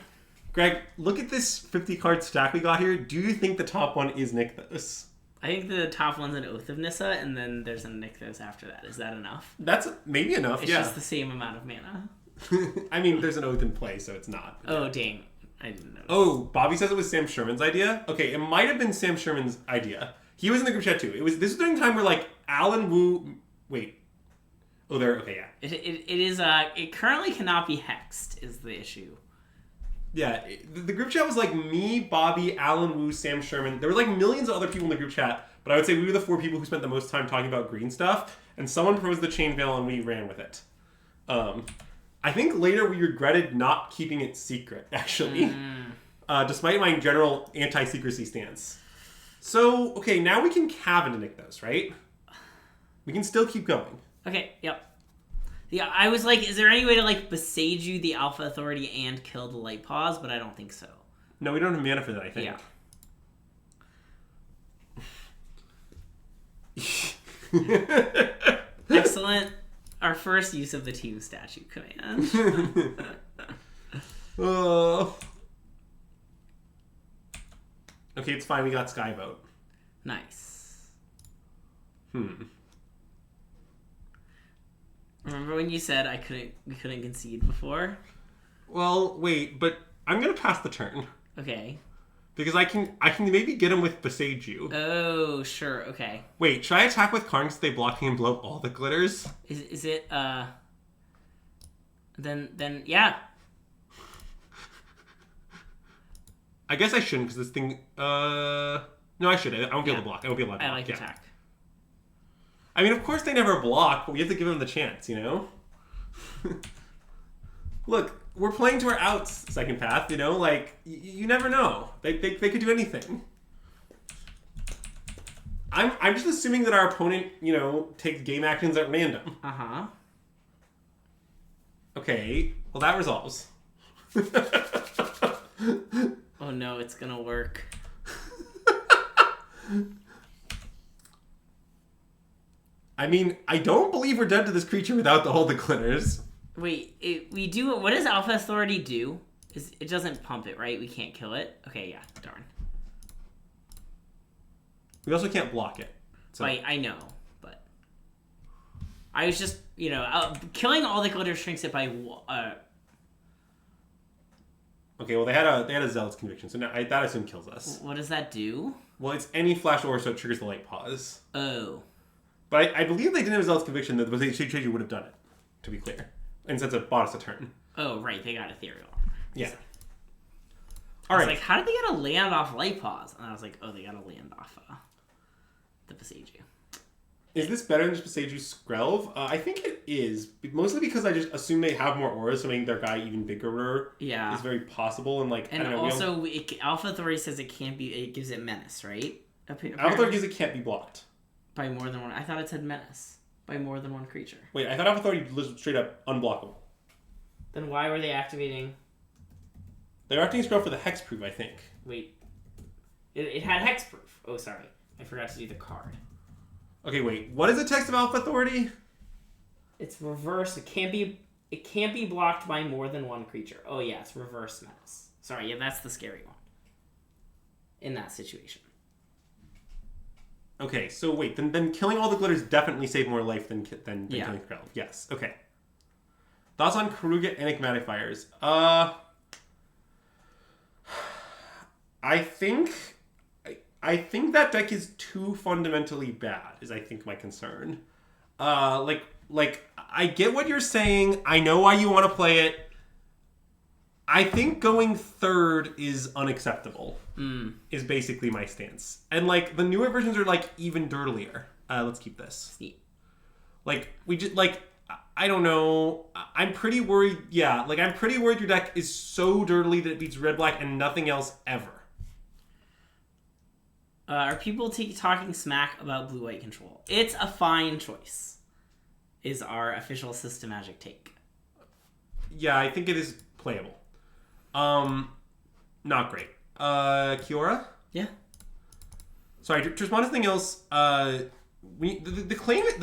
Greg, look at this 50-card stack we got here. Do you think the top one is Nykthos? I think the top one's an Oath of Nissa, and then there's a Nykthos after that. Is that enough? That's maybe enough, It's yeah. just the same amount of mana. I mean, there's an Oath in play, so it's not. Oh, dang. I didn't know. Oh, Bobby says it was Sam Sherman's idea? Okay, it might have been Sam Sherman's idea. He was in the group chat, too. This was during the time where, like, Alan Wu... Wait. Oh, there... Okay, yeah. It is, it currently cannot be hexed, is the issue. Yeah, the group chat was, like, me, Bobby, Alan Wu, Sam Sherman. There were, like, millions of other people in the group chat, but I would say we were the 4 people who spent the most time talking about green stuff, and someone proposed the Chain Veil, and we ran with it. I think later we regretted not keeping it secret, actually. Despite my general anti-secrecy stance. So, okay, now we can cav into Nykthos, right? We can still keep going. Okay, yep. Yeah, I was like, is there any way to, like, besage you the Alpha Authority and kill the Light Paws? But I don't think so. No, we don't have mana for that, I think. Yeah. Excellent. Our first use of the team statue command. Okay, it's fine. We got Skyvote. Nice. Remember when you said we couldn't concede before? Well, wait, but I'm gonna pass the turn Okay. because I can maybe get him with Besage You. Oh, sure. Okay. Wait, should I attack with Karn so they block me and blow up all the glitters? Is it Then yeah. I guess I shouldn't because this thing. No, I should. I won't be able to block. I won't be allowed to block. I like attack. I mean, of course they never block, but we have to give them the chance, you know? Look, we're playing to our outs, second path, you know? Like, you never know. They could do anything. I'm just assuming that our opponent, you know, takes game actions at random. Uh-huh. Okay, well that resolves. Oh no, it's gonna work. I mean, I don't believe we're dead to this creature without all the glitters. Wait, we do. What does Alpha Authority do? It doesn't pump it, right? We can't kill it. Okay, yeah, darn. We also can't block it. So. I know, but I was just, you know, killing all the glitter shrinks it by. Okay, well they had a Zealot's Conviction, so now that I assume kills us. What does that do? Well, it's any flash aura, so it triggers the light pause. Oh. But I believe they didn't have a Zealot's Conviction, but they would have done it, to be clear. Instead of bought us a turn. Oh, right, they got Ethereal. Yeah. I was like, how did they get a land off light pause? And I was like, oh, they got a land off the Besage You. Is this better than just Besage You Skrelv? I think it is. Mostly because I just assume they have more auras, so making their guy even bigger is very possible. And, like, and I don't know. Also, Alpha Authority says it can't be, it gives it menace, right? Alpha Authority gives it can't be blocked. By more than one. I thought it said menace. By more than one creature. Wait, I thought Alpha Authority was straight up unblockable. Then why were they activating? They're activating Skrelv for the hexproof, I think. Wait. It had hexproof. Oh, sorry. I forgot to do the card. Okay, wait. What is the text of Alpha Authority? It's reverse. It can't be blocked by more than one creature. Oh yeah, it's reverse menace. Sorry, yeah, that's the scary one. In that situation. Okay, so wait, then killing all the glitters definitely save more life than killing Krell. Yes, okay. Thoughts on Karuga enigmatic fires? I think that deck is too fundamentally bad, is I think my concern. Like I get what you're saying. I know why you want to play it. I think going third is unacceptable. Is basically my stance. And like the newer versions are like even dirtier. Let's keep this. Like we just like I don't know. I'm pretty worried. Yeah, like I'm pretty worried your deck is so dirtily that it beats red black and nothing else ever. Are people talking smack about blue-white control? It's a fine choice, is our official System Magic take. Yeah, I think it is playable. Not great. Kiora? Yeah. Sorry, to respond to something else, the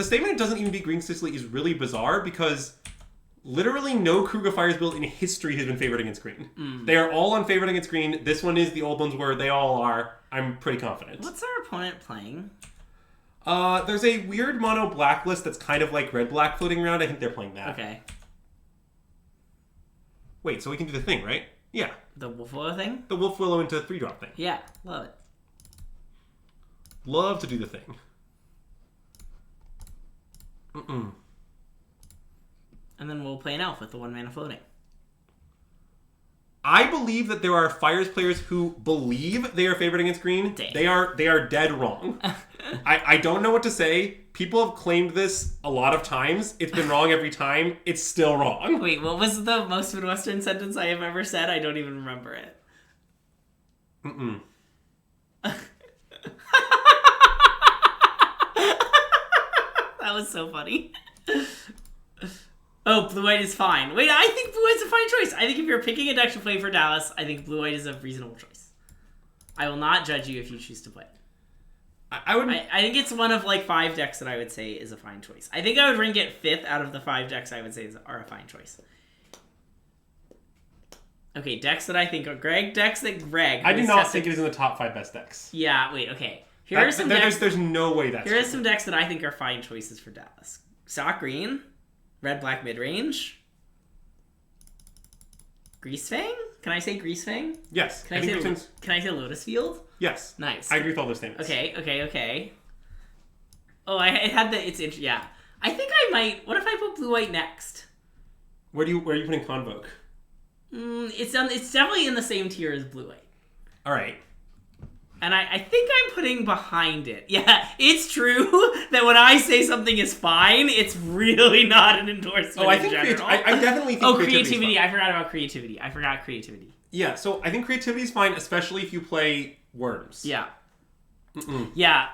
statement it doesn't even beat green consistently is really bizarre because literally no Kruger Fires build in history has been favored against green. They are all unfavored against green. This one is, the old ones were, they all are. I'm pretty confident. What's our opponent playing? There's a weird mono black list that's kind of like red-black floating around. I think they're playing that. Okay. Wait, so we can do the thing, right? Yeah. The Wolf Willow thing? The Wolf Willow into 3-drop thing. Yeah, love it. Love to do the thing. And then we'll play an elf with the 1-mana floating. I believe that there are Fires players who believe they are favored against green. Dang. They are dead wrong. I don't know what to say. People have claimed this a lot of times. It's been wrong every time. It's still wrong. Wait, what was the most Midwestern sentence I have ever said? I don't even remember it. That was so funny. Oh, blue-white is fine. Wait, I think blue-white's a fine choice. I think if you're picking a deck to play for Dallas, I think blue-white is a reasonable choice. I will not judge you if you choose to play it. I think it's one of like 5 decks that I would say is a fine choice. I think I would rank it 5th out of the 5 decks I would say are a fine choice. Okay, decks that I think are decks that Greg. I do not think it is in the top 5 best decks. Yeah, wait, okay. Here are some decks. There's no way that's Here are some decks that I think are fine choices for Dallas. Stock Green, Red Black Midrange, Greasefang? Can I say Greasefang? Yes. Can I say Lotus Field? Yes. Nice. I agree with all those statements. Okay. Oh, it had the... Yeah. I think I might... What if I put blue-white next? Where are you putting Convoke? It's definitely in the same tier as blue-white. All right. And I think I'm putting behind it. Yeah, it's true that when I say something is fine, it's really not an endorsement in general. I definitely think creativity. I forgot about creativity. I forgot creativity. Yeah, so I think creativity is fine, especially if you play worms. Yeah. Yeah.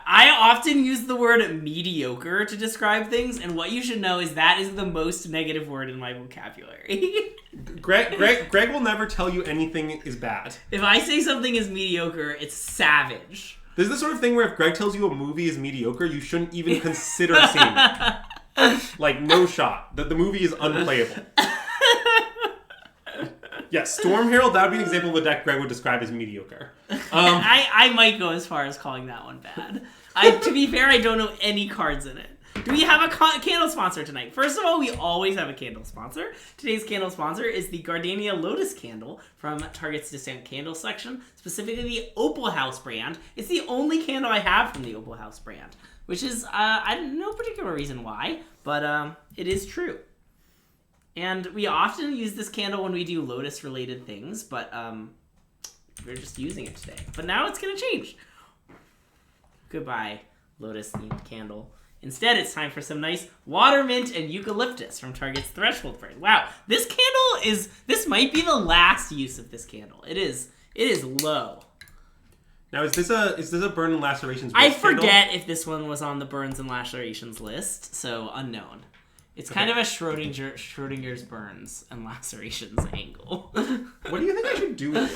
I often use the word mediocre to describe things, and what you should know is that is the most negative word in my vocabulary. Greg will never tell you anything is bad. If I say something is mediocre, it's savage. This is the sort of thing where if Greg tells you a movie is mediocre, you shouldn't even consider seeing it. Like, no shot. The movie is unplayable. Yes, Storm Herald, that would be an example of a deck Greg would describe as mediocre. I might go as far as calling that one bad. To be fair, I don't know any cards in it. Do we have a candle sponsor tonight? First of all, we always have a candle sponsor. Today's candle sponsor is the Gardenia Lotus Candle from Target's Discount Candle section, specifically the Opal House brand. It's the only candle I have from the Opal House brand, which is, no particular reason why, but it is true. And we often use this candle when we do Lotus-related things, but we're just using it today. But now it's going to change. Goodbye, Lotus-themed candle. Instead, it's time for some nice water mint and eucalyptus from Target's Threshold brand. Wow, this might be the last use of this candle. It is low. Now, is this a burn and lacerations? I forget if this one was on the burns and lacerations list, so unknown. It's kind of a Schrodinger's burns and lacerations angle. What do you think I should do here?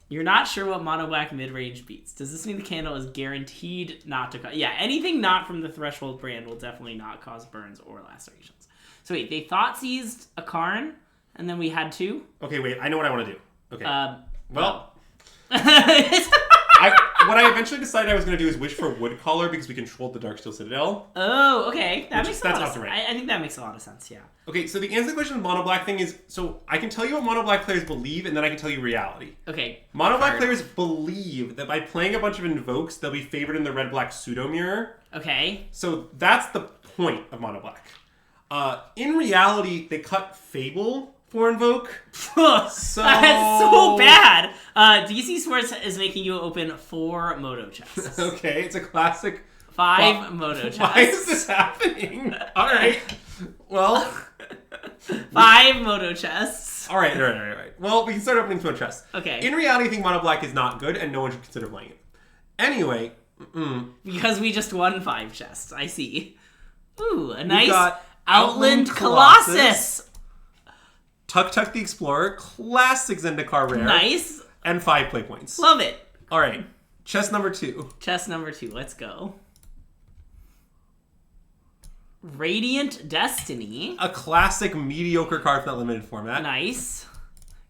You're not sure what mono black mid-range beats. Does this mean the candle is guaranteed not to cause... Yeah, anything not from the Threshold brand will definitely not cause burns or lacerations. So wait, they thought seized a Karn, and then we had 2? Okay, wait, I know what I want to do. Okay. Well... what I eventually decided I was going to do is wish for wood color because we controlled the Darksteel Citadel. Oh, okay. That makes a lot of sense. Right. I think that makes a lot of sense, yeah. Okay, so the answer to the question of mono black thing is, so I can tell you what mono black players believe, and then I can tell you reality. Okay. Mono black players believe that by playing a bunch of invokes, they'll be favored in the red black pseudo mirror. Okay. So that's the point of mono black. In reality, they cut Fable for invoke. That's so bad. DC Sports is making you open 4 Moto chests. Okay, it's a classic. 5 Moto chests. Why is this happening? All right. Well. 5 Moto chests. All right. Well, we can start opening 2 chests. Okay. In reality, I think mono black is not good, and no one should consider playing it. Anyway. Because we just won 5 chests. I see. Ooh, a nice got Outland Colossus. Tuk Tuk the Explorer, classic Zendikar rare. Nice. And 5 play points. Love it. All right. Chest number 2. Chest number 2. Let's go. Radiant Destiny. A classic mediocre card from that limited format. Nice.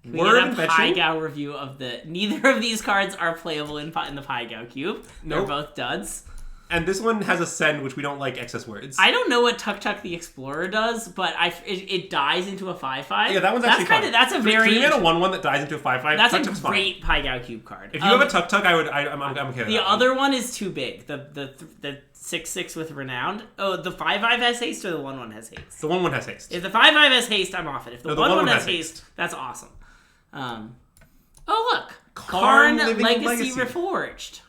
Can we Word get a Invention? Pai-Gao review of the... Neither of these cards are playable in the Pai-Gao cube. They're Nope. both duds. And this one has a send, which we don't like excess words. I don't know what Tuk Tuk the Explorer does, but it dies into a 5/5. Yeah, that one's actually fun. That's a very... 3 mana 1/1 that dies into a 5/5. That's Tuk Tuk's a great fine. Pai-Gao cube card. If you have a Tuk Tuk, I'm okay with The that other one is too big. The 6/6 with Renowned. Oh, the 5/5 has haste or the 1/1 has haste? The 1/1 has haste. If the 5/5 has haste, I'm off it. If the 1/1 has haste, that's awesome. Oh, look. Karn Legacy Reforged.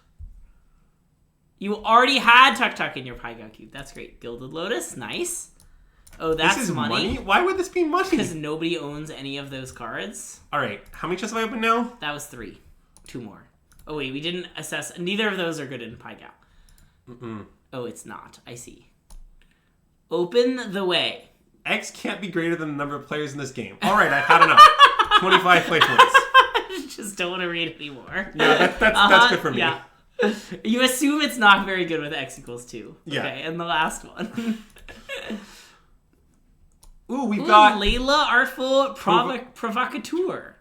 You already had Tuk Tuk in your Pai-Gao cube. That's great. Gilded Lotus. Nice. Oh, that's this is money. Why would this be money? Because nobody owns any of those cards. All right. How many chests have I opened now? That was 3. 2 more. Oh, wait. We didn't assess. Neither of those are good in Pai-Gao. Oh, it's not. I see. Open the way. X can't be greater than the number of players in this game. All right. I've had enough. 25 play points. Just don't want to read anymore. Yeah, that's good for me. Yeah. You assume it's not very good with X equals 2. Yeah. Okay, and the last one. We've got Layla Artful Provocateur.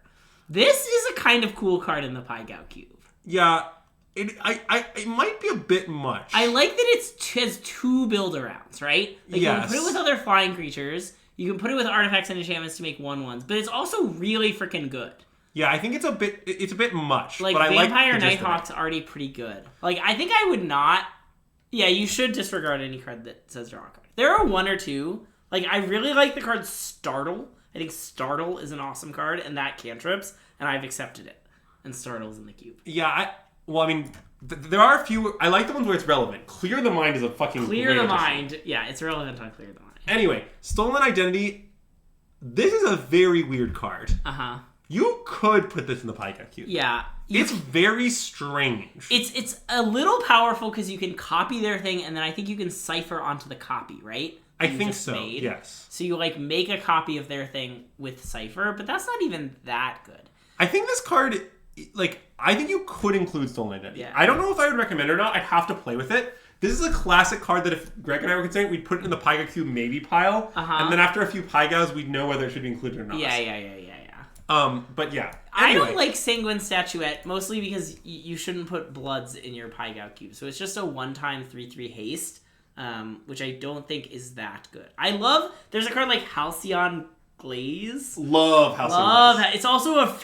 This is a kind of cool card in the Pai-Gao cube. Yeah, it might be a bit much. I like that it has 2 build-arounds, right? Like you can put it with other flying creatures. You can put it with artifacts and enchantments to make 1/1s, but it's also really freaking good. Yeah, I think it's a bit much. Like, but I Vampire like Nighthawk's already pretty good. Like, I think I would not... Yeah, you should disregard any card that says draw a card. There are 1 or 2. Like, I really like the card Startle. I think Startle is an awesome card, and that cantrips, and I've accepted it. And Startle's in the cube. Yeah, there are a few... I like the ones where it's relevant. Clear the Mind is a fucking Clear the addition. Mind. Yeah, it's relevant on Clear the Mind. Anyway, Stolen Identity. This is a very weird card. Uh-huh. You could put this in the Pai-Gao cube. Yeah. It's very strange. It's a little powerful because you can copy their thing, and then I think you can cipher onto the copy, right? I think so, yes. So you, like, make a copy of their thing with cipher, but that's not even that good. I think this card, like, I think you could include Stolen Identity. Yeah. I don't know if I would recommend it or not. I'd have to play with it. This is a classic card that if Greg and I were considering, we'd put it in the Pai-Gao cube maybe pile, and then after a few Pai-Gaos, we'd know whether it should be included or not. Yeah. But yeah. Anyway. I don't like Sanguine Statuette, mostly because you shouldn't put Bloods in your Pai-Gao cube. So it's just a one-time 3/3 haste, which I don't think is that good. There's a card like Halcyon Glaze. Love Halcyon Glaze. It's also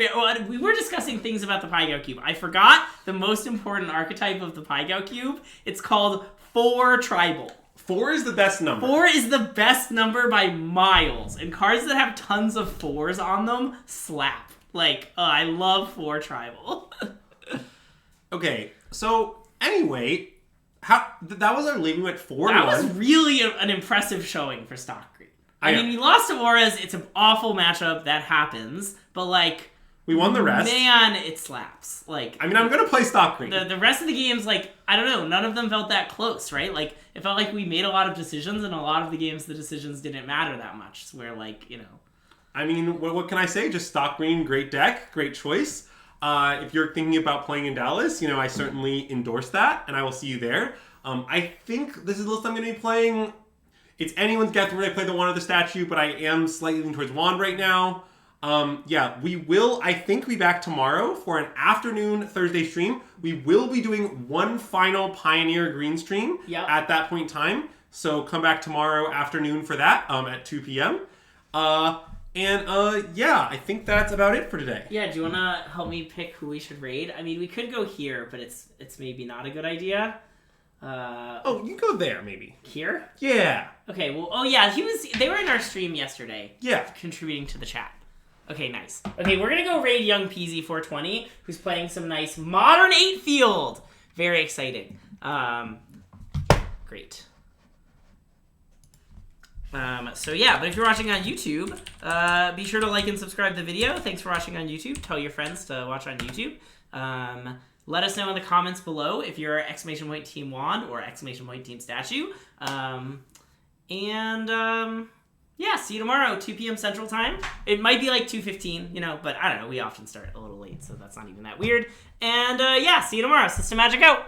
we were discussing things about the Pai-Gao cube. I forgot the most important archetype of the Pai-Gao cube. It's called 4 Tribal. 4 is the best number. 4 is the best number by miles, and cards that have tons of 4s on them slap. Like, I love 4 Tribal. Okay, so anyway, that was our lead. We went 4-1. That was really an impressive showing for Stock Green. I mean, we lost to Auras. It's an awful matchup. That happens. But, like... We won the rest. Man, it slaps. Like, I mean, I'm going to play Stock Green. The rest of the games, like, I don't know. None of them felt that close, right? Like, it felt like we made a lot of decisions, and a lot of the games, the decisions didn't matter that much. It's where, like, you know... I mean, what can I say? Just Stock Green, great deck, great choice. If you're thinking about playing in Dallas, I certainly endorse that, and I will see you there. I think this is the list I'm going to be playing. It's anyone's guess when I play the Wand of the Statue, but I am slightly leaning towards Wand right now. Yeah, we will, I think, be back tomorrow for an afternoon Thursday stream. We will be doing one final Pioneer Green stream at that point in time. So come back tomorrow afternoon for that at 2 p.m. Yeah, I think that's about it for today. Yeah, do you want to help me pick who we should raid? I mean, we could go here, but it's maybe not a good idea. You can go there, maybe. Here? Yeah. Okay, well, oh yeah, they were in our stream yesterday. Yeah. Contributing to the chat. Okay, nice. Okay, we're gonna go raid Young Peasy 420, who's playing some nice modern 8 field. Very exciting. Great. So yeah, but if you're watching on YouTube, be sure to like and subscribe the video. Thanks for watching on YouTube. Tell your friends to watch on YouTube. Let us know in the comments below if you're !TeamWand or !TeamStatue. Yeah, see you tomorrow, 2 p.m. Central Time. It might be like 2:15, but I don't know. We often start a little late, so that's not even that weird. And yeah, see you tomorrow. System Magic out!